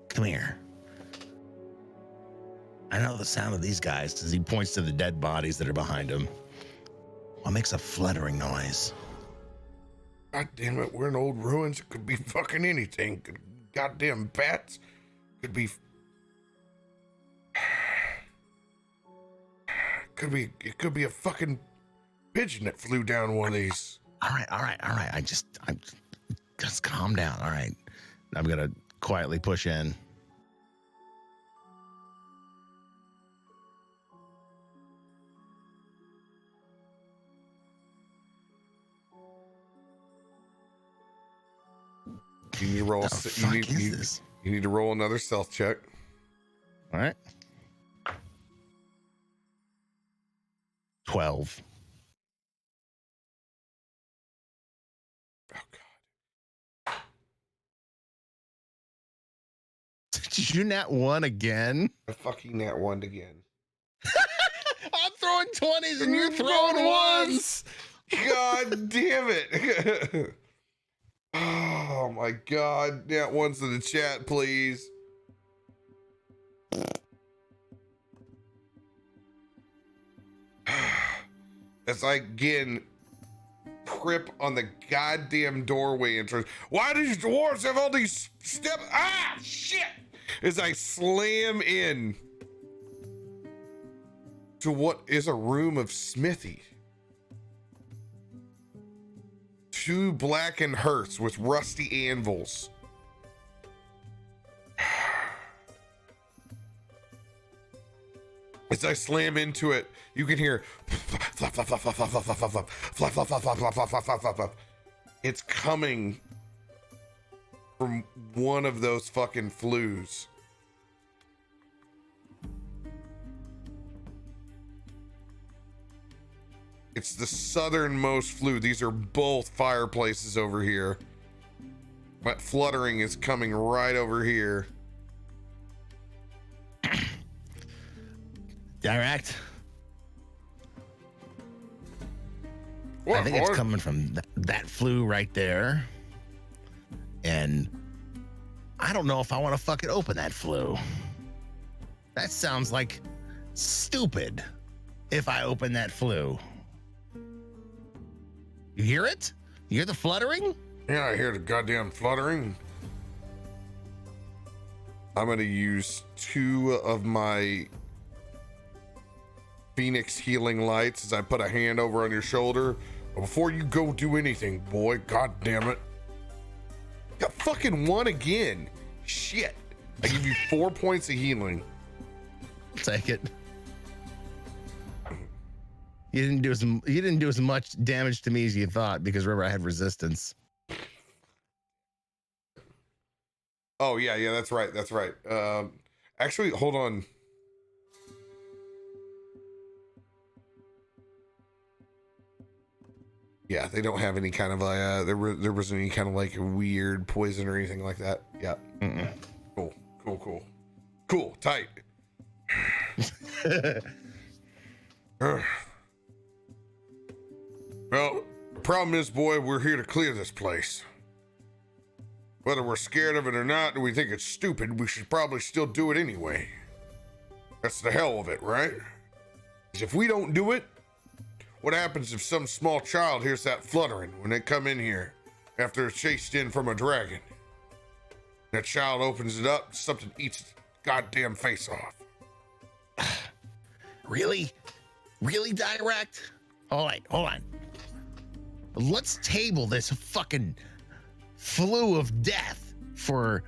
Come here. I know the sound of these guys as he points to the dead bodies that are behind him. What makes a fluttering noise? God damn it, we're in old ruins. It could be fucking anything. Goddamn bats. Could be. It could be a fucking pigeon that flew down one of these. All right. I'm just calm down. All right. I'm gonna quietly push in. You need to roll. You need to roll another stealth check. All right. 12. Oh God. Did you nat 1 again? I fucking nat 1 again. I'm throwing 20s and you're throwing ones. God damn it. Oh my God. Nat 1s in the chat, please. As I again trip on the goddamn doorway entrance. Why do these dwarves have all these steps? Ah, shit! As I slam in to what is a room of smithy. 2 blackened hearths with rusty anvils. As I slam into it, you can hear flop, flop, flop, flop, flop, flop, flop, flop, flop, flop, flop, flop, flop, flop, flop, flop, flop, flop. It's coming from one of those fucking flues. It's the southernmost flue. These are both fireplaces over here. That fluttering is coming right over here. Dirakt. What, I think it's coming from that flue right there. And I don't know if I want to fucking open that flue. That sounds like stupid if I open that flue. You hear it? You hear the fluttering? Yeah, I hear the goddamn fluttering. I'm going to use 2 of my Phoenix healing lights as I put a hand over on your shoulder. Before you go do anything, boy, god damn it. Got fucking 1 again. Shit. I give you 4 points of healing. Take it. You didn't do as much damage to me as you thought because remember I had resistance. Oh yeah, that's right. Actually, hold on. Yeah, they don't have any kind of there wasn't any kind of like weird poison or anything like that. Yeah. Mm-mm. Cool. Tight. Well, the problem is, boy, we're here to clear this place. Whether we're scared of it or not, or we think it's stupid, we should probably still do it anyway. That's the hell of it, right? 'Cause if we don't do it, what happens if some small child hears that fluttering when they come in here after it's chased in from a dragon? That child opens it up, something eats its goddamn face off. Really, Dirakt? Hold on. Let's table this fucking flu of death for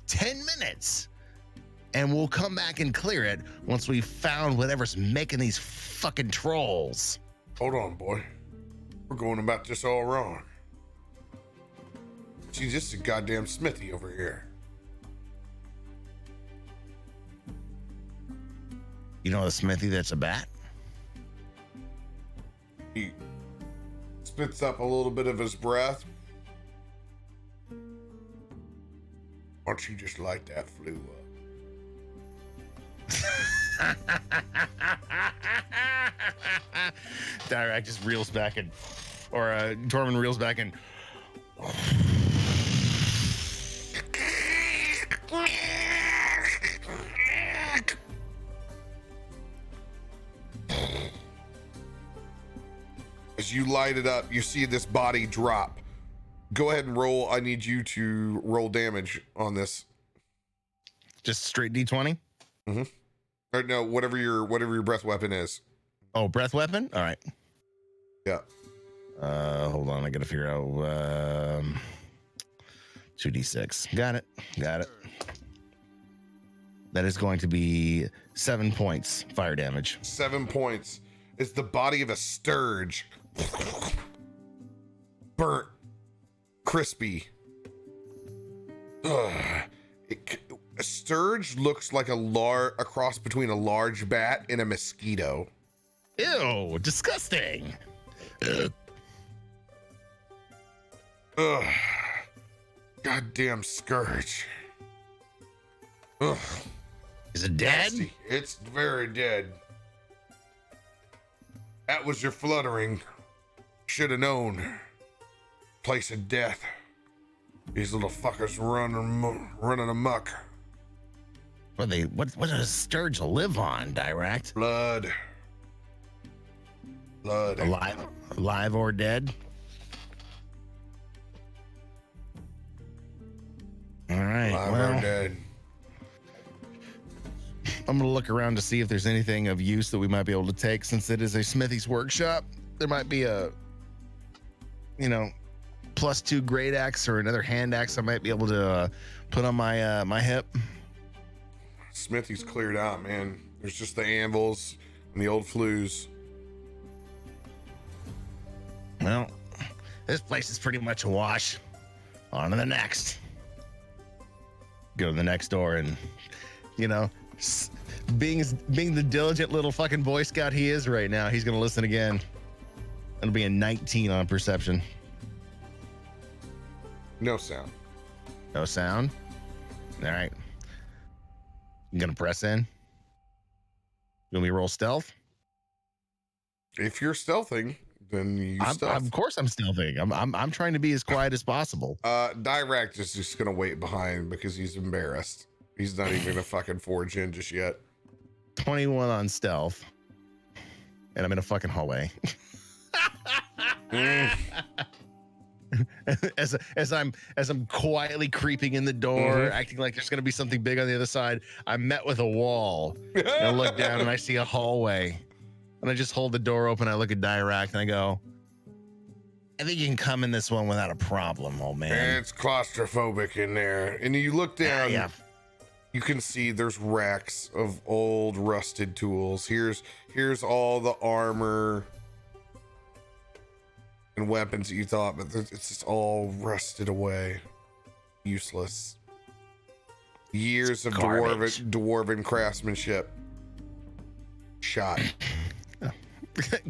10 minutes and we'll come back and clear it once we've found whatever's making these fucking trolls. Hold on, boy. We're going about this all wrong. See, this is a goddamn smithy over here. You know the smithy that's a bat? He spits up a little bit of his breath. Why don't you just light that flue up? Dirakt just reels back and, or Tormund reels back and. As you light it up, you see this body drop. Go ahead and roll. I need you to roll damage on this. Just straight D20? Mm-hmm. Or no, whatever your breath weapon is. Oh, breath weapon? All right. Yeah. Hold on. I got to figure out 2d6. Got it. That is going to be 7 points fire damage. 7 points. It's the body of a sturge. Burnt. Crispy. A sturge looks like a cross between a large bat and a mosquito. Ew, disgusting. Ugh. Goddamn scourge. Ugh. Is it dead? Nasty. It's very dead. That was your fluttering. Should have known. Place of death. These little fuckers running amok. What does a sturge live on, Dirakt? Blood. Alive or dead? All right. Alive or dead. I'm gonna look around to see if there's anything of use that we might be able to take. Since it is a smithy's workshop, there might be a, +2 great axe or another hand axe I might be able to put on my my hip. Smithy's cleared out, man. There's just the anvils and the old flues. Well, this place is pretty much a wash. On to the next. Go to the next door and, being the diligent little fucking Boy Scout he is right now, he's gonna listen again. It'll be a 19 on perception. No sound. No sound. All right. I'm gonna press in. You want me to roll stealth? If you're stealthing, then you stealth. Of course I'm stealthing. I'm trying to be as quiet as possible. Dirakt is just gonna wait behind because he's embarrassed. He's not even gonna fucking forge in just yet. 21 on stealth. And I'm in a fucking hallway. As I'm quietly creeping in the door, acting like there's gonna be something big on the other side, I'm met with a wall. And I look down and I see a hallway. And I just hold the door open. I look at Dirakt and I go, I think you can come in this one without a problem, old man. It's claustrophobic in there. And you look down, yeah. You can see there's racks of old rusted tools. Here's all the armor and weapons that you thought, but it's just all rusted away. Useless. Years of dwarven craftsmanship. Shot.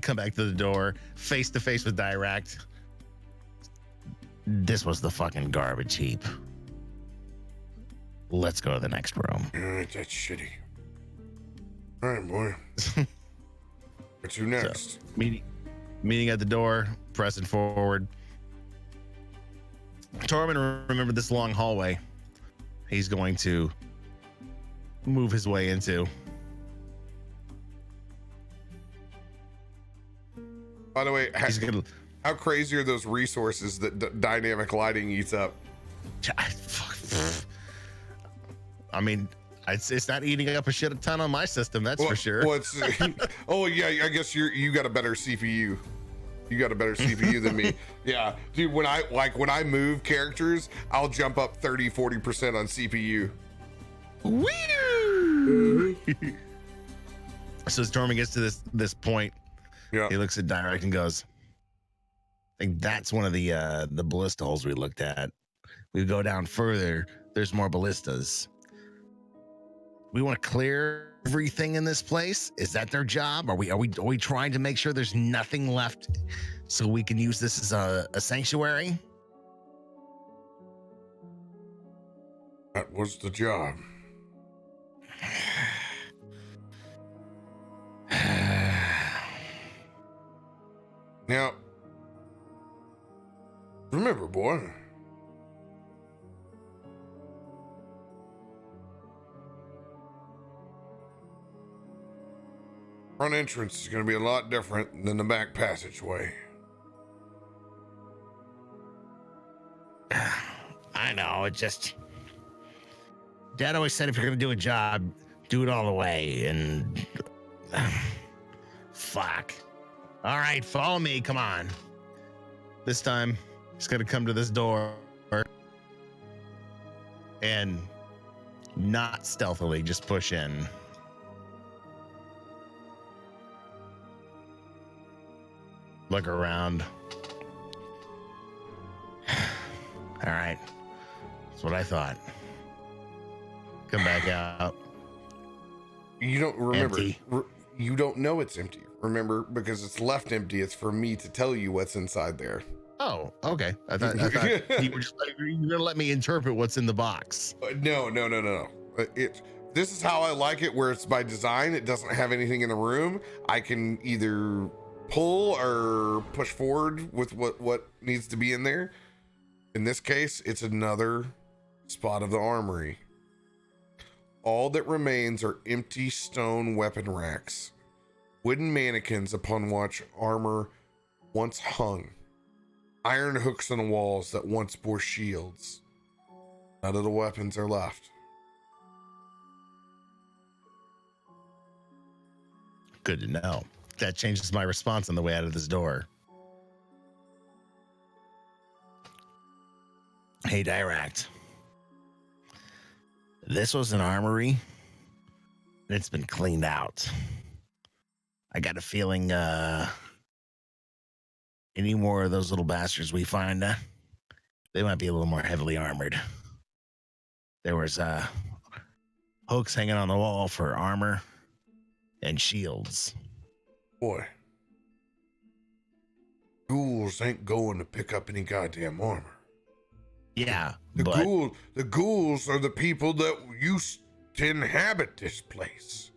Come back to the door, face to face with Dirakt. This was the fucking garbage heap. Let's go to the next room. That's shitty. All right, boy. Where to next? So, meeting at the door, pressing forward. Tormund remembered this long hallway. He's going to move his way into. By the way, how crazy are those resources that dynamic lighting eats up? I mean, it's not eating up a shit ton on my system, that's for sure. Well, oh yeah, I guess you got a better CPU. You got a better CPU than me. Yeah, dude. When I move characters, I'll jump up 30-40% on CPU. Woo! So as Tormund gets to this point, yeah, he looks at Dirakt and goes, I think that's one of the ballista holes we looked at. We go down further, there's more ballistas. We want to clear everything in this place. Is that their job? Are we trying to make sure there's nothing left so we can use this as a sanctuary? That was the job. Now, remember, boy. Front entrance is going to be a lot different than the back passageway. I know, it just... Dad always said if you're going to do a job, do it all the way, and... fuck. All right, follow me, come on. This time, he's going to come to this door and not stealthily, just push in. Look around. All right. That's what I thought. Come back out. You don't remember. Empty. You don't know it's empty. Remember, because it's left empty. It's for me to tell you what's inside there. Oh, okay. I thought you were just you're gonna let me interpret what's in the box. No. This is how I like it, where it's by design. It doesn't have anything in the room. I can either pull or push forward with what needs to be in there. In this case, it's another spot of the armory. All that remains are empty stone weapon racks, wooden mannequins upon which armor once hung, iron hooks on the walls that once bore shields. None of the weapons are left. Good to know. That changes my response on the way out of this door. Hey, Dirakt. This was an armory, and it's been cleaned out. I got a feeling any more of those little bastards we find, they might be a little more heavily armored. There was hooks hanging on the wall for armor and shields. Boy, Ghouls ain't going to pick up any goddamn armor. Yeah, The ghouls are the people that used to inhabit this place.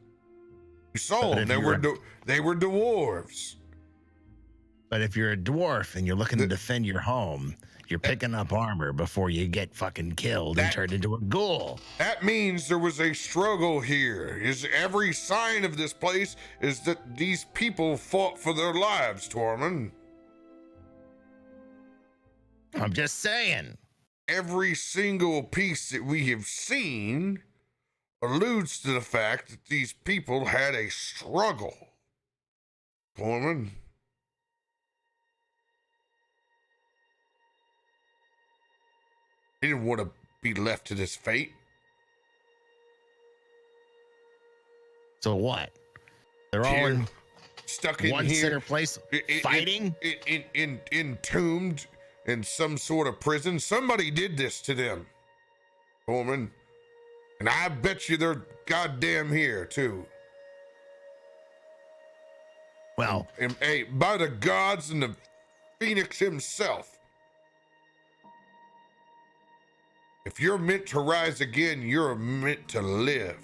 You saw them. They were dwarves. But if you're a dwarf and you're looking to defend your home, you're picking up armor before you get fucking killed and turned into a ghoul. That means there was a struggle here. Is every sign of this place is that these people fought for their lives, Tormund. I'm just saying. Every single piece that we have seen alludes to the fact that these people had a struggle. Tormund. They didn't want to be left to this fate. So what? They're all stuck in one here, center place fighting? Entombed in some sort of prison. Somebody did this to them, Tormund. And I bet you they're goddamn here, too. Well, and hey, by the gods and the Phoenix himself. If you're meant to rise again, you're meant to live.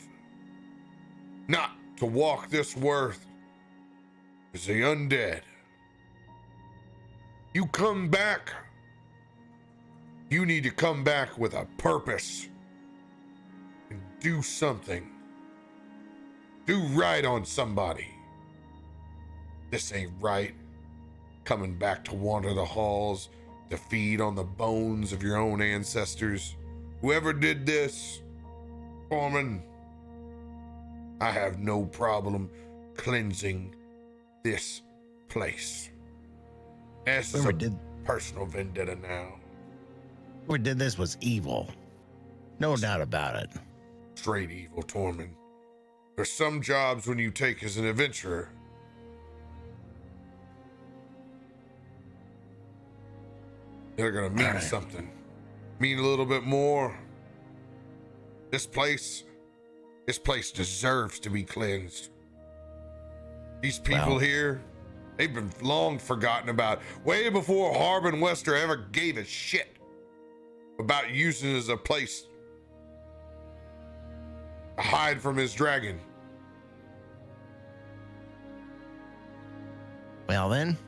Not to walk this earth as the undead. You come back. You need to come back with a purpose. And do something. Do right on somebody. This ain't right. Coming back to wander the halls, to feed on the bones of your own ancestors. Whoever did this, Tormund, I have no problem cleansing this place. This is a personal vendetta now. Whoever did this was evil. No doubt about it. Straight evil, Tormund. There's some jobs when you take as an adventurer. They're gonna mean something. Mean a little bit more. This place deserves to be cleansed. These people here, they've been long forgotten about. Way before Harbin Wester ever gave a shit about using it as a place to hide from his dragon. Well then,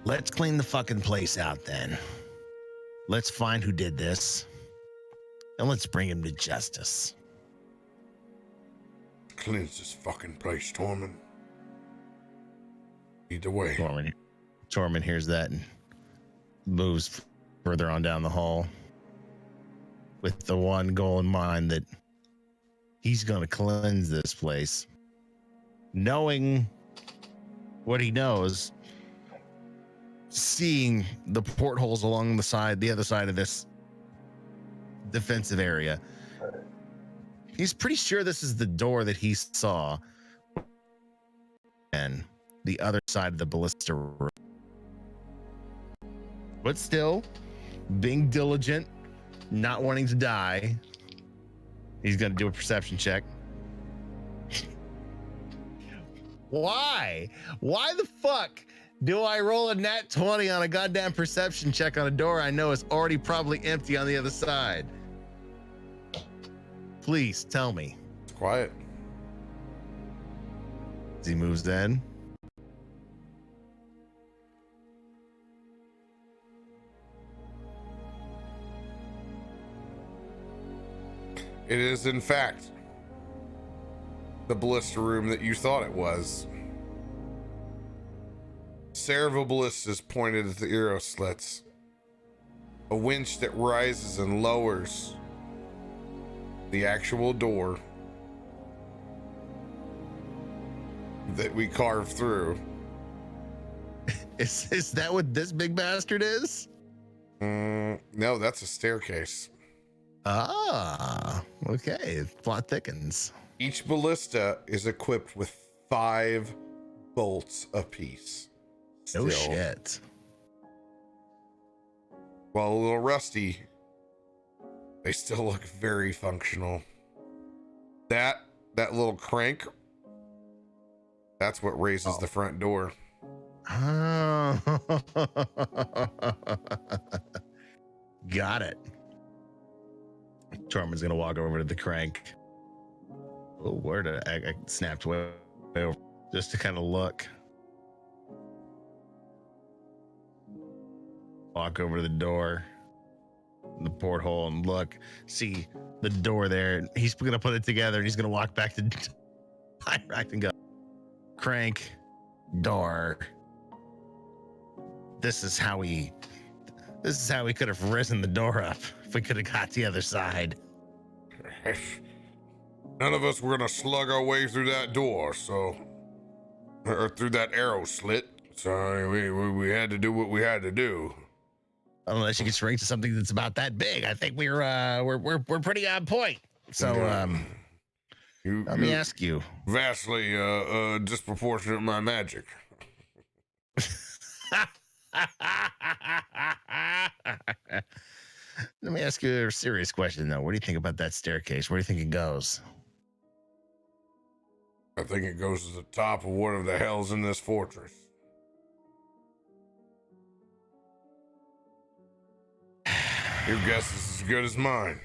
let's clean the fucking place out then. Let's find who did this. And let's bring him to justice. Cleanse this fucking place, Tormund. Either way. Tormund hears that and moves further on down the hall with the one goal in mind that he's going to cleanse this place. Knowing what he knows, seeing the portholes along the other side of this defensive area, he's pretty sure this is the door that he saw and the other side of the ballista room. But still, being diligent, not wanting to die, he's going to do a perception check. Why the fuck do I roll a nat 20 on a goddamn perception check on a door I know is already probably empty on the other side? Please tell me. It's quiet. As he moves in. It is, in fact, the ballista room that you thought it was. Several ballistas pointed at the arrow slits. A winch that rises and lowers the actual door that we carved through. Is that what this big bastard is? No, that's a staircase. Ah, okay. Plot thickens. Each ballista is equipped with 5 bolts apiece. No shit. While a little rusty, they still look very functional. That little crank, that's what raises the front door. Oh. Got it. Tormund's gonna walk over to the crank. Oh, where did I snapped way over just to kind of look. Walk over to the door, the porthole, and look. See the door there. He's gonna put it together, and he's gonna walk back to Dirakt and go, crank, door. This is how we could have risen the door up if we could have got the other side. None of us were gonna slug our way through that door, or through that arrow slit. So we had to do what we had to do. Unless you can shrink to something that's about that big, I think we're pretty on point. So let me ask you. Vastly disproportionate my magic. Let me ask you a serious question, though. What do you think about that staircase? Where do you think it goes? I think it goes to the top of one of the hells in this fortress. Your guess is as good as mine.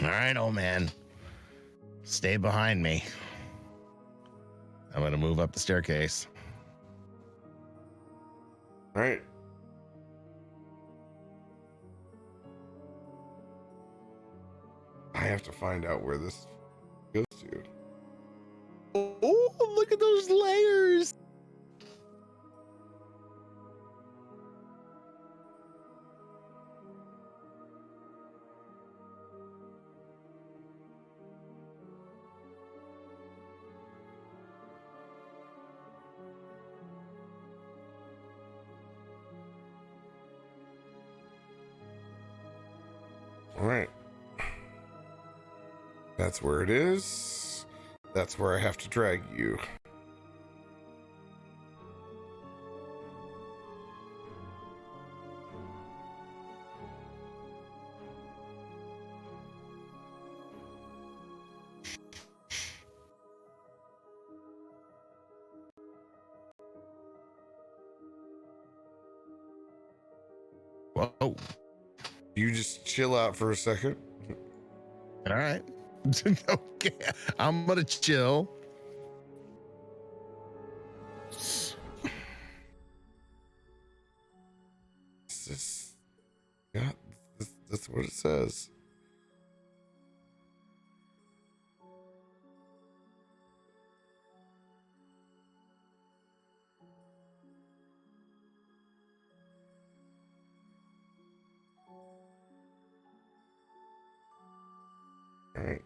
All right, old man. Stay behind me. I'm going to move up the staircase. All right. I have to find out where this goes to. Oh, look at those layers. All right. That's where it is. That's where I have to drag you. Whoa. You just chill out for a second. All right. Okay. I'm going to chill. Yeah, that's what it says. All right.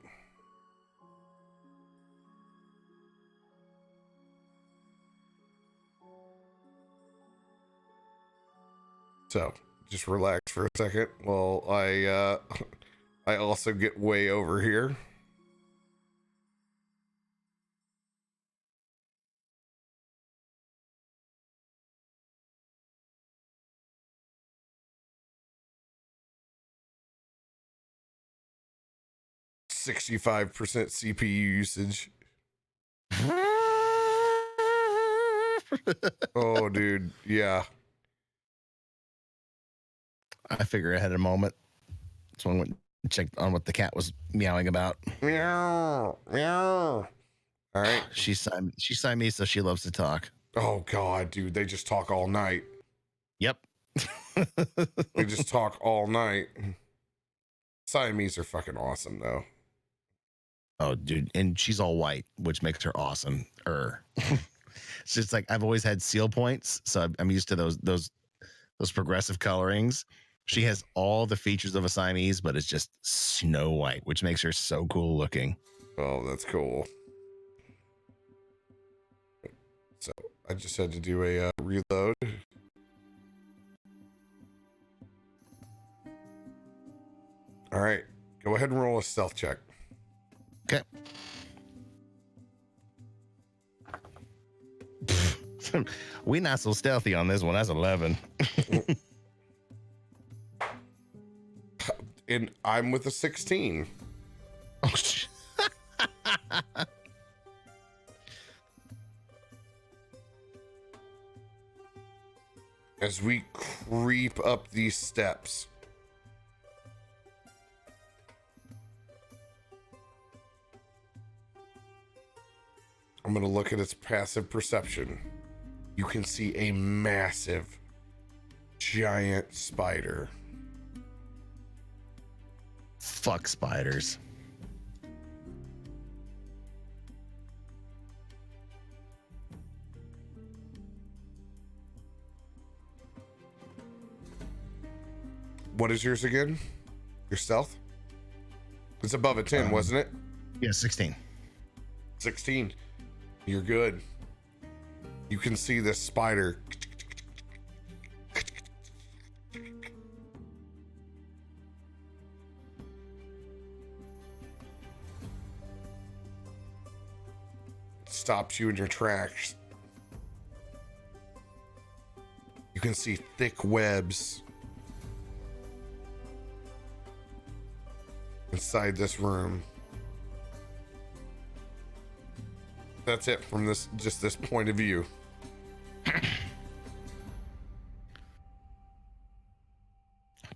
So just relax for a second while I also get way over here. %65 CPU usage. Oh, dude, yeah. I figure I had a moment. So I went and checked on what the cat was meowing about. Meow, meow. All right. She's Siamese, so she loves to talk. Oh God, dude, they just talk all night. Yep. They just talk all night. Siamese are fucking awesome, though. Oh, dude, and she's all white, which makes her awesome. It's just like I've always had seal points, so I'm used to those progressive colorings. She has all the features of a Siamese, but it's just snow white, which makes her so cool looking. Oh, that's cool. So I just had to do a reload. All right, go ahead and roll a stealth check. Okay. We not so stealthy on this one. That's 11. And I'm with a 16. Oh, shit. as we creep up these steps. I'm going to look at its passive perception. You can see a massive, giant spider. Fuck spiders. What is yours again? Your stealth? It's above a 10, wasn't it? Yeah, 16. 16. You're good. You can see this spider. Stops you in your tracks. You can see thick webs inside this room. That's it from this point of view.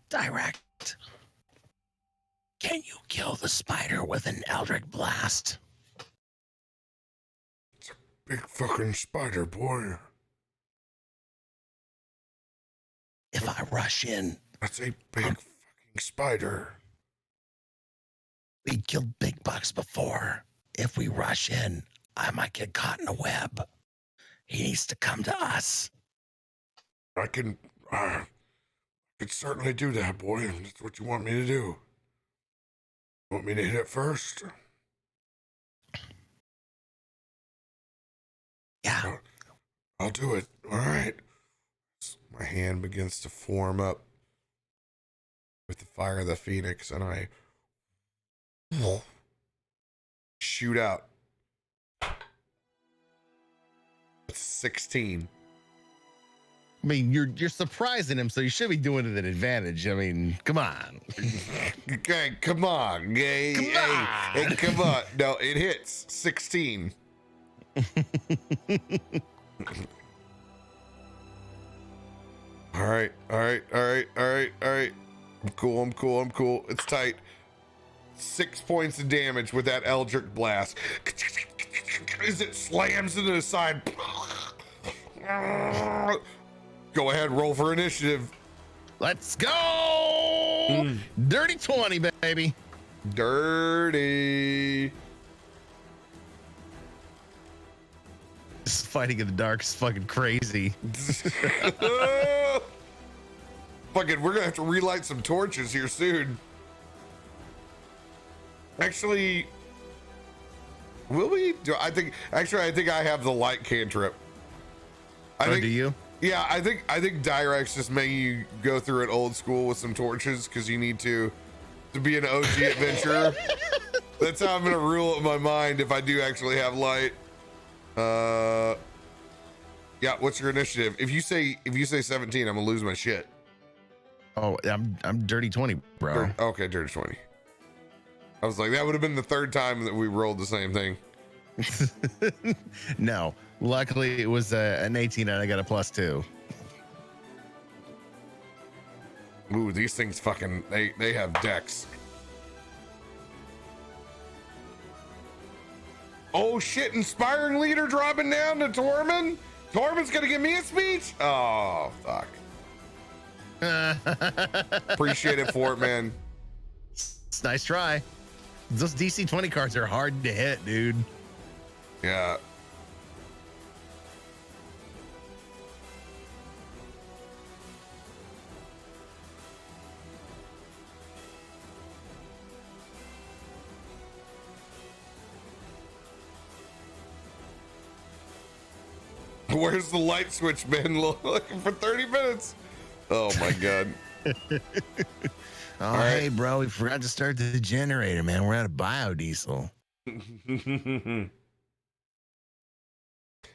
Direct. Can you kill the spider with an Eldritch Blast? It's a big fucking spider, boy. If I rush in, That's a big fucking spider. we killed big bucks before. If we rush in, I might get caught in a web. He needs to come to us. I can certainly do that, boy. If that's what you want me to do. Want me to hit it first? Yeah. I'll do it. All right. My hand begins to form up with the fire of the phoenix, and I shoot out. It's 16. I mean, you're surprising him, so you should be doing it at an advantage. I mean, come on. Okay, come on. Hey, Come on. Hey, come on. No, it hits 16. All right. I'm cool. It's tight. 6 points of damage with that Eldritch Blast. As it slams into the side. Go ahead, roll for initiative. Let's go! Dirty 20, baby. Dirty. This fighting in the dark is fucking crazy. Fucking, we're gonna have to relight some torches here soon. Actually, will we? I think I have the light cantrip. Do you? Yeah, I think Direkt's just making you go through it old school with some torches because you need to be an OG adventurer. That's how I'm gonna rule it in my mind if I do actually have light. Yeah, what's your initiative? If you say 17, I'm gonna lose my shit. Oh, I'm dirty 20, bro. Okay, dirty 20. I was like, that would have been the third time that we rolled the same thing. No, luckily it was an 18 and I got a +2. Ooh, these things fucking, they have decks. Oh shit, inspiring leader dropping down to Tormund. Tormund's gonna give me a speech. Oh, fuck. Appreciate it for it, man. It's a nice try. Those DC 20 cards are hard to hit, dude. Yeah. Where's the light switch, man? Looking for 30 minutes. Oh my god. Oh, right. hey, bro, we forgot to start the generator, man. We're out of biodiesel.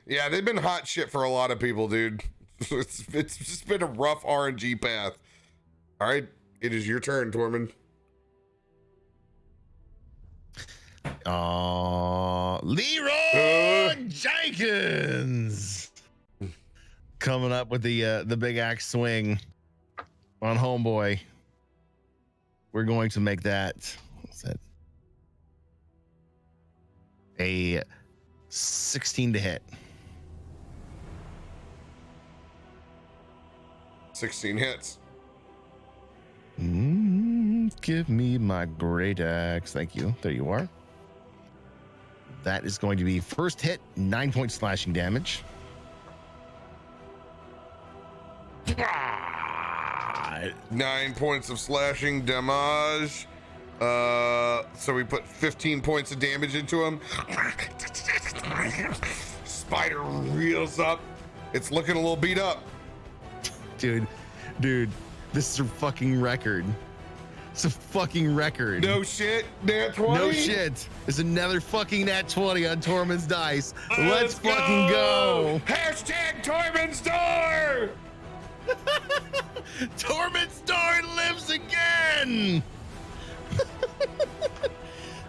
Yeah, they've been hot shit for a lot of people, dude. It's just been a rough RNG path. All right, it is your turn, Tormund. Leroy Jenkins. coming up with the big axe swing on homeboy. We're going to make that, what's that? A 16 to hit. 16 hits. Give me my great axe. Thank you. There you are. That is going to be first hit, 9 points slashing damage. 9 points of slashing damage. So we put 15 points of damage into him. Spider reels up. It's looking a little beat up. Dude, this is a fucking record. It's a fucking record. No shit, nat 20? No shit. There's another fucking nat 20 on Tormund's dice. Let's fucking go. Hashtag Tormund's door. Tormund's door lives again.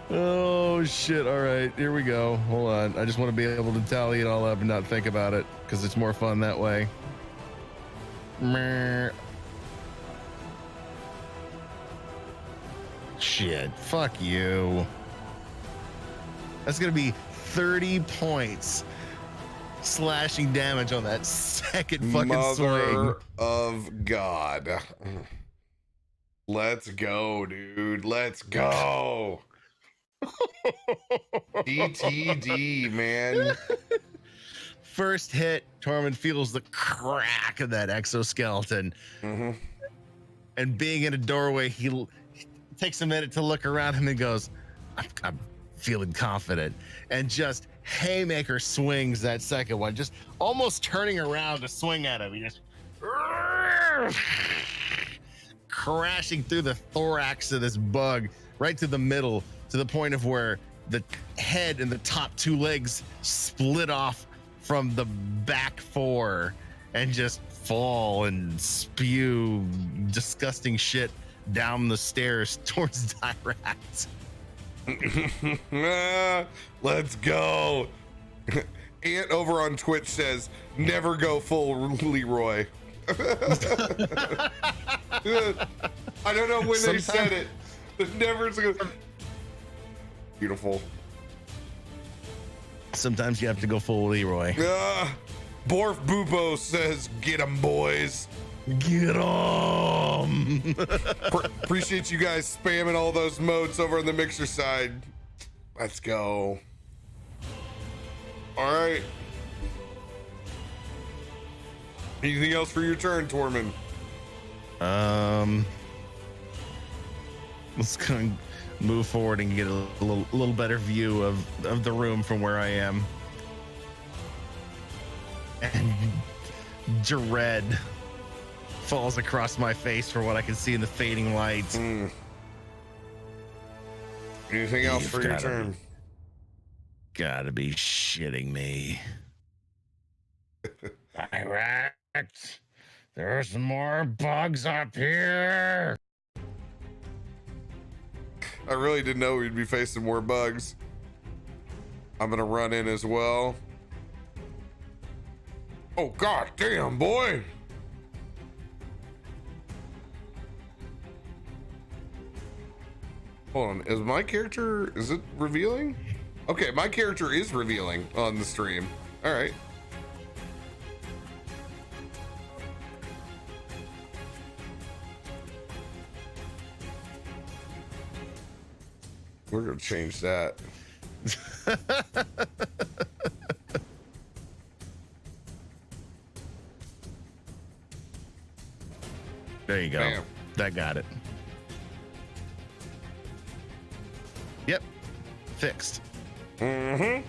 Oh shit. All right, here we go. Hold on. I just want to be able to tally it all up and not think about it because it's more fun that way. Meh. Shit, fuck you. That's gonna be 30 points slashing damage on that second fucking swing. Mother of God. Let's go, dude. Let's go. DTD, man. First hit, Tormund feels the crack of that exoskeleton. Mm-hmm. And being in a doorway, he takes a minute to look around him and goes, I'm feeling confident, and just haymaker swings that second one, just almost turning around to swing at him. He just crashing through the thorax of this bug right to the middle, to the point of where the head and the top two legs split off from the back four and just fall and spew disgusting shit down the stairs towards Dirakt. Let's go. Ant over on Twitch says, never go full Leroy. I don't know when they said it. The never. Beautiful. Sometimes you have to go full Leroy. Borf Boobo says, get 'em, boys. Get 'em. Appreciate you guys spamming all those modes over on the mixer side. Let's go. All right. Anything else for your turn, Tormund? Let's kind of move forward and get a little better view of the room from where I am. And dread falls across my face for what I can see in the fading light. Anything else for your turn? Gotta be shitting me. Direkt. There's more bugs up here. I really didn't know we'd be facing more bugs. I'm gonna run in as well. Oh, god damn, boy. Hold on, is my character, is it revealing? Okay, my character is revealing on the stream. All right. We're gonna change that. There you go. Bam. That got it. Yep. Fixed. Mm-hmm.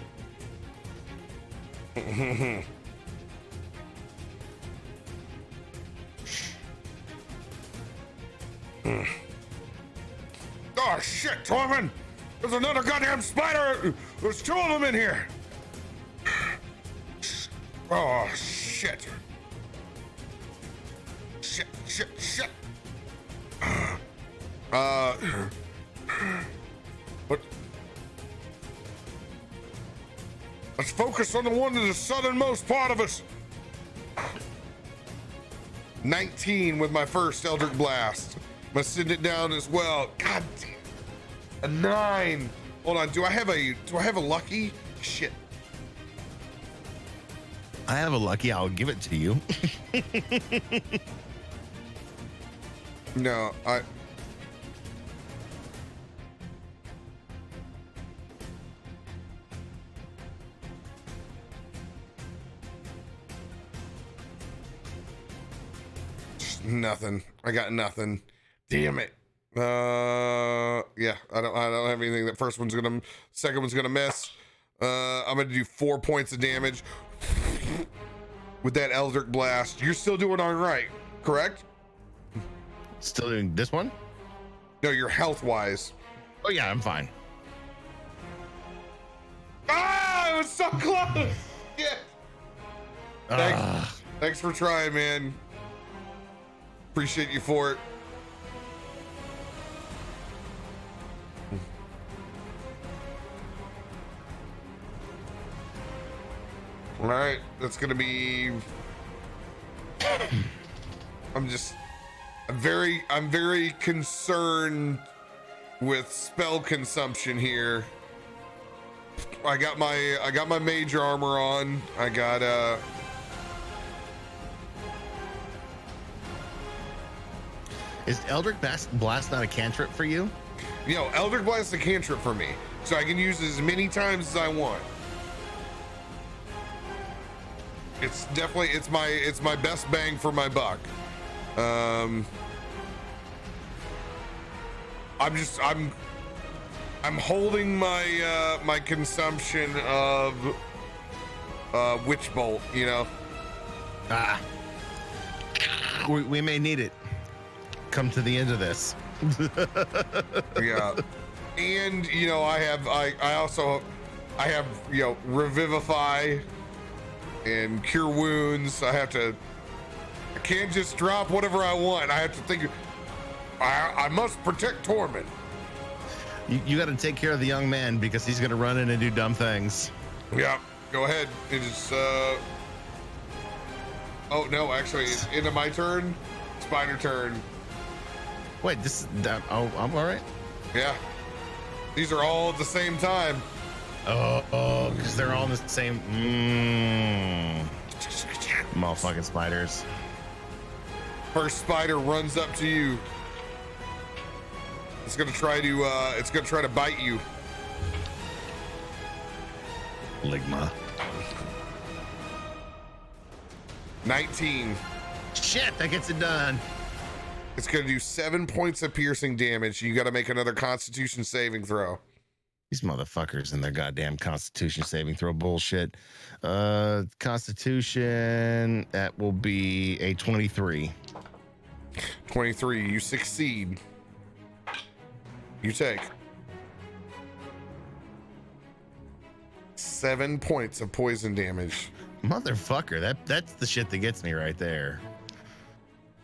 Oh shit, Tormund! There's another goddamn spider! There's two of them in here! Oh shit! Shit! What? Let's focus on the one in the southernmost part of us. 19 with my first Eldritch Blast. I'm gonna send it down as well. God damn. A 9. Hold on. Do I have a lucky? Shit. I have a lucky. I'll give it to you. No, nothing. I got nothing. Damn it. Yeah, I don't have anything. That first one's gonna, second one's gonna miss. I'm gonna do 4 points of damage with that Eldritch Blast. You're still doing all right, correct? Still doing this one? No, you're health wise. Oh yeah, I'm fine. Ah, it was so close. Yeah. Thanks for trying, man. Appreciate you for it. All right, that's gonna be. I'm very concerned with spell consumption here. I got my mage armor on. I got Is Eldritch Blast not a cantrip for you? You know, Eldritch Blast is a cantrip for me, so I can use it as many times as I want. It's definitely it's my best bang for my buck. I'm holding my my consumption of Witch Bolt, you know. We may need it. Come to the end of this. Yeah. And you know, I also have, you know, Revivify and Cure Wounds. I can't just drop whatever I want. I have to think I must protect Tormund. You got to take care of the young man because he's going to run in and do dumb things. Yeah, go ahead. It is oh no, actually it's into my turn. Spider turn. Wait, oh, I'm all right. Yeah, these are all at the same time. Oh, because they're all in the same. Motherfucking spiders. First spider runs up to you. It's gonna try to bite you. Ligma. 19. Shit, that gets it done. It's gonna do 7 points of piercing damage. You got to make another Constitution saving throw. These motherfuckers and their goddamn Constitution saving throw bullshit. Constitution, that will be a 23. 23. You succeed. You take 7 points of poison damage. Motherfucker, that's the shit that gets me right there.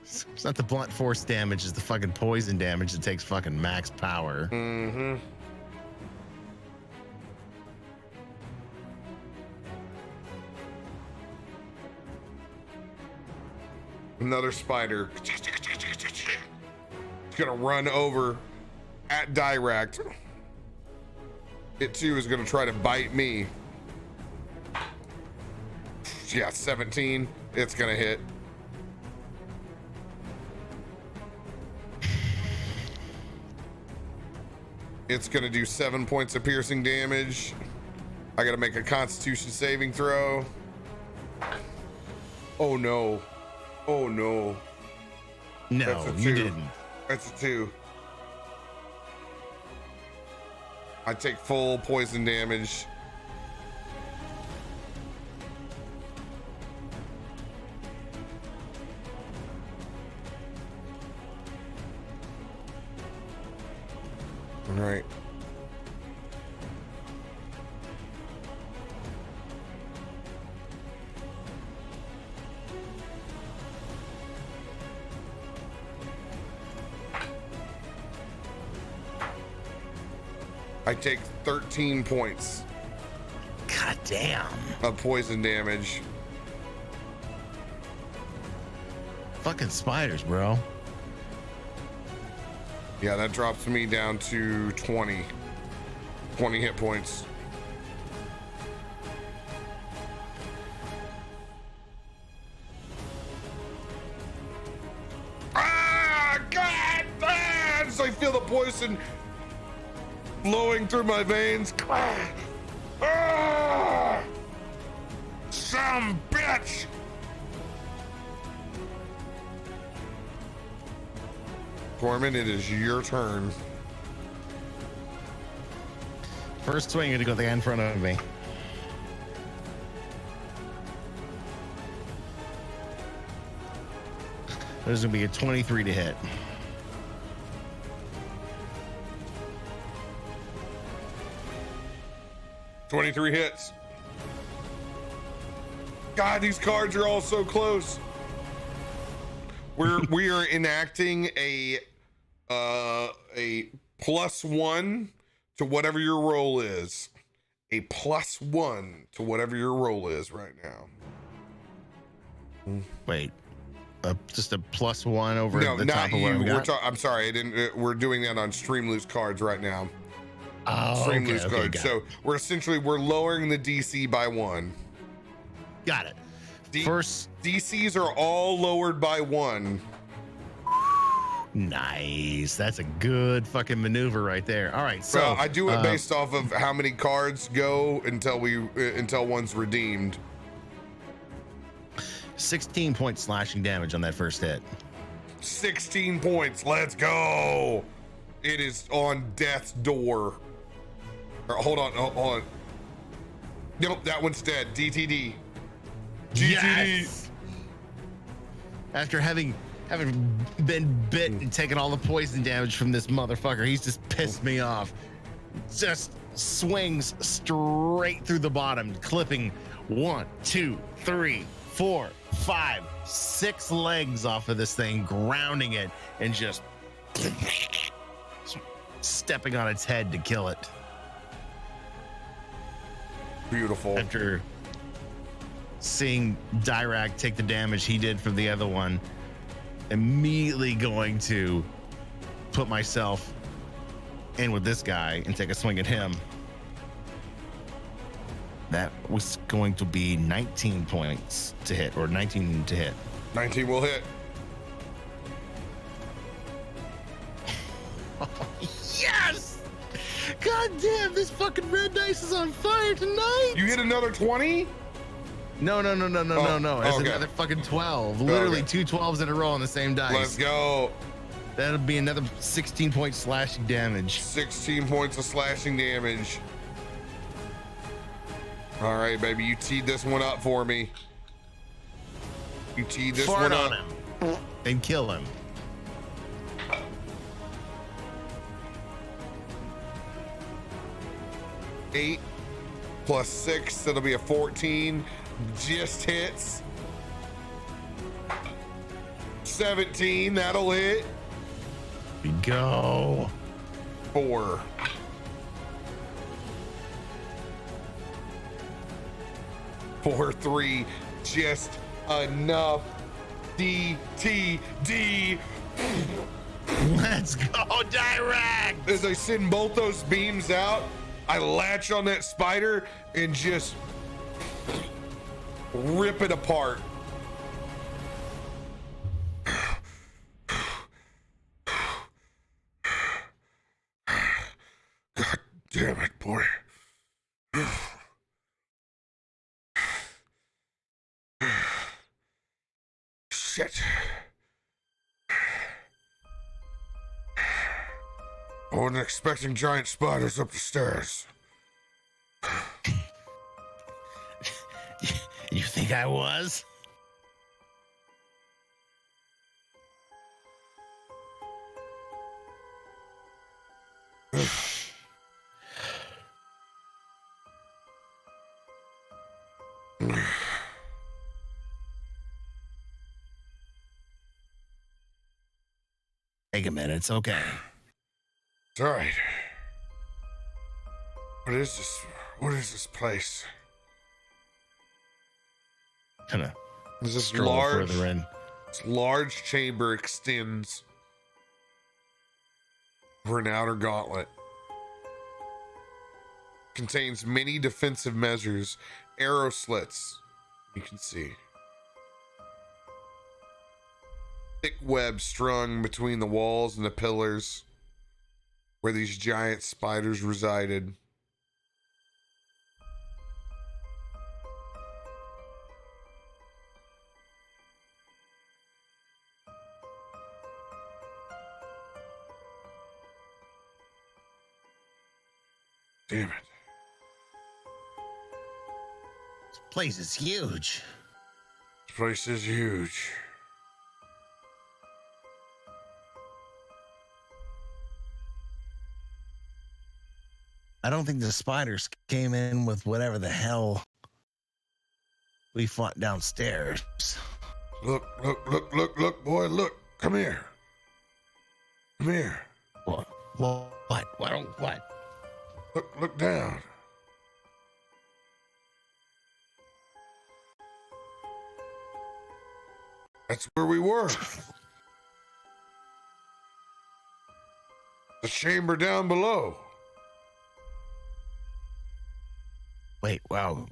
It's not the blunt force damage, it's the fucking poison damage that takes fucking max power. Mm-hmm. Another spider. It's gonna run over at Dirakt. It too is gonna try to bite me. Yeah, 17. It's gonna hit. It's gonna do 7 points of piercing damage. I gotta make a Constitution saving throw. Oh no. Oh no. No, you didn't. That's a 2. I take full poison damage. All right. I take 13 points God damn. of poison damage. Fucking spiders, bro. Yeah, that drops me down to 20 hit points. Ah, God! Ah, so I feel the poison flowing through my veins. Ah, some bitch! Tormund, it is your turn. First swing, you're gonna go the guy in front of me. There's gonna be a 23 to hit. $23 hits. God, these cards are all so close. We are enacting a +1 to whatever your roll is. A +1 to whatever your roll is right now. Wait, just a +1 over No, the not top of what you. we got? I'm sorry, I didn't. We're doing that on Stream Loose cards right now. Oh, Stream okay, Loose okay, cards. got So it. we're lowering the DC by 1. Got it. First, DCs are all lowered by 1. Nice. That's a good fucking maneuver right there. All right, so I do it based off of how many cards go until one's redeemed. 16 point slashing damage on that first hit. 16 points. Let's go. It is on death's door. Hold on. Nope, that one's dead. DTD. GTD. Yes! After having been bit and taken all the poison damage from this motherfucker, he's just pissed me off. Just swings straight through the bottom, clipping 1, 2, 3, 4, 5, 6 legs off of this thing, grounding it, and just stepping on its head to kill it. Beautiful. After seeing Dirakt take the damage he did from the other one, immediately going to put myself in with this guy and take a swing at him. That was going to be 19 points to hit, or 19 to hit. 19 will hit. Yes! God damn, this fucking red dice is on fire tonight! You hit another 20? No. It's okay. another fucking 12. Literally Okay. 2 12s in a row on the same dice. Let's go. That'll be another 16 point slashing damage. 16 points of slashing damage. All right, baby, you teed this one up for me. You teed this Fart one on up. him and kill him. Eight plus 6, that'll be a 14. Just hits. 17, that'll hit. We go. 4. 4, 3, just enough. DTD. Let's go, Dirakt. As I send both those beams out, I latch on that spider and just rip it apart. God damn it, boy. Shit. I wasn't expecting giant spiders up the stairs. You think I was? Take a minute, it's okay. It's all right. What is this? What is this place? Kind of Is this stroll large? further in. This large chamber extends over an outer gauntlet. Contains many defensive measures, arrow slits, you can see. Thick web strung between the walls and the pillars where these giant spiders resided. Damn it. This place is huge. This place is huge. I don't think the spiders came in with whatever the hell we fought downstairs. Look, boy, look. Come here. Come here. What? What? Look down. That's where we were. The chamber down below. Wait, wow.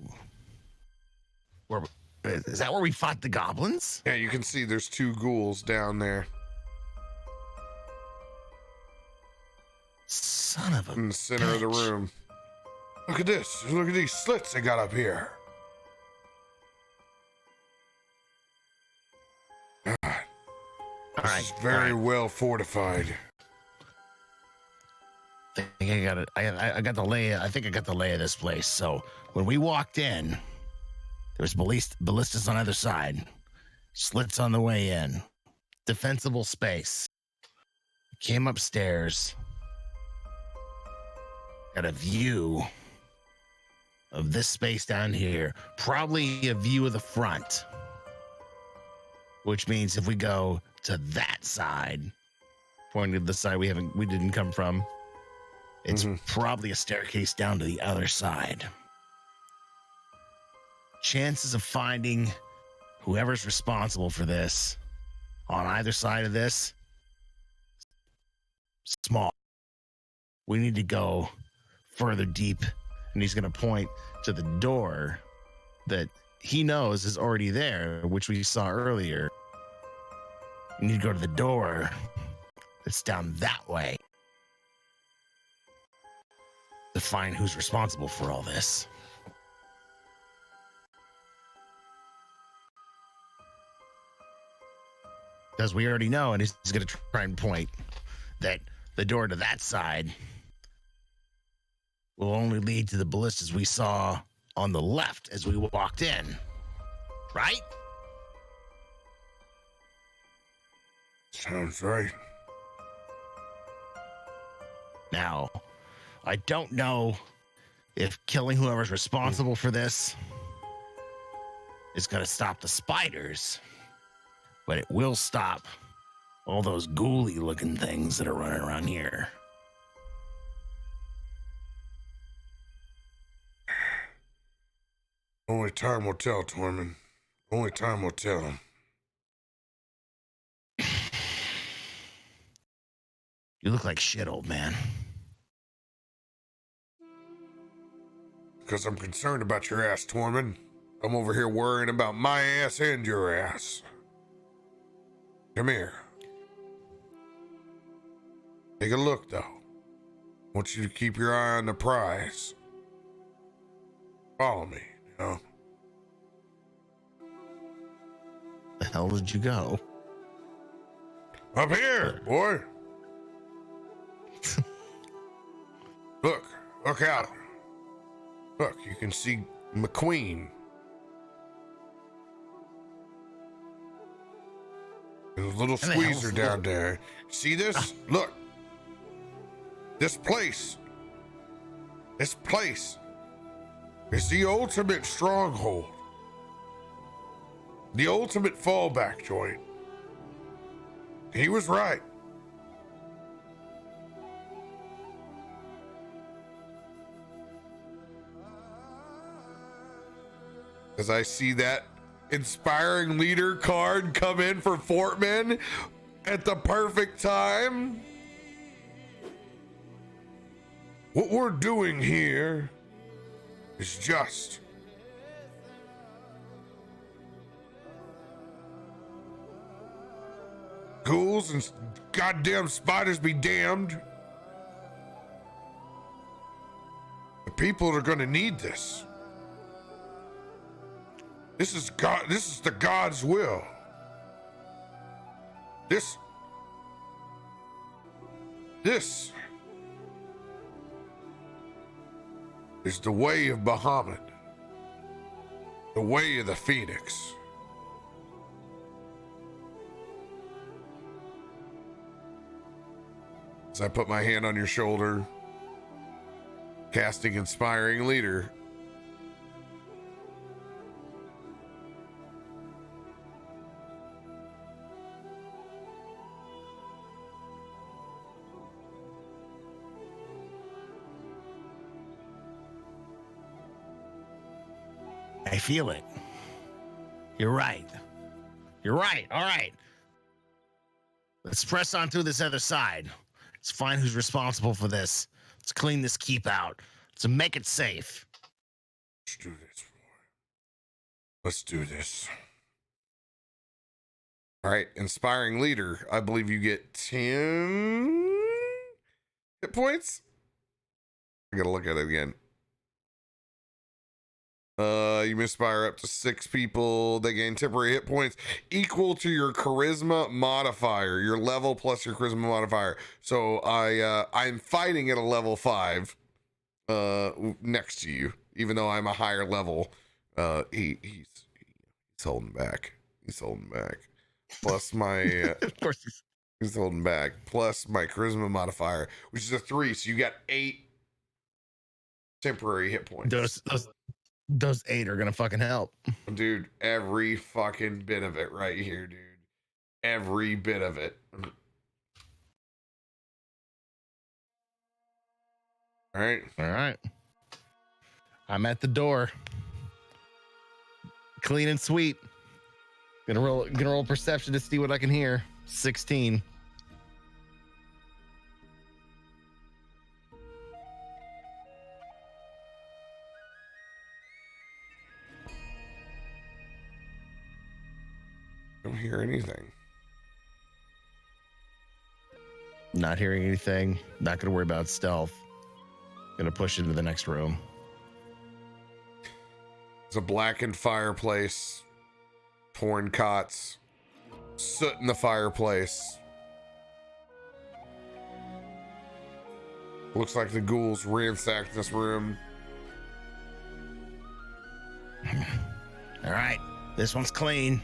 Is that where we fought the goblins? Yeah, you can see there's two ghouls down there. Son of a In the center of the room. Look at this. Look at these slits they got up here. God. This is very well fortified. I think I got it. I got the lay. I think I got the lay of this place. So when we walked in, there was ballistas on either side, slits on the way in, defensible space. Came upstairs, got a view of this space down here, probably a view of the front, which means if we go to that side, pointing to the side we didn't come from, it's probably a staircase down to the other side. Chances of finding whoever's responsible for this on either side of this, small. We need to go further deep, and he's going to point to the door that he knows is already there, which we saw earlier. We need to go to the door that's down that way to find who's responsible for all this. Because we already know, and he's going to try and point that the door to that side will only lead to the ballistas we saw on the left as we walked in. Right? Sounds right. Now, I don't know if killing whoever's responsible for this is going to stop the spiders, but it will stop all those ghouly looking things that are running around here. Only time will tell, Tormund. Only time will tell. You look like shit, old man. Because I'm concerned about your ass, Tormund. I'm over here worrying about my ass and your ass. Come here. Take a look, though. I want you to keep your eye on the prize. Follow me, you know. The hell did you go? Up here, boy. Look out. Look, you can see McQueen. There's a little squeezer down there. See this? Look. This place is the ultimate stronghold. The ultimate fallback joint. He was right. As I see that inspiring leader card come in for Fortman at the perfect time. What we're doing here is just ghouls and goddamn spiders be damned. The people are gonna need this. This is God. This is the God's will. This is the way of Bahamut, the way of the Phoenix. As I put my hand on your shoulder, casting Inspiring Leader. I feel it. You're right. You're right. All right. Let's press on through this other side. Let's find who's responsible for this. Let's clean this keep out. Let's make it safe. Let's do this, boy. Let's do this. All right, Inspiring Leader. I believe you get 10 hit points. I gotta look at it again. You misfire up to 6 people. They gain temporary hit points equal to your charisma modifier, your level plus your charisma modifier. So I'm fighting at a level 5 next to you, even though I'm a higher level. He's holding back. He's holding back. Plus my Of course he's holding back. Plus my charisma modifier, which is a 3. So you got 8 temporary hit points. Those 8 are gonna fucking help. Dude, every fucking bit of it right here, dude. Every bit of it. All right. I'm at the door. Clean and sweet. Gonna roll perception to see what I can hear. 16. Don't hear anything. Not hearing anything. Not gonna worry about stealth. Gonna push into the next room. It's a blackened fireplace, torn cots, soot in the fireplace. Looks like the ghouls ransacked this room. All right, this one's clean.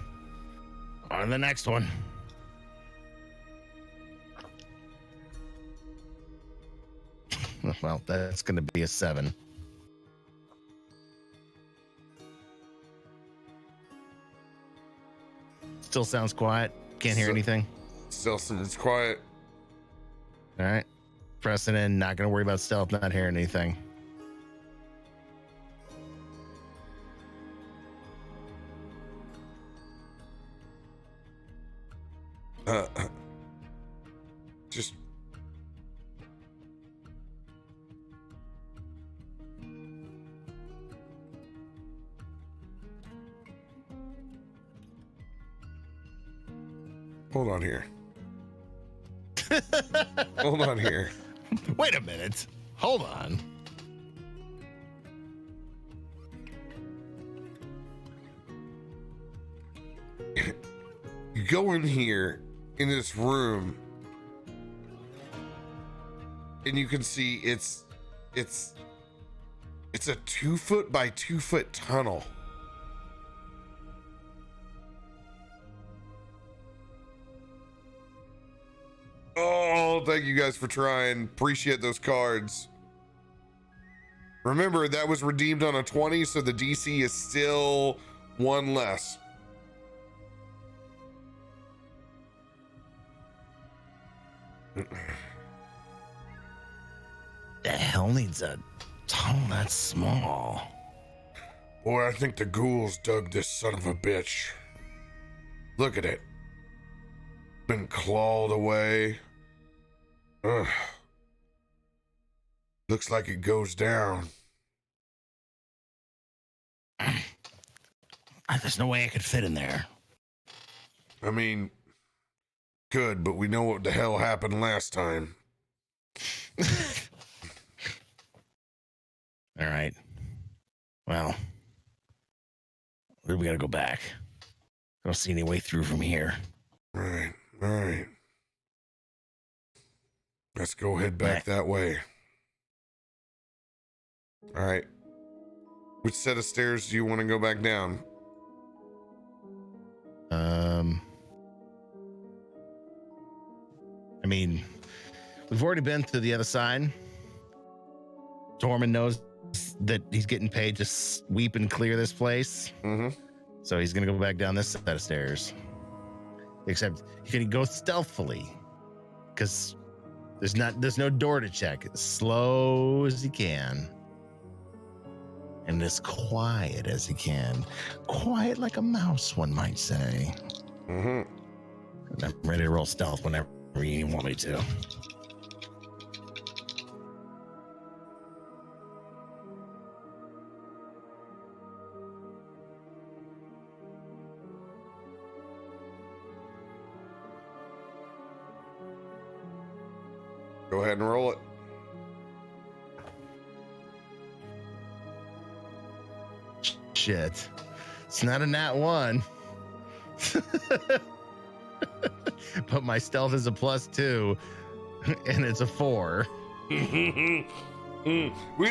On the next one. Well, that's going to be a 7. Still sounds quiet. Can't hear anything. Still, it's quiet. All right. Pressing in. Not going to worry about stealth. Not hearing anything. Just hold on here. Hold on here. Wait a minute. Hold on. You go in here in this room and you can see it's a 2 foot by 2 foot tunnel. Oh, thank you guys for trying. Appreciate those cards. Remember, that was redeemed on a 20, so the DC is still 1 less. The hell needs a tunnel that small? Boy, I think the ghouls dug this son of a bitch. Look at it. Been clawed away. Ugh. Looks like it goes down. There's no way I could fit in there. I mean, good, but we know what the hell happened last time. All right. Well, we gotta go back. I don't see any way through from here. All right. Let's go head back that way. All right. Which set of stairs do you want to go back down? I mean, we've already been to the other side. Tormund knows that he's getting paid to sweep and clear this place. Mm-hmm. So he's going to go back down this set of stairs. Except he can go stealthily because there's no door to check. As slow as he can. And as quiet as he can. Quiet like a mouse, one might say. Mm-hmm. And I'm ready to roll stealth whenever you want me to. Go ahead and roll it. Shit. It's not a nat 1. But my stealth is a +2. And it's a 4. We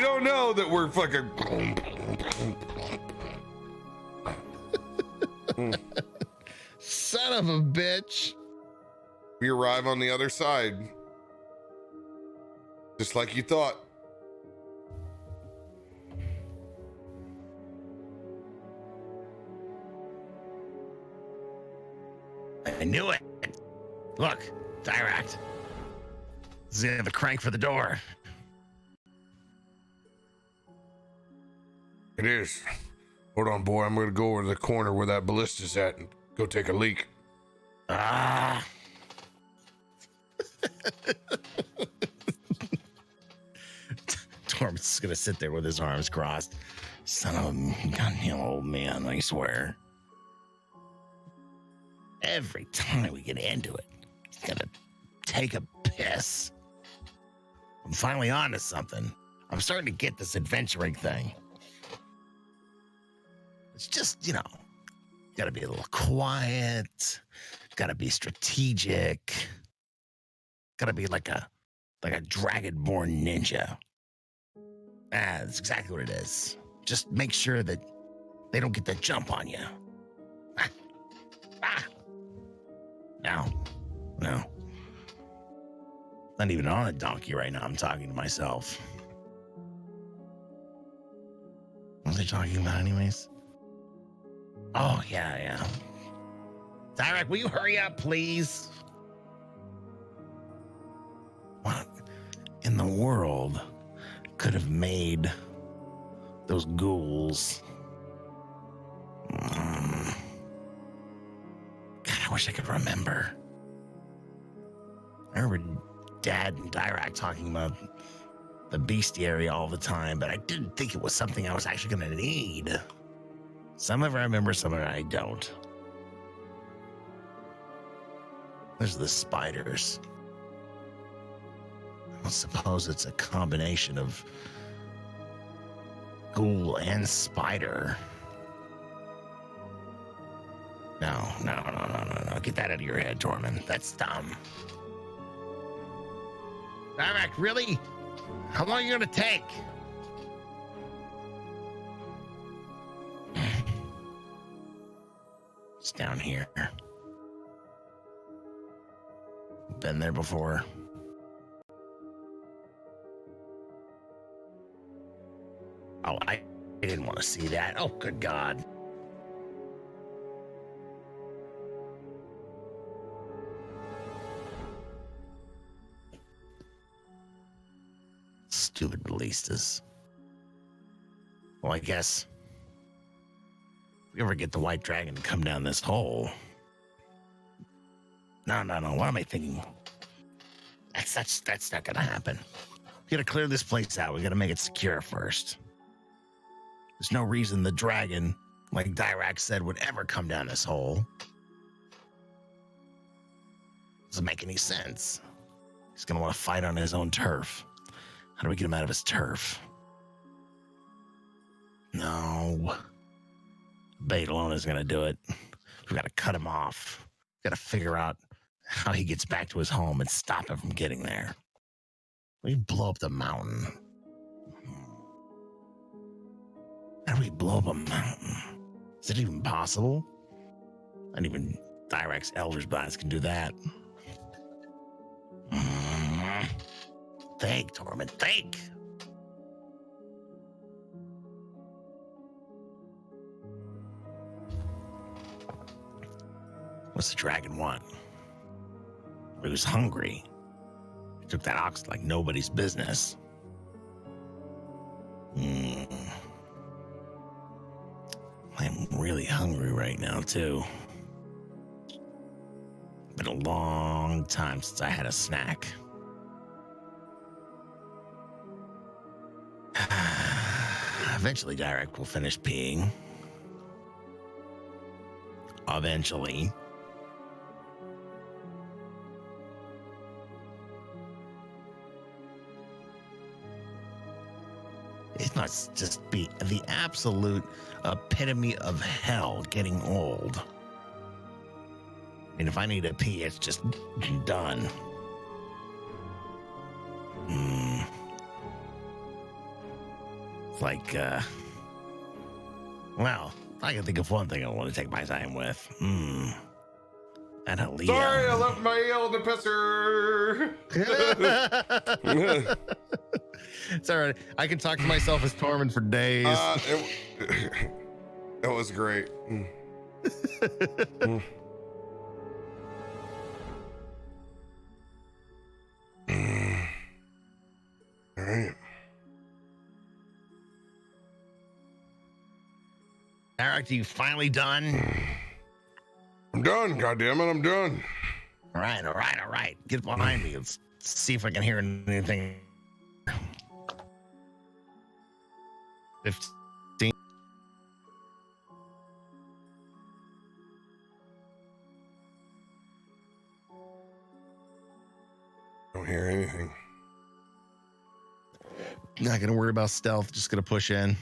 don't know that we're fucking... Son of a bitch. We arrive on the other side. Just like you thought. I knew it. Look, Dirakt. This is the crank for the door. It is. Hold on, boy. I'm going to go over to the corner where that ballista's at and go take a leak. Ah. Tormund's going to sit there with his arms crossed. Son of a goddamn old man, I swear. Every time we get into it, he's going to take a piss. I'm finally on to something. I'm starting to get this adventuring thing. It's just, gotta be a little quiet, gotta be strategic, gotta be like a dragonborn ninja. That's exactly what it is. Just make sure that they don't get the jump on you. No. Not even on a donkey right now. I'm talking to myself. What was I talking about anyways? Oh, yeah. Dirakt, will you hurry up, please? What in the world could have made those ghouls? God, I wish I could remember. I remember Dad and Dirakt talking about the bestiary all the time, but I didn't think it was something I was actually going to need. Some of it I remember, some of it I don't. There's the spiders. I suppose it's a combination of ghoul and spider. No. Get that out of your head, Tormund. That's dumb. Dirakt, really? How long are you going to take? It's down here. Been there before. Oh, I didn't want to see that. Oh, good God. Stupid ballistas. Well, I guess If we ever get the white dragon to come down this hole. No. What am I thinking? That's not gonna happen. We gotta clear this place out. We gotta make it secure first. There's no reason the dragon, like Dirakt said, would ever come down this hole. Doesn't make any sense. He's gonna want to fight on his own turf. How do we get him out of his turf? No. Bait alone is gonna do it. We gotta cut him off. We gotta figure out how he gets back to his home and stop him from getting there. We blow up the mountain. How do we blow up a mountain? Is it even possible? Not even Dirakt's Elder's Blast can do that. Think, Tormund, think. What's the dragon want? He was hungry. He took that ox like nobody's business. I'm really hungry right now, too. Been a long time since I had a snack. Eventually, Dirakt will finish peeing. Eventually. It must just be the absolute epitome of hell getting old. I mean, if I need to pee, it's just done. It's like, well, I can think of one thing I want to take my time with. And Aaliyah. Sorry, I left my eel in the pisser. It's all right. I can talk to myself as Tormund for days. It was great. All right. Dirakt, are you finally done? I'm done. Goddammit, I'm done. All right. Get behind me. Let's see if I can hear anything. 15. Don't hear anything. Not gonna worry about stealth. Just gonna push in.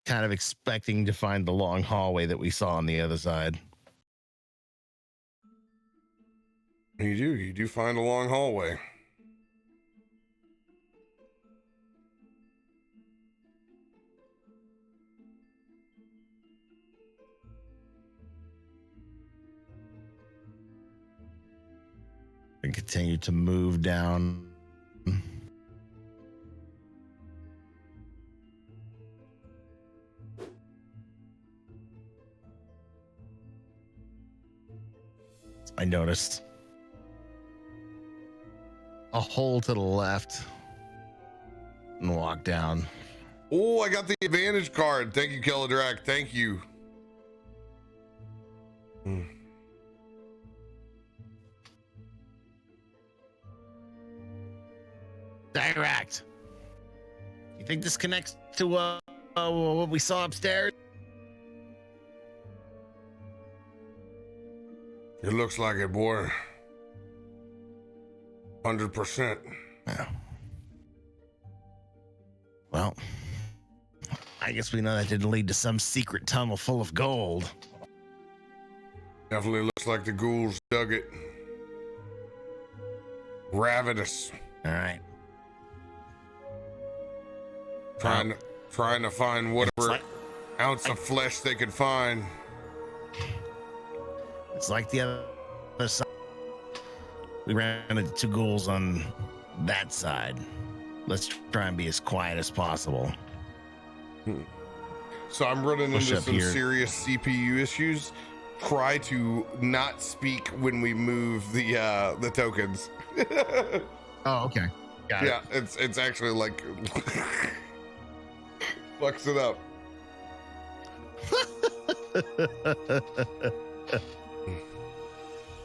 Kind of expecting to find the long hallway that we saw on the other side. You do find a long hallway. And continue to move down. I noticed a hole to the left and walk down. Oh, I got the advantage card. Thank you, Dirakt. Thank you. Dirakt. You think this connects to what we saw upstairs? It looks like it, boy. 100%. Yeah. Well, I guess we know that didn't lead to some secret tunnel full of gold. Definitely looks like the ghouls dug it. Ravenous. All right. Trying to find whatever ounce of flesh they could find. It's like the other side. We ran into two ghouls on that side. Let's try and be as quiet as possible. So I'm running Push into up some here. serious CPU issues. Try to not speak when we move the tokens. Oh, okay. Got Yeah, it's actually like flex it up.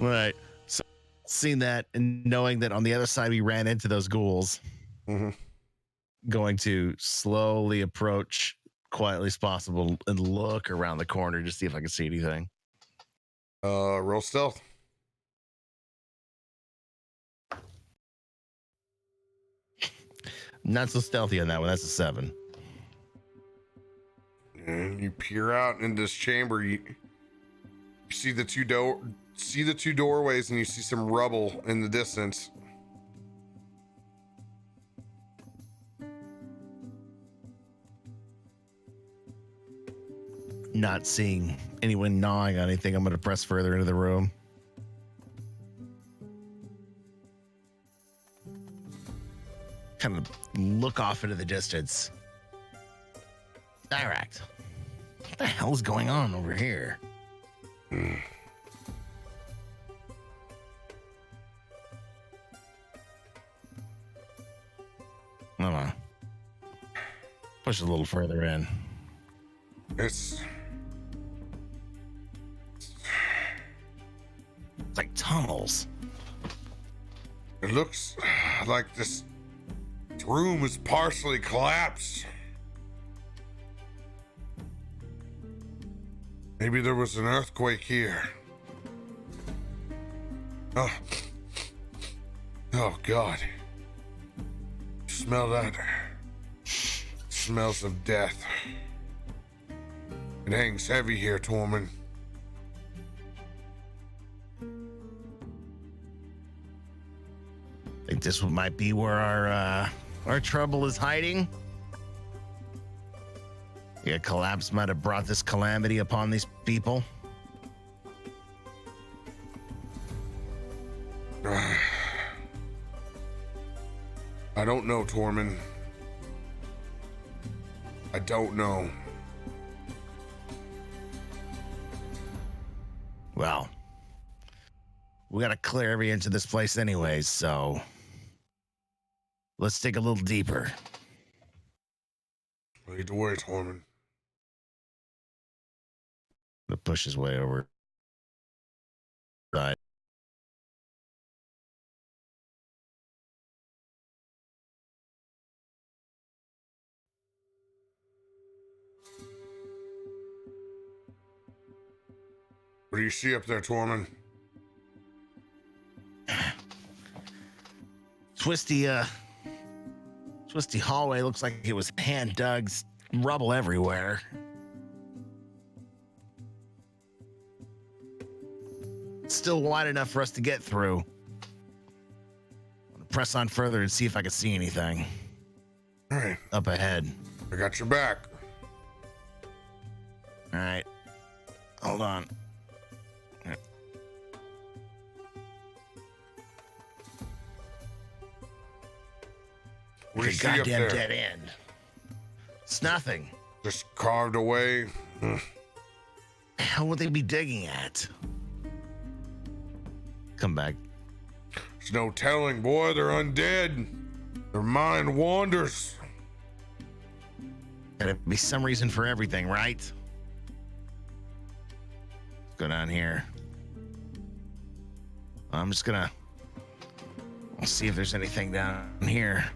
Right. So seeing that and knowing that on the other side we ran into those ghouls, going to slowly approach quietly as possible and look around the corner to see if I can see anything. Roll stealth. Not so stealthy on that one. That's a 7. And you peer out in this chamber. You see the two doorways, and you see some rubble in the distance. Not seeing anyone gnawing on anything, I'm going to press further into the room. Kind of look off into the distance. Dirakt. What the hell is going on over here? Hold on. Push a little further in. It's like tunnels. It looks like this room is partially collapsed. Maybe there was an earthquake here. Oh God. Smell that. Smells of death. It hangs heavy here, Tormund. Think this might be where our trouble is hiding? Yeah, collapse might have brought this calamity upon these people. I don't know, Tormund. I don't know. Well, we gotta clear every inch of this place anyways, so let's dig a little deeper. Lead the way, Tormund. To push his way over. Right. What do you see up there, Tormund? Twisty hallway. Looks like it was hand dug. Rubble everywhere. It's still wide enough for us to get through. I'm gonna press on further and see if I can see anything. All right. Up ahead. I got your back. All right. Hold on. What do you see up Goddamn there? dead end. It's nothing. Just carved away. How would they be digging at? Come back. There's no telling, boy. They're undead. Their mind wanders. Gotta be some reason for everything, right? Let's go down here. I'm just gonna. I'll see if there's anything down here.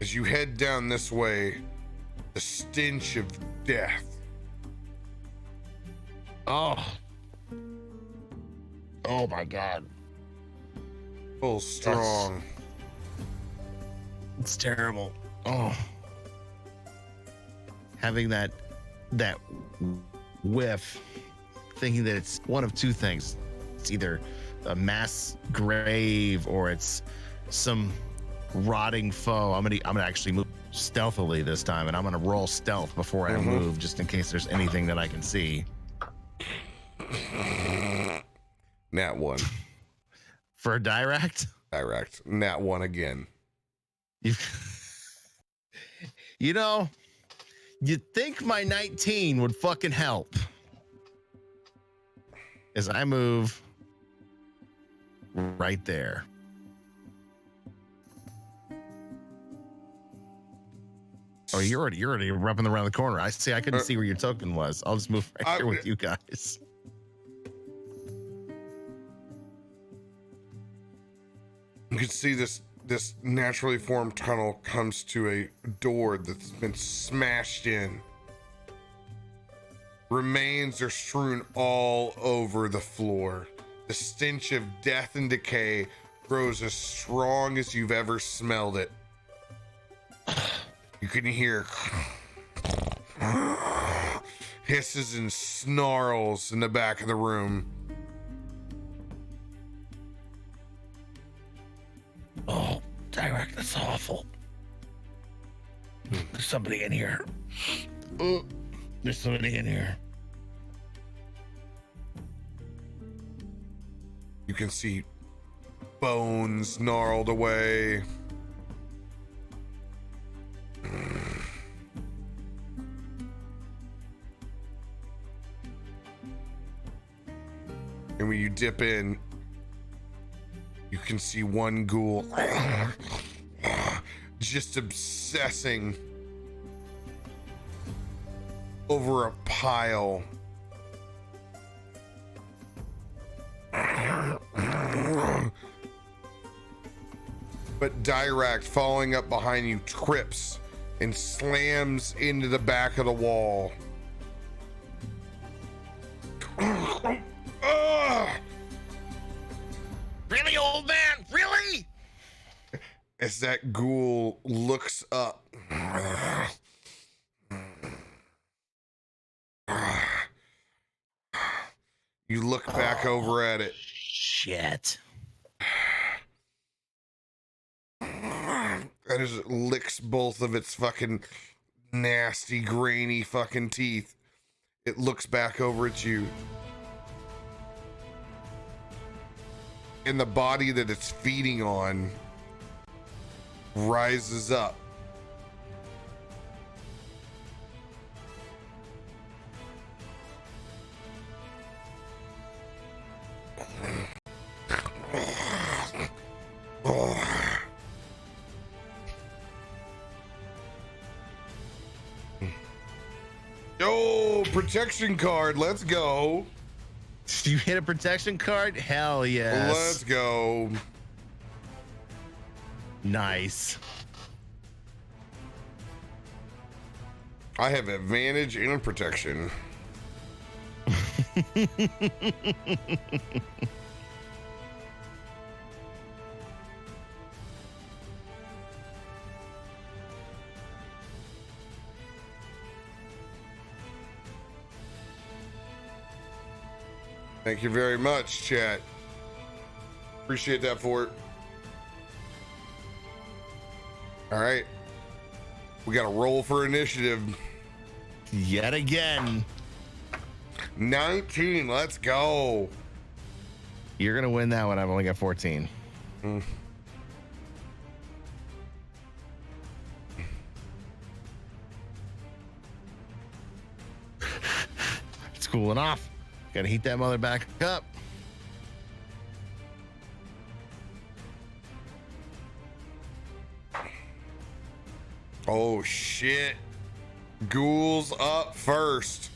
As you head down this way, the stench of death. Oh. Oh my God. Full strong. It's terrible. Oh. Having that whiff, thinking that it's one of two things. It's either a mass grave or it's some rotting foe. I'm gonna actually move stealthily this time, and I'm gonna roll stealth before I move, just in case there's anything that I can see. Nat 1. For a Dirakt? Direct. Nat 1 again. You know, you'd think my 19 would fucking help. As I move right there. Oh, you're already rubbing around the corner. I see. I couldn't see where your token was. I'll just move right here with you guys. You can see this naturally formed tunnel comes to a door that's been smashed in. Remains are strewn all over the floor. The stench of death and decay grows as strong as you've ever smelled it. You can hear hisses and snarls in the back of the room. Oh, Dirakt, that's awful. There's somebody in here. There's somebody in here. You can see bones gnarled away. And when you dip in, you can see one ghoul just obsessing over a pile. But Dirakt, following up behind you, trips and slams into the back of the wall. Really, old man? Really? As that ghoul looks up. You look back over at it. Shit. And just licks both of its fucking nasty, grainy fucking teeth. It looks back over at you. And the body that it's feeding on rises up. Yo, protection card. Let's go. You hit a protection card? Hell yes. Let's go. Nice. I have advantage and protection. Thank you very much, chat. Appreciate that, Fort. All right. We got to roll for initiative. Yet again. 19. Let's go. You're going to win that one. I've only got 14. It's cooling off. Gotta heat that mother back up. Oh, shit. Ghouls up first.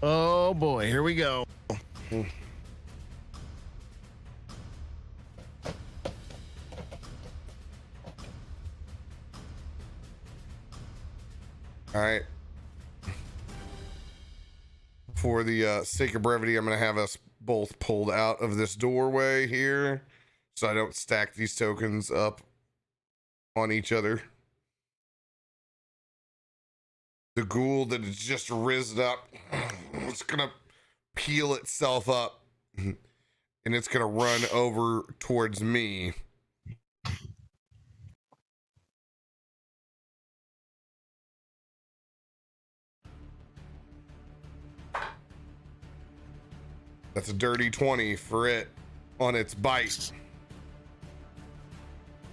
Oh, boy. Here we go. All right. For the sake of brevity, I'm going to have us both pulled out of this doorway here so I don't stack these tokens up on each other. The ghoul that has just risen up, it's going to peel itself up and it's going to run over towards me. That's a dirty 20 for it on its bite.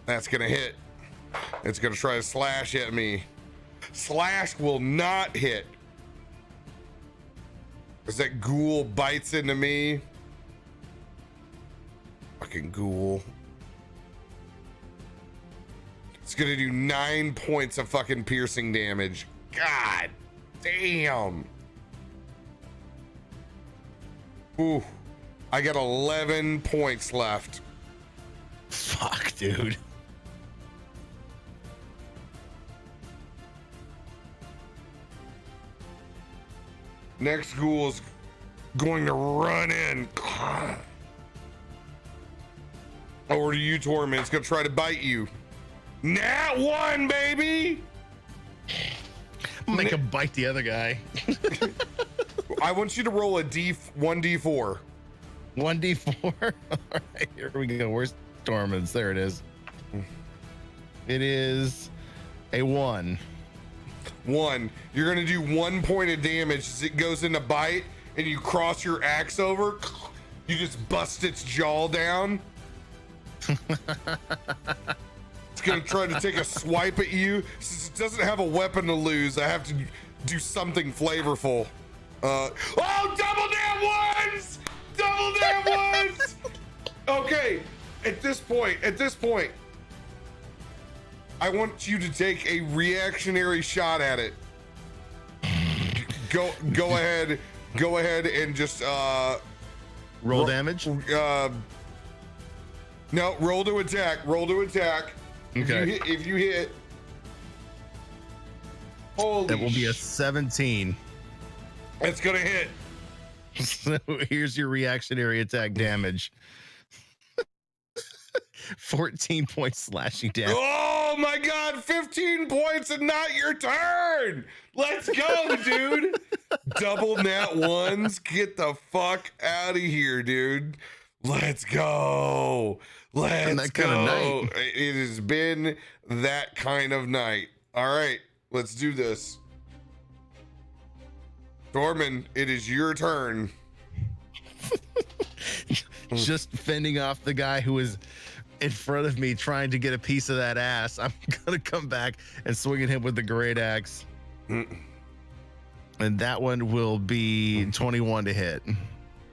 That's gonna hit. It's gonna try to slash at me. Slash will not hit. As that ghoul bites into me. fucking ghoul. It's gonna do 9 points of fucking piercing damage. God damn. Ooh, I got 11 points left. Fuck, dude. Next ghoul is going to run in. Over to you, Tormund. It's gonna try to bite you. Nat 1, baby. Make him bite the other guy. I want you to roll a 1d4. 1d4. All right, here we go. Where's Tormund's? There it is. It is a 1. 1. You're gonna do 1 point of damage as it goes into bite, and you cross your axe over. You just bust its jaw down. It's gonna try to take a swipe at you. Since it doesn't have a weapon to lose, I have to do something flavorful. Oh, double damn ones! Double damn ones! Okay, at this point, I want you to take a reactionary shot at it. Go ahead and just roll damage. No, roll to attack. Okay. If you hit, holy, that will be a 17. It's gonna hit. So here's your reactionary attack damage. 14 points slashing damage. Oh my god, 15 points and not your turn. Let's go, dude. Double nat ones. Get the fuck out of here, dude. Let's go. Let's go. Kind of night. It has been that kind of night. All right, let's do this. Tormund, it is your turn. Just fending off the guy who is in front of me trying to get a piece of that ass. I'm gonna come back and swing at him with the great axe. And that one will be 21 to hit.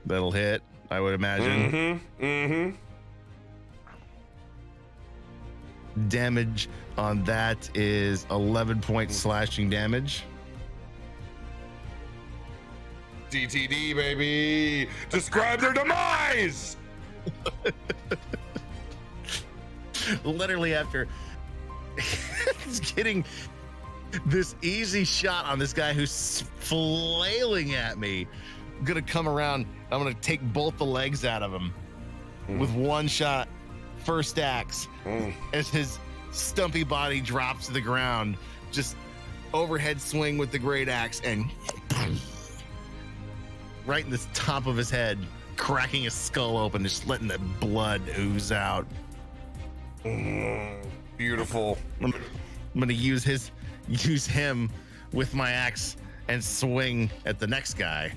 That'll hit, I would imagine. Damage on that is 11 points slashing damage. DTD, baby. Describe their demise. Literally after getting this easy shot on this guy who's flailing at me, I'm gonna come around. I'm gonna take both the legs out of him with one shot. First axe as his stumpy body drops to the ground. Just overhead swing with the great axe and right in the top of his head, cracking his skull open, just letting the blood ooze out. Beautiful. I'm gonna use him with my axe and swing at the next guy.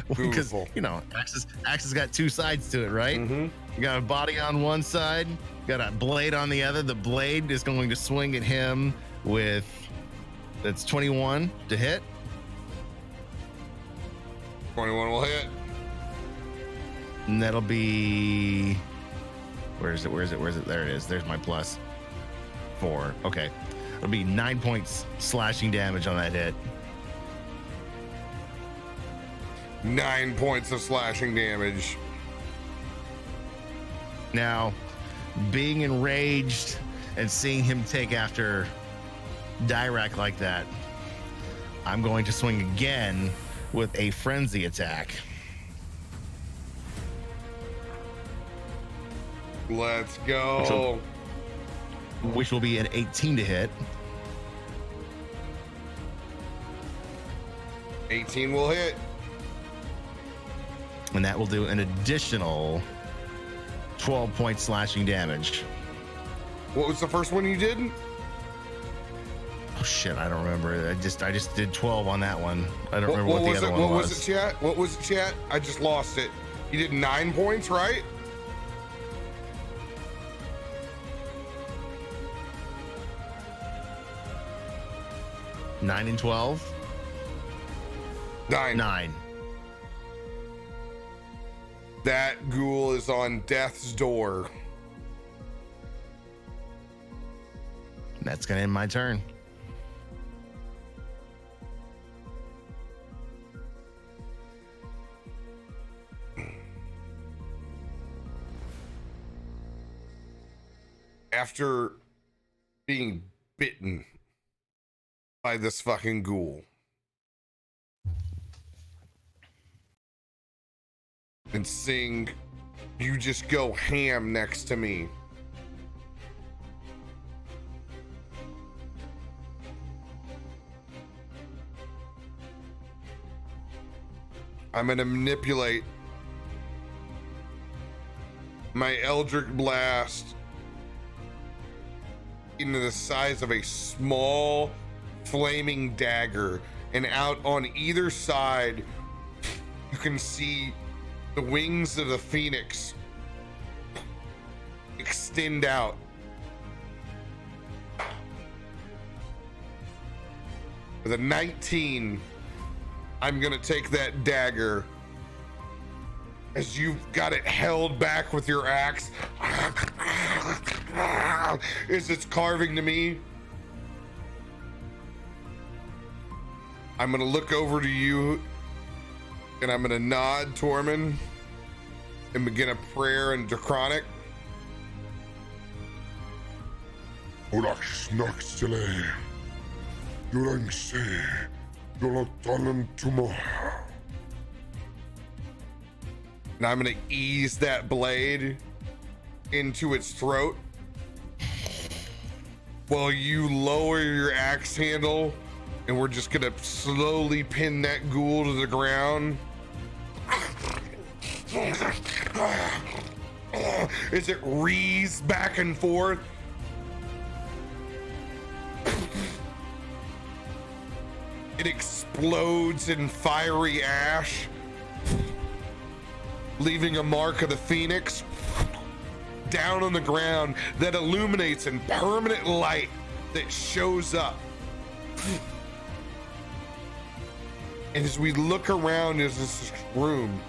Because you know, axe has got two sides to it, right? You got a body on one side, got a blade on the other. The blade is going to swing at him with, that's 21 to hit. 21 will hit. And that'll be, where is it? There it is. There's my plus 4. Okay. It'll be 9 points slashing damage on that hit. 9 points of slashing damage. Now, being enraged and seeing him take after Dirakt like that, I'm going to swing again with a frenzy attack. Let's go. Which will be an 18 to hit. 18 will hit. And that will do an additional 12 points slashing damage. What was the first one you did? Oh shit, I don't remember. I just did 12 on that one. I don't remember what the other one What was. was it, chat? What was it, chat? I just lost it. You did 9 points, right? Nine and 12? 9. 9. That ghoul is on death's door. That's gonna end my turn. After being bitten by this fucking ghoul and seeing you just go ham next to me, I'm gonna manipulate my Eldritch Blast into the size of a small flaming dagger, and out on either side you can see the wings of the phoenix extend out. With a 19, I'm gonna take that dagger as you've got it held back with your axe as it's carving to me. I'm gonna look over to you and I'm gonna nod, Tormund, and begin a prayer in Draconic. And I'm gonna ease that blade into its throat while you lower your axe handle, and we're just gonna slowly pin that ghoul to the ground. As it wreathes back and forth. It explodes in fiery ash, leaving a mark of the phoenix down on the ground that illuminates in permanent light that shows up. And as we look around in this room,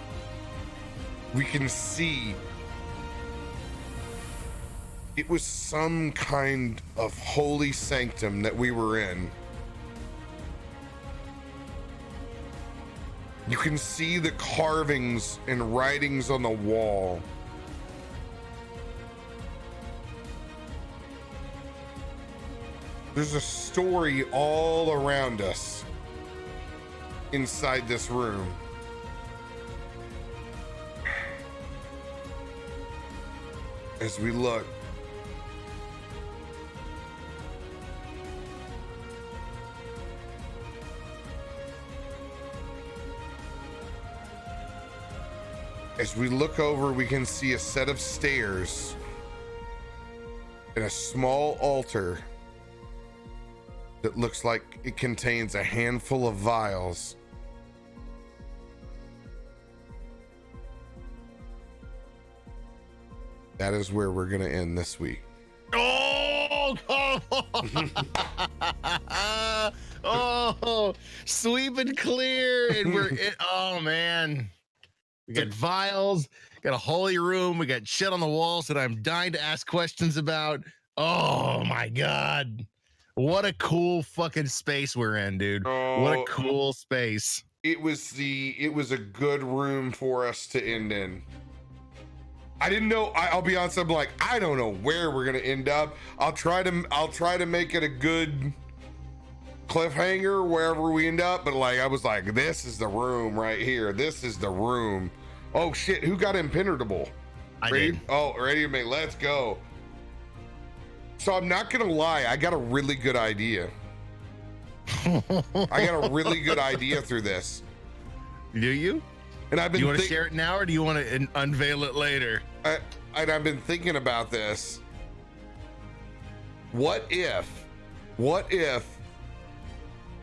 we can see it was some kind of holy sanctum that we were in. You can see the carvings and writings on the wall. There's a story all around us inside this room. As we look, over, we can see a set of stairs and a small altar that looks like it contains a handful of vials. That is where we're gonna end this week. Oh, oh, sweep and clear, and oh man, we got vials, got a holy room, we got shit on the walls that I'm dying to ask questions about. Oh my god, what a cool fucking space we're in, dude. What a cool space. It was a good room for us to end in. I didn't know. I'll be honest. I'm like, I don't know where we're gonna end up. I'll try to make it a good cliffhanger wherever we end up. But like, I was like, this is the room right here. This is the room. Oh shit! Who got impenetrable? I did. Oh, RadioMang, let's go. So I'm not gonna lie. I got a really good idea. I got a really good idea through this. Do you? And I've been. You want to share it now, or do you want to unveil it later? And I've been thinking about this. What if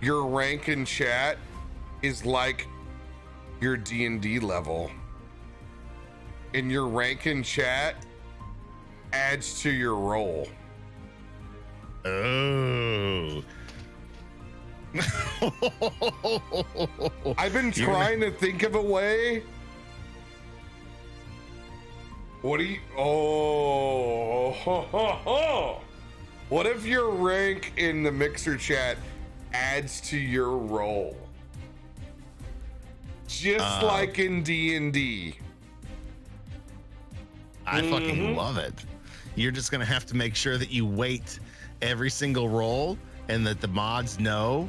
your rank in chat is like your D&D level, and your rank in chat adds to your role? Oh. I've been trying to think of a way What do you? Oh, ho, ho, ho. What if your rank in the mixer chat adds to your roll, just like in D&D? I fucking love it. You're just gonna have to make sure that you weight every single roll, and that the mods know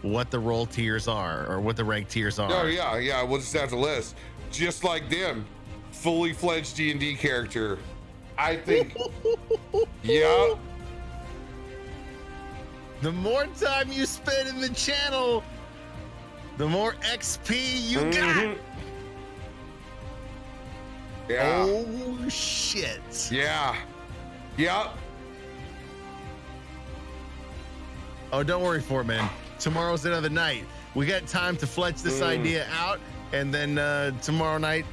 what the roll tiers are or what the rank tiers are. Oh yeah. We'll just have to list, just like them. Fully fledged D&D character. I think. Yeah. The more time you spend in the channel, the more XP you got. Yeah. Oh shit. Yeah. Yep. Oh, don't worry for it, man. Tomorrow's another night. We got time to flesh this idea out, and then tomorrow night,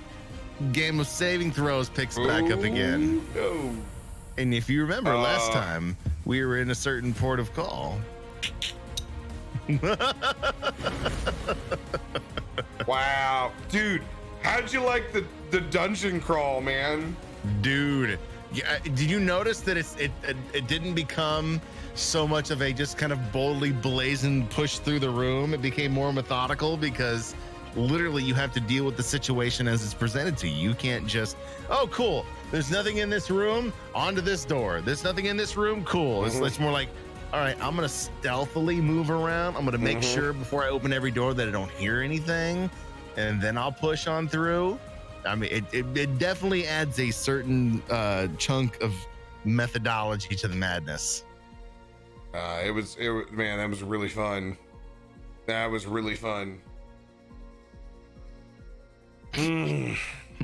game of saving throws picks back up again. No. And if you remember last time, we were in a certain port of call. Wow, dude, how'd you like the dungeon crawl, man? Dude, yeah, did you notice that it didn't become so much of a just kind of boldly blazing push through the room? It became more methodical because literally you have to deal with the situation as it's presented to you. You can't just, oh, cool, there's nothing in this room, onto this door. There's nothing in this room, cool. It's more like, all right, I'm gonna stealthily move around. I'm gonna make sure before I open every door that I don't hear anything, and then I'll push on through. I mean, it definitely adds a certain chunk of methodology to the madness. It was man, that was really fun. That was really fun.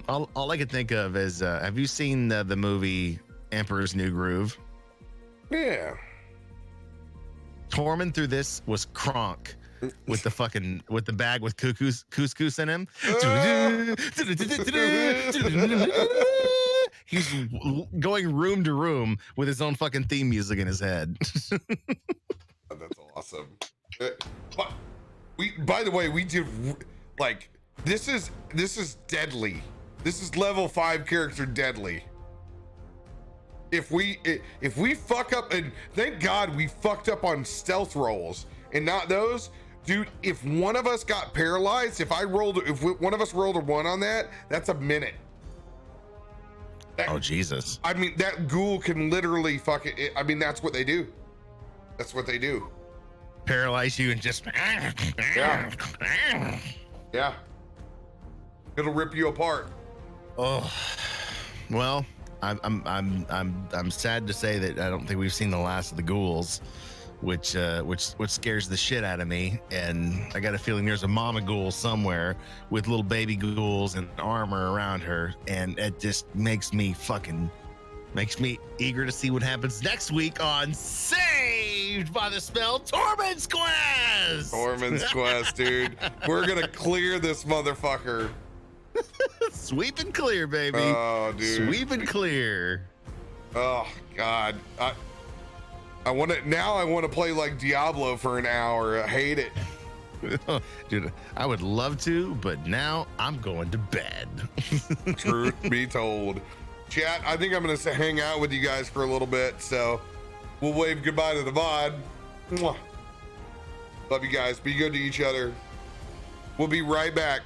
All I could think of is, have you seen the movie Emperor's New Groove? Yeah. Tormund through this was Kronk with the bag with couscous in him. He's going room to room with his own fucking theme music in his head. That's awesome. But by the way, we did like this is deadly. This is level 5 character deadly. If we fuck up, and thank God we fucked up on stealth rolls and not those, dude. If one of us got paralyzed, if one of us rolled a 1 on that, that's a minute. Oh Jesus! I mean, that ghoul can literally fuck it. I mean, that's what they do. That's what they do. Paralyze you and just yeah. It'll rip you apart. Oh, well. I'm sad to say that I don't think we've seen the last of the ghouls, which scares the shit out of me. And I got a feeling there's a mama ghoul somewhere with little baby ghouls and armor around her, and it just makes me eager to see what happens next week on Saved by the Spell Tormund's Quest. Tormund's Quest, dude. We're gonna clear this motherfucker. Sweep and clear, baby. Oh, dude. Sweep and clear. Oh God. I want to play like Diablo for an hour. I hate it. Dude, I would love to, but now I'm going to bed. Truth be told. Chat, I think I'm going to hang out with you guys for a little bit, so we'll wave goodbye to the VOD. Mwah. Love you guys. Be good to each other. We'll be right back.